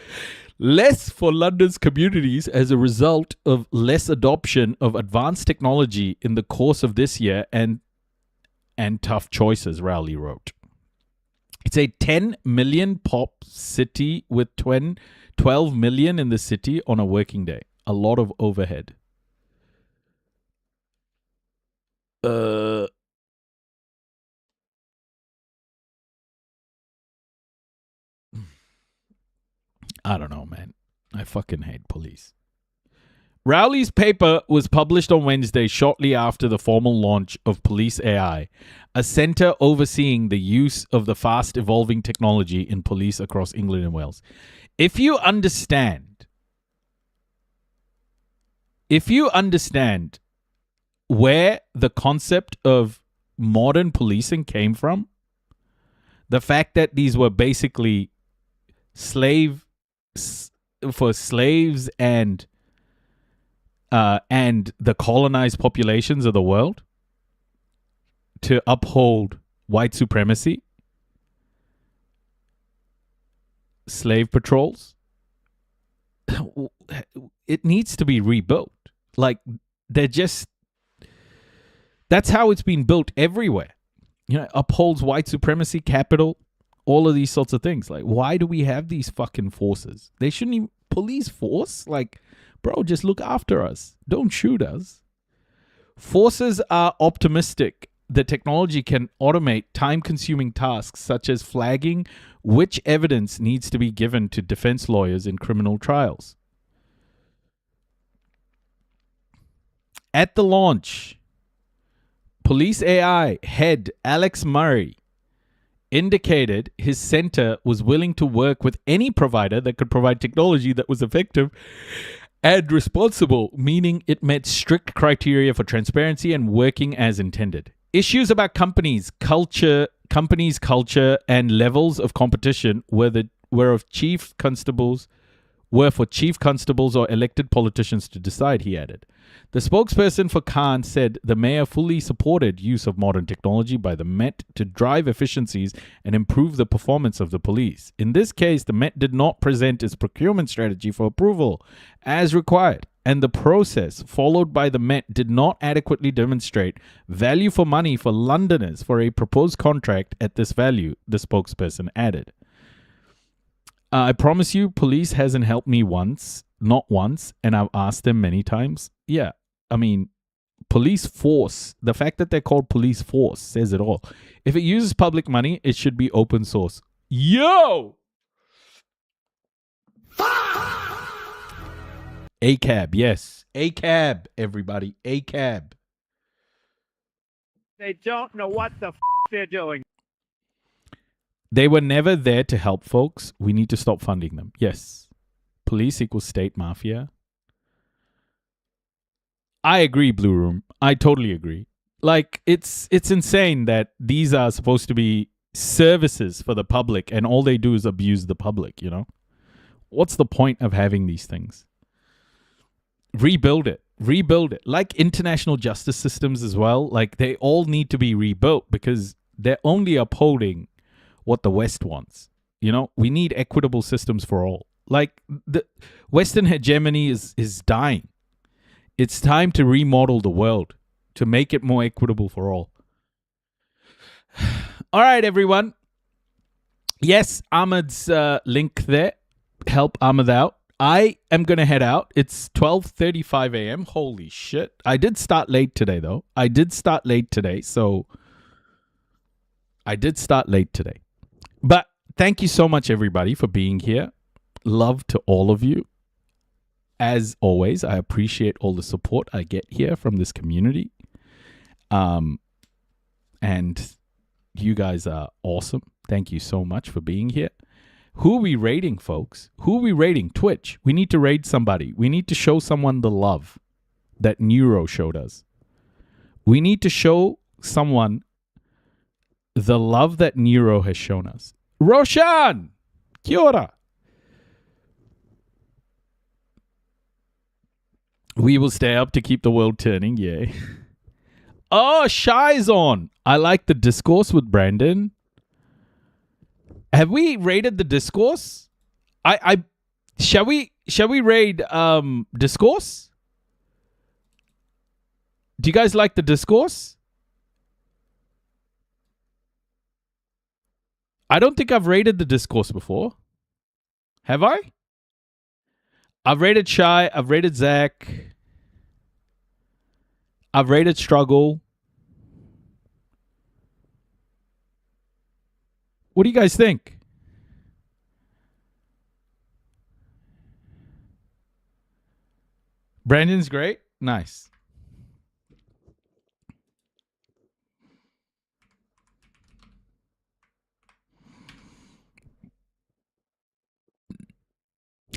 less for London's communities as a result of less adoption of advanced technology in the course of this year and tough choices, Rowley wrote. It's a 10 million pop city with 12 million in the city on a working day. A lot of overhead. I don't know, man. I fucking hate police. Rowley's paper was published on Wednesday shortly after the formal launch of Police AI, a center overseeing the use of the fast-evolving technology in police across England and Wales. If you understand where the concept of modern policing came from, the fact that these were basically slaves and the colonized populations of the world to uphold white supremacy, slave patrols, it needs to be rebuilt. Like, that's how it's been built everywhere. You know, upholds white supremacy, capital, all of these sorts of things. Like, why do we have these fucking forces? They shouldn't even police force. Like, bro, just look after us. Don't shoot us. Forces are optimistic that technology can automate time-consuming tasks such as flagging which evidence needs to be given to defense lawyers in criminal trials. At the launch, Police AI head Alex Murray indicated his center was willing to work with any provider that could provide technology that was effective and responsible, meaning it met strict criteria for transparency and working as intended. Issues about companies' culture, and levels of competition were for chief constables or elected politicians to decide, he added. The spokesperson for Khan said the mayor fully supported use of modern technology by the Met to drive efficiencies and improve the performance of the police. In this case, the Met did not present its procurement strategy for approval as required, and the process followed by the Met did not adequately demonstrate value for money for Londoners for a proposed contract at this value, the spokesperson added. I promise you, police hasn't helped me not once, and I've asked them many times. Yeah, I mean, police force, the fact that they're called police force says it all. If it uses public money, it should be open source. Yo! ACAB, yes. ACAB, everybody. ACAB. They don't know what the they're doing. They were never there to help folks. We need to stop funding them. Yes. Police equals state mafia. I agree, Blue Room. I totally agree. Like, it's insane that these are supposed to be services for the public and all they do is abuse the public, you know? What's the point of having these things? Rebuild it. Like international justice systems as well. Like, they all need to be rebuilt because they're only upholding what the West wants. You know, we need equitable systems for all. Like, the Western hegemony is dying. It's time to remodel the world to make it more equitable for all. All right, everyone. Yes, Ahmed's link there. Help Ahmed out. I am going to head out. It's 12:35 a.m. Holy shit. I did start late today, though. But thank you so much, everybody, for being here. Love to all of you. As always, I appreciate all the support I get here from this community. And you guys are awesome. Thank you so much for being here. Who are we raiding, folks? Who are we raiding? Twitch. We need to raid somebody. We need to show someone the love that Neuro showed us. We need to show someone the love that Neuro has shown us. Roshan! Kia ora. We will stay up to keep the world turning, yay. Oh, Shy's on. I like the discourse with Brandon. Have we raided the discourse? Shall we raid discourse? Do you guys like the discourse? I don't think I've raided the discourse before. Have I? I've rated Shy. I've rated Zach. I've rated Struggle. What do you guys think? Brandon's great. Nice.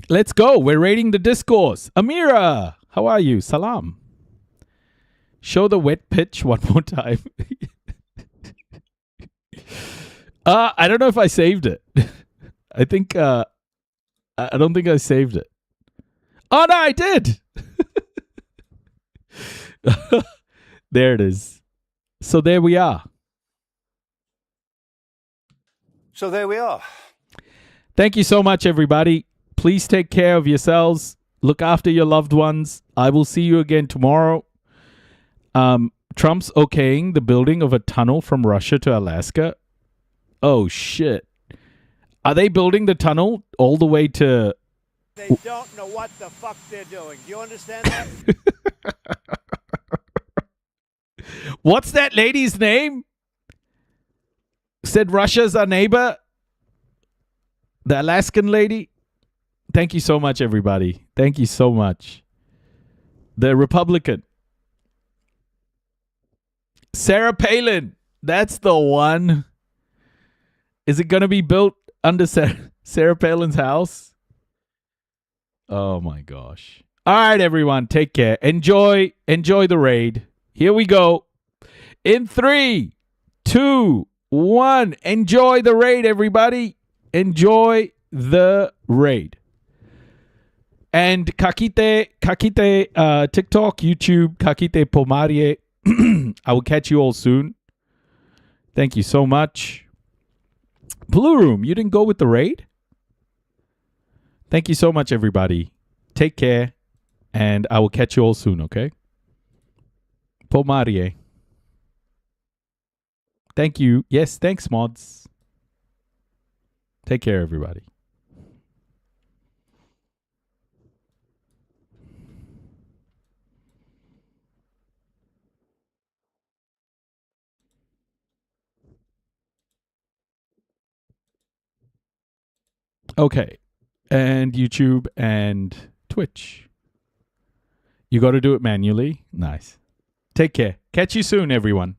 Let's go. We're rating the discourse. Amira, how are you? Salam. Show the wet pitch one more time. I don't know if I saved it. I think I don't think I saved it. Oh no, I did. There it is. So there we are. Thank you so much, everybody. Please take care of yourselves. Look after your loved ones. I will see you again tomorrow. Trump's okaying the building of a tunnel from Russia to Alaska. Oh, shit. Are they building the tunnel all the way to... They don't know what the fuck they're doing. Do you understand that? What's that lady's name? Said Russia's our neighbor? The Alaskan lady? Thank you so much, everybody. Thank you so much. The Republican. Sarah Palin. That's the one. Is it going to be built under Sarah Palin's house? Oh, my gosh. All right, everyone. Take care. Enjoy the raid. Here we go. In 3, 2, 1. Enjoy the raid, everybody. Enjoy the raid. And Kakite, TikTok, YouTube, Kakite Pomarie. I will catch you all soon. Thank you so much. Blue Room, you didn't go with the raid? Thank you so much, everybody. Take care. And I will catch you all soon, okay? Pomarie. Thank you. Yes, thanks, mods. Take care, everybody. Okay. And YouTube and Twitch. You got to do it manually. Nice. Take care. Catch you soon, everyone.